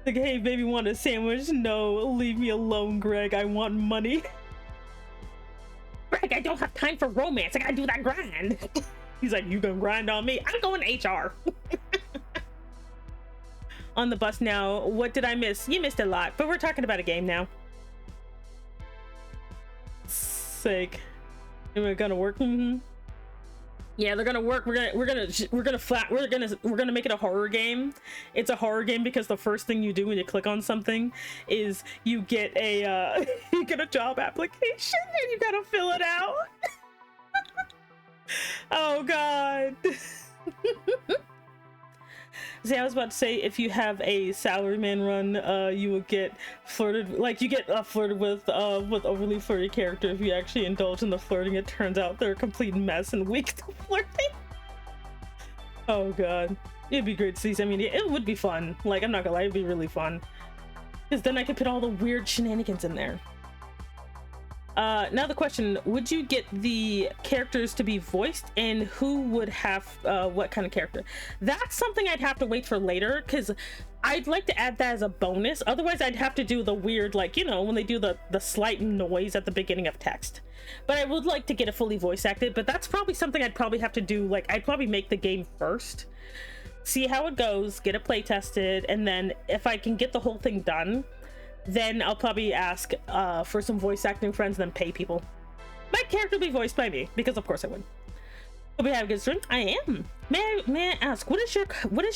Like, hey baby, want a sandwich? No, leave me alone, Greg. I want money. Greg, I don't have time for romance. I gotta do that grind. He's like, you gonna grind on me? I'm going HR. On the bus now. What did I miss? You missed a lot, but we're talking about a game now. Sake. Am I gonna work? Yeah, they're gonna work. We're gonna make it a horror game. It's a horror game because the first thing you do when you click on something is you get a you get a job application and you gotta fill it out. Oh god. See, I was about to say, if you have a salaryman run, you will get flirted, like you get flirted with overly flirty character. If you actually indulge in the flirting, it turns out they're a complete mess and weak to flirting. Oh god, it'd be great to see. I mean, it would be fun. Like, I'm not gonna lie, it'd be really fun, because then I could put all the weird shenanigans in there. Now the question, would you get the characters to be voiced, and who would have what kind of character? That's something I'd have to wait for later, because I'd like to add that as a bonus. Otherwise I'd have to do the weird, like, you know, when they do the slight noise at the beginning of text. But I would like to get it fully voice acted, but that's probably something I'd probably have to do. Like, I'd probably make the game first, see how it goes, get it play tested, and then if I can get the whole thing done, then I'll probably ask for some voice acting friends and then pay people. My character will be voiced by me, because of course I would. Hope you have a good stream. I am. May I ask, what is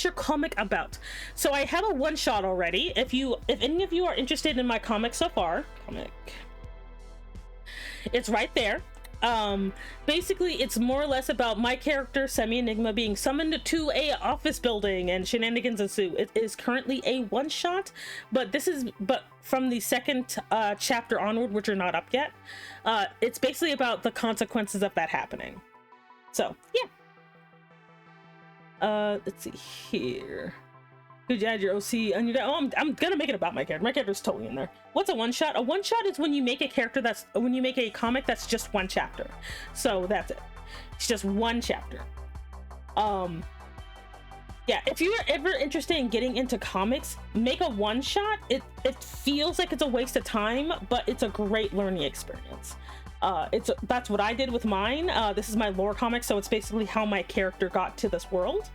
your comic about? So I have a one-shot already. If any of you are interested in my comic so far, it's right there. Basically it's more or less about my character Semi-Enigma being summoned to a office building and shenanigans ensue. It is currently a one-shot, but from the second chapter onward, which are not up yet, it's basically about the consequences of that happening. So yeah, let's see here. Could you add your OC on your... Oh, I'm gonna make it about my character. My character's totally in there. What's a one-shot? A one-shot is when you make a character when you make a comic that's just one chapter. So that's it. It's just one chapter. Yeah, if you're ever interested in getting into comics, make a one-shot. It feels like it's a waste of time, but it's a great learning experience. That's what I did with mine. This is my lore comic, so it's basically how my character got to this world.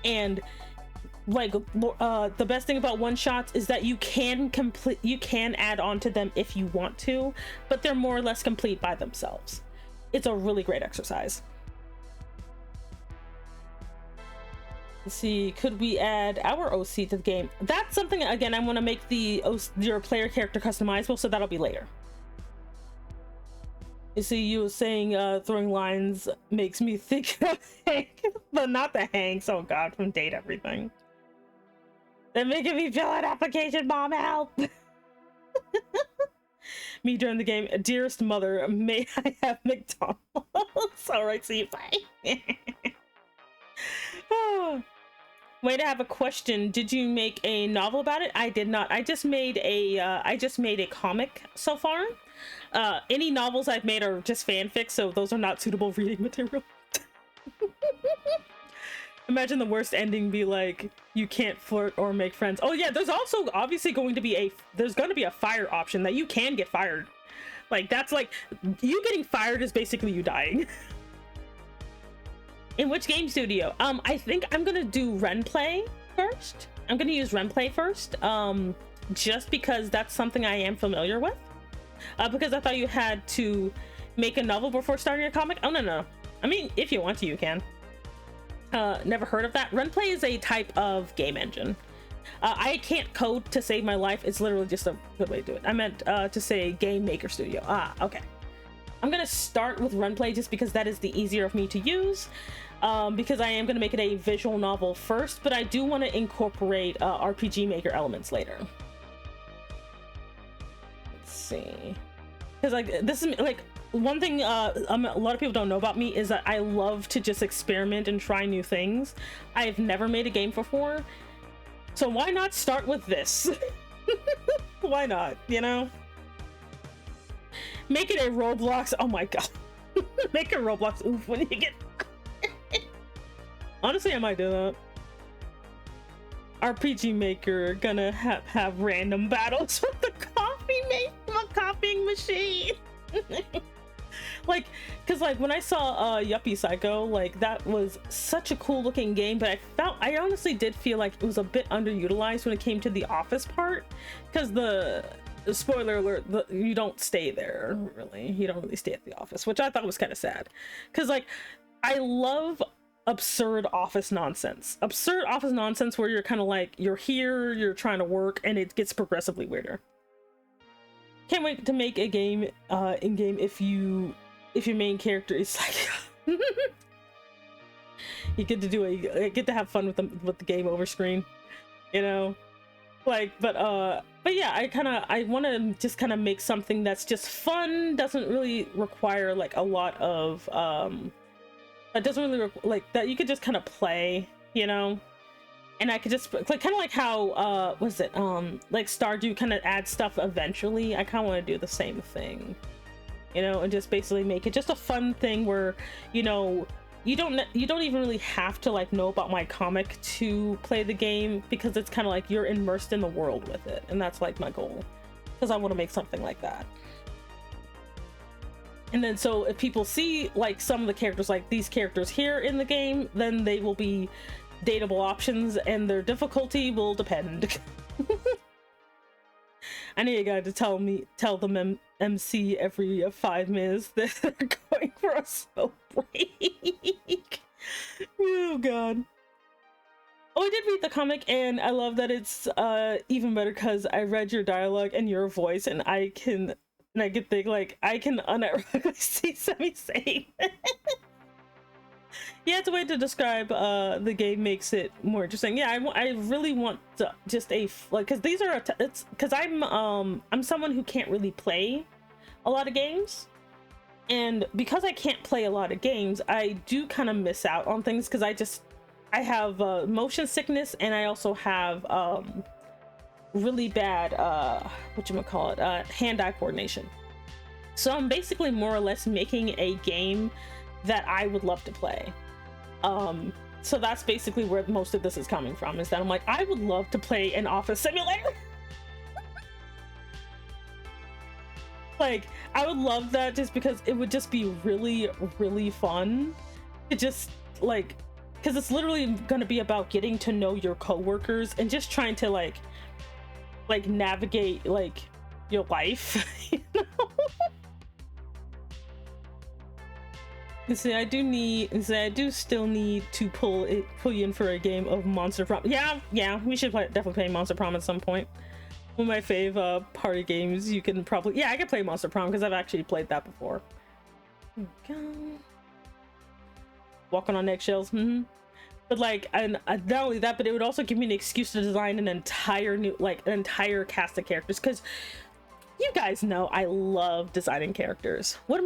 And like the best thing about one shots is that you can add on to them if you want to, but they're more or less complete by themselves. It's a really great exercise. Let's see, could we add our OC to the game? That's something, again, I want to make your player character customizable, so that'll be later. You see, you were saying throwing lines makes me think of Hank, but not the Hanks, oh god, from Date Everything. They're making me fill an application, mom, help! Me during the game, dearest mother, may I have McDonald's? Alright, see you, bye. Wait, I have a question. Did you make a novel about it? I did not. I just made a comic so far. Any novels I've made are just fanfic, so those are not suitable reading material. Imagine the worst ending be like, you can't flirt or make friends. Oh yeah, there's also obviously going to be a fire option that you can get fired. Like, that's like, you getting fired is basically you dying. In which game studio? I think I'm gonna do Renplay first. I'm gonna use Renplay first, just because that's something I am familiar with. Because I thought you had to make a novel before starting a comic. Oh, no. I mean, if you want to, you can. Never heard of that. Renplay is a type of game engine. I can't code to save my life. It's literally just a good way to do it. I meant to say Game Maker Studio. Okay. I'm gonna start with Renplay just because that is the easier of me to use. Because I am gonna make it a visual novel first, but I do want to incorporate RPG Maker elements later. Let's see. Because like this is like one thing a lot of people don't know about me is that I love to just experiment and try new things. I've never made a game before, so why not start with this? Why not, you know? Make it a Roblox. Oh my god. Make a Roblox oof when you get... Honestly, I might do that. RPG Maker gonna have random battles with the copying machine. Like, cause like when I saw Yuppie Psycho, like that was such a cool looking game, but I honestly did feel like it was a bit underutilized when it came to the office part, because the spoiler alert, you don't stay there really. You don't really stay at the office, which I thought was kind of sad, because like I love absurd office nonsense where you're kind of like, you're here, you're trying to work, and it gets progressively weirder. Can't wait to make a game in game if your main character is like You get to do I get to have fun with the game over screen, you know. Like, but yeah, I want to just kind of make something that's just fun, doesn't really require like a lot of it doesn't really like that you could just kind of play, you know. And I could just like kind of like how was it like Stardew kind of adds stuff eventually. I kind of want to do the same thing, you know, and just basically make it just a fun thing where, you know, you don't even really have to like know about my comic to play the game, because it's kind of like you're immersed in the world with it, and that's like my goal, because I want to make something like that. And then so if people see like some of the characters, like these characters here in the game, then they will be dateable options, and their difficulty will depend. I need a guy to tell them MC every 5 minutes that they're going for a smoke break. Oh god. Oh, I did read the comic, and I love that it's even better because I read your dialogue and your voice, and I can think like I can unironically see Semi saying. Yeah, it's a way to describe the game makes it more interesting. Yeah, I really want to just like, because these are it's because I'm someone who can't really play a lot of games, and because I can't play a lot of games, I do kind of miss out on things, because I have motion sickness, and I also have really bad hand-eye coordination. So I'm basically more or less making a game that I would love to play. So that's basically where most of this is coming from, is that I'm like, I would love to play an office simulator. Like, I would love that, just because it would just be really, really fun to just like, because it's literally going to be about getting to know your coworkers and just trying to like navigate like your life, you know? I do still need to pull you in for a game of Monster Prom. Yeah, we should definitely play Monster Prom at some point. One of my fave party games. You can probably, I can play Monster Prom because I've actually played that before. Okay. Walking on eggshells. But like, and not only that, but it would also give me an excuse to design an entire cast of characters, because you guys know I love designing characters. What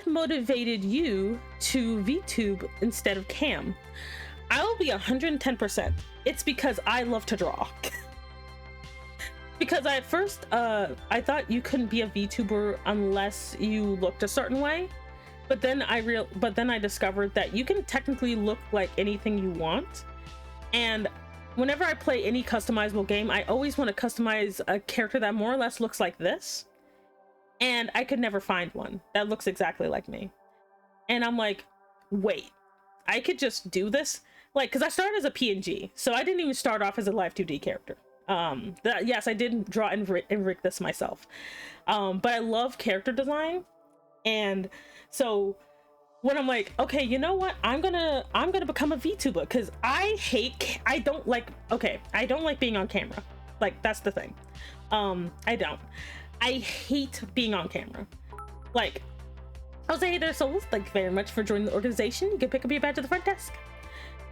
motivated you to VTube instead of Cam? I will be 110%. It's because I love to draw. Because at first, I thought you couldn't be a VTuber unless you looked a certain way. But then I discovered that you can technically look like anything you want. And whenever I play any customizable game, I always want to customize a character that more or less looks like this. And I could never find one that looks exactly like me. And I'm like, wait, I could just do this? Like, because I started as a PNG, so I didn't even start off as a live 2D character. Yes, I did draw and rig this myself. But I love character design. And so when I'm like, okay, you know what? I'm gonna become a VTuber, because I don't like being on camera. Like, that's the thing. I hate being on camera. Like, I'll say, hey there, souls, thank you very much for joining the organization. You can pick up your badge at the front desk.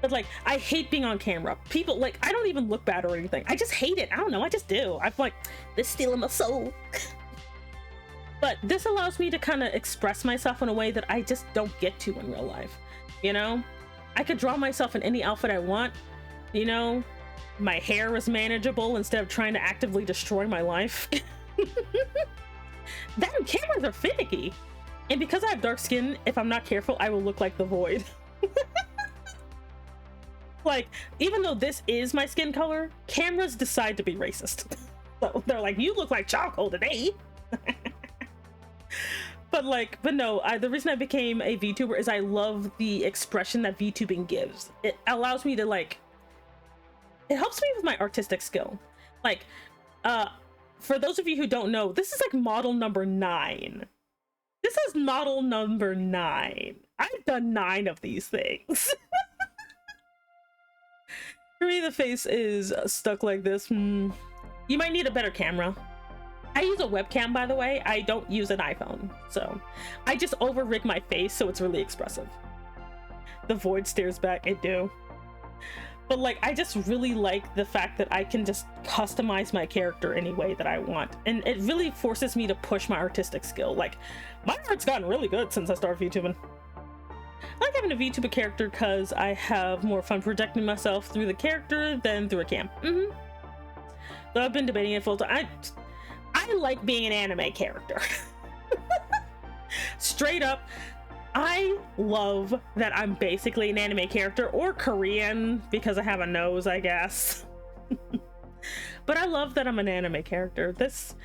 But like, I hate being on camera. People, like, I don't even look bad or anything. I just hate it. I don't know, I just do. I'm like, this is stealing my soul. But this allows me to kind of express myself in a way that I just don't get to in real life. You know, I could draw myself in any outfit I want. You know, my hair is manageable instead of trying to actively destroy my life. Damn, cameras are finicky. And because I have dark skin, if I'm not careful, I will look like the Void. Like, even though this is my skin color, cameras decide to be racist. So they're like, you look like charcoal today. But no, the reason I became a VTuber is I love the expression that VTubing gives. It allows me to like, it helps me with my artistic skill. Like, for those of you who don't know, this is like model number 9. This is model number 9. I've done 9 of these things. For me, the face is stuck like this. You might need a better camera. I use a webcam, by the way. I don't use an iPhone, so I just over-rig my face so it's really expressive. The void stares back. I do. But like, I just really like the fact that I can just customize my character any way that I want, and it really forces me to push my artistic skill. Like, my art's gotten really good since I started VTubing. I like having a VTuber character because I have more fun projecting myself through the character than through a cam. Though I've been debating it full time. I like being an anime character. Straight up, I love that I'm basically an anime character, or Korean because I have a nose, I guess. But I love that I'm an anime character. This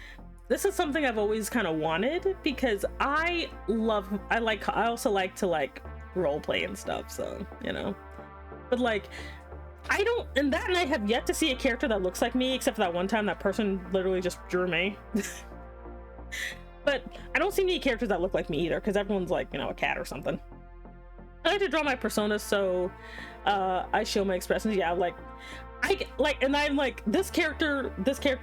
is something I've always kind of wanted, because I also like to like role play and stuff, so you know. But like, and I have yet to see a character that looks like me, except for that one time that person literally just drew me. But I don't see any characters that look like me either, because everyone's like, you know, a cat or something. I like to draw my personas, so I show my expressions. Yeah, and I'm like, this character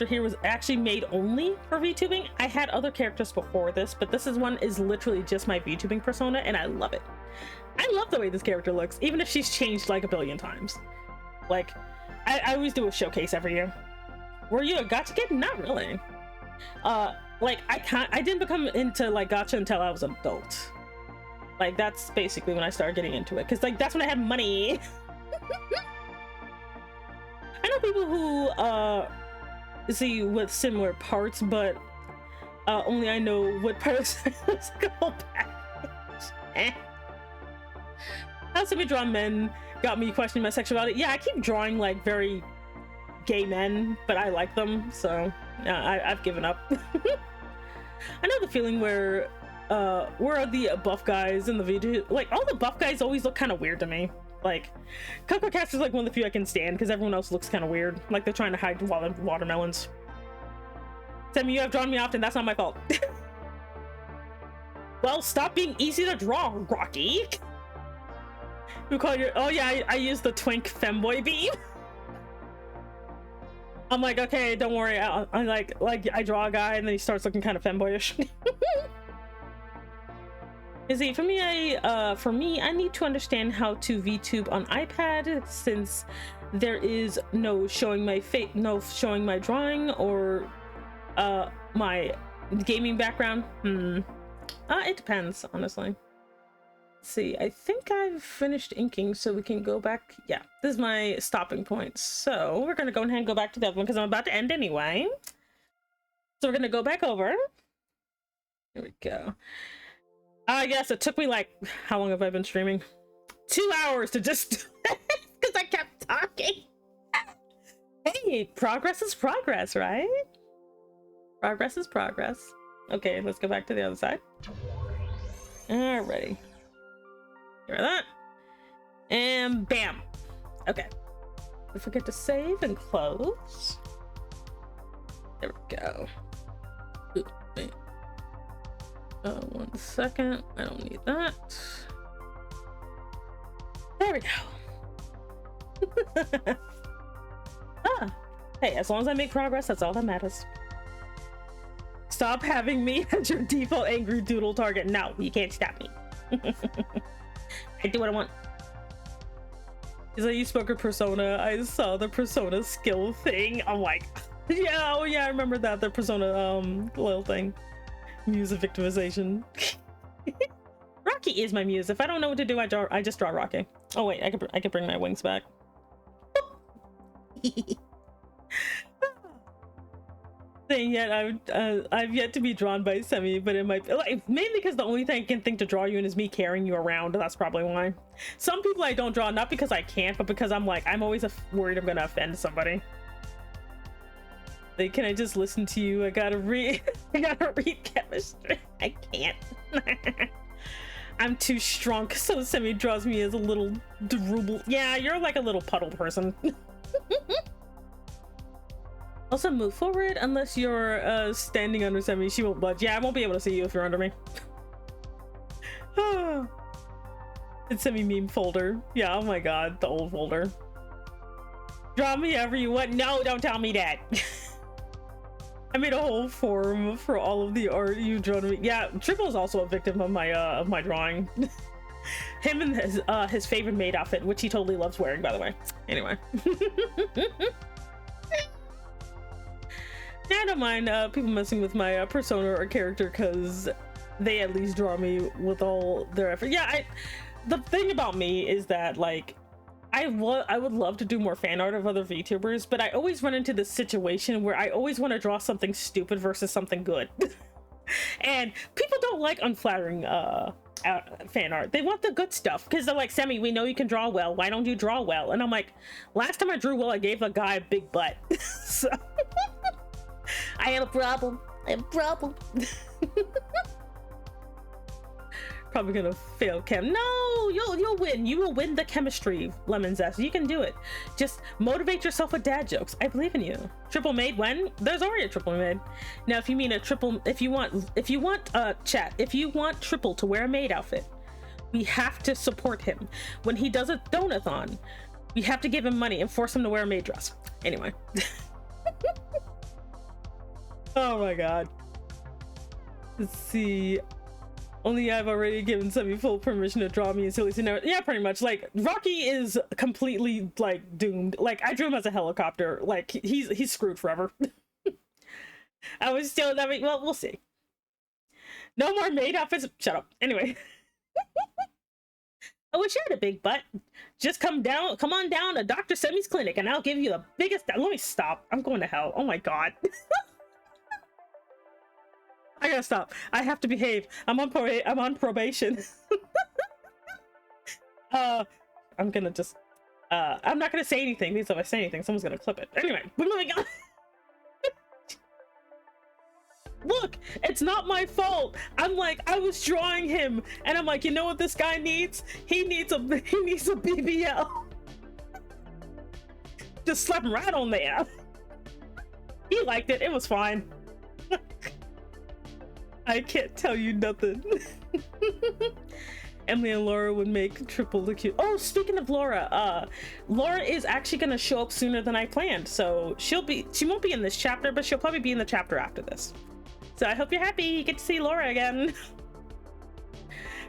here was actually made only for VTubing. I had other characters before this, but this one is literally just my VTubing persona, and I love it. I love the way this character looks, even if she's changed like a billion times. Like, I always do a showcase every year. Were you a gacha kid? Not really. Like, I didn't become into like gacha until I was an adult. Like, that's basically when I started getting into it, because like that's when I had money. I know people who see with similar parts, but only I know what parts go package. Also, me drawing men got me questioning my sexuality. Yeah, I keep drawing like very gay men, but I like them, so I've given up. I know the feeling where are the buff guys in the video? Like, all the buff guys always look kind of weird to me. Like, Coco Cast is like one of the few I can stand, because everyone else looks kind of weird. Like they're trying to hide watermelons. Sammy, you have drawn me often. That's not my fault. Well, stop being easy to draw, Rocky. You call your... Oh yeah, I use the twink femboy beam. I'm like, okay, don't worry. I like I draw a guy and then he starts looking kind of femboyish. Is it for me? I need to understand how to VTube on iPad, since there is no showing my face, no showing my drawing or my gaming background. It depends, honestly. Let's see, I think I've finished inking, so we can go back. Yeah, this is my stopping point. So we're gonna go ahead and go back to the other one because I'm about to end anyway. So we're gonna go back over. Here we go. I guess it took me like, how long have I been streaming? 2 hours to just, because I kept talking. Hey, progress is progress, right? Progress is progress. Okay, let's go back to the other side. Alrighty. Hear that? And bam. Okay. Don't forget to save and close. There we go. Ooh, wait. 1 second. I don't need that. There we go. Hey, as long as I make progress, that's all that matters. Stop having me as your default angry doodle target. No, you can't stop me. I do what I want. Because you spoke of Persona, I saw the Persona skill thing. I'm like, yeah, oh yeah, I remember that. The Persona little thing. Muse of victimization. Rocky is my muse. If I don't know what to do, I just draw Rocky. Oh wait, I can bring my wings back. Saying yet I've yet to be drawn by Semi, but it might be like, mainly because the only thing I can think to draw you in is me carrying you around. That's probably why. Some people I don't draw, not because I can't, but because I'm like, I'm always worried I'm gonna offend somebody. Like, can I just listen to you? I gotta read chemistry. I can't. I'm too strong, so Semi draws me as a little drooble. Yeah, you're like a little puddle person. Also, move forward unless you're standing under Semi. She won't budge. Yeah, I won't be able to see you if you're under me. It's Semi meme folder. Yeah, oh my god, the old folder. Draw me ever you want. No, don't tell me that. I made a whole forum for all of the art you've drawn me. Yeah, Triple is also a victim of my drawing. Him and his favorite maid outfit, which he totally loves wearing, by the way. Anyway. Yeah, I don't mind people messing with my persona or character because they at least draw me with all their effort. Yeah, the thing about me is that, like, I would love to do more fan art of other VTubers, but I always run into this situation where I always want to draw something stupid versus something good. And people don't like unflattering fan art. They want the good stuff because they're like, Sammy, we know you can draw well. Why don't you draw well? And I'm like, last time I drew well, I gave a guy a big butt. So I have a problem. I have a problem. Probably gonna fail chem. No, you'll win. You will win the chemistry, Lemon Zest. You can do it. Just motivate yourself with dad jokes. I believe in you. Triple maid when? There's already a triple maid. Now if you mean a triple, if you want chat, if you want Triple to wear a maid outfit, we have to support him. When he does a donathon, we have to give him money and force him to wear a maid dress. Anyway. Oh my god. Let's see. Only I've already given Semi full permission to draw me in silly scenario. Yeah, pretty much. Like, Rocky is completely, like, doomed. Like, I drew him as a helicopter. Like, he's screwed forever. I was still, I mean, well, we'll see. No more maid outfits. Shut up. Anyway. I wish I had a big butt. Just come on down to Dr. Semi's clinic and I'll give you the biggest. Let me stop. I'm going to hell. Oh my god. I gotta stop. I have to behave. I'm on probation. I'm gonna just I'm not gonna say anything because if I say anything, someone's gonna clip it. Anyway, we're moving on. Look, it's not my fault. I'm like, I was drawing him and I'm like, you know what this guy needs? He needs a BBL. Just slap him right on there. He liked it. It was fine. I can't tell you nothing. Emily and Laura would make Triple look cute. Oh, speaking of Laura, Laura is actually gonna show up sooner than I planned. So she won't be in this chapter, but she'll probably be in the chapter after this. So I hope you're happy you get to see Laura again.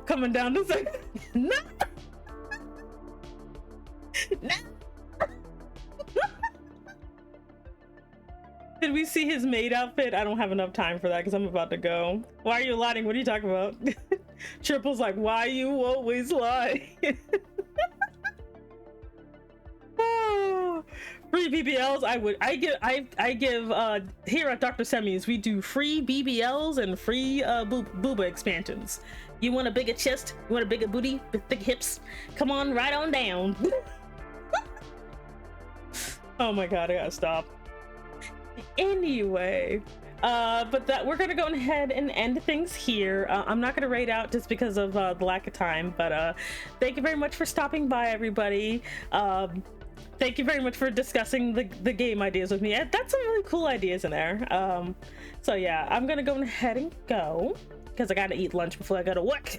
Coming down to say, no! No! Did we see his maid outfit? I don't have enough time for that because I'm about to go. Why are you lying? What are you talking about? Triple's like, why you always lie? Oh, free BBLs. I give here at Dr. Semi's we do free BBLs and free booba expansions. You want a bigger chest? You want a bigger booty with thick hips? Come on right on down. Oh my god, I gotta stop. Anyway, but that we're gonna go ahead and end things here. I'm not gonna raid out just because of the lack of time, but thank you very much for stopping by, everybody. Thank you very much for discussing the game ideas with me. That's some really cool ideas in there. So yeah, I'm gonna go ahead and go because I gotta eat lunch before I go to work.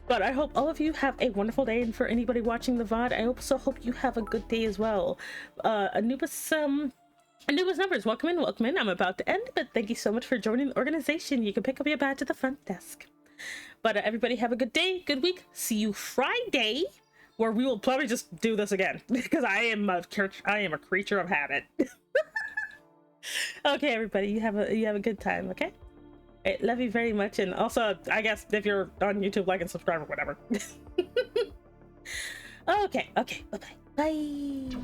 But I hope all of you have a wonderful day, and for anybody watching the VOD, I also hope you have a good day as well. Anubis numbers, welcome in. I'm about to end, but thank you so much for joining the organization. You can pick up your badge at the front desk. But everybody have a good day, good week. See you Friday, where we will probably just do this again because I am a creature of habit. Okay, everybody, you have a good time. Okay. I love you very much, and also I guess if you're on YouTube, like and subscribe or whatever. Okay, bye-bye. Bye.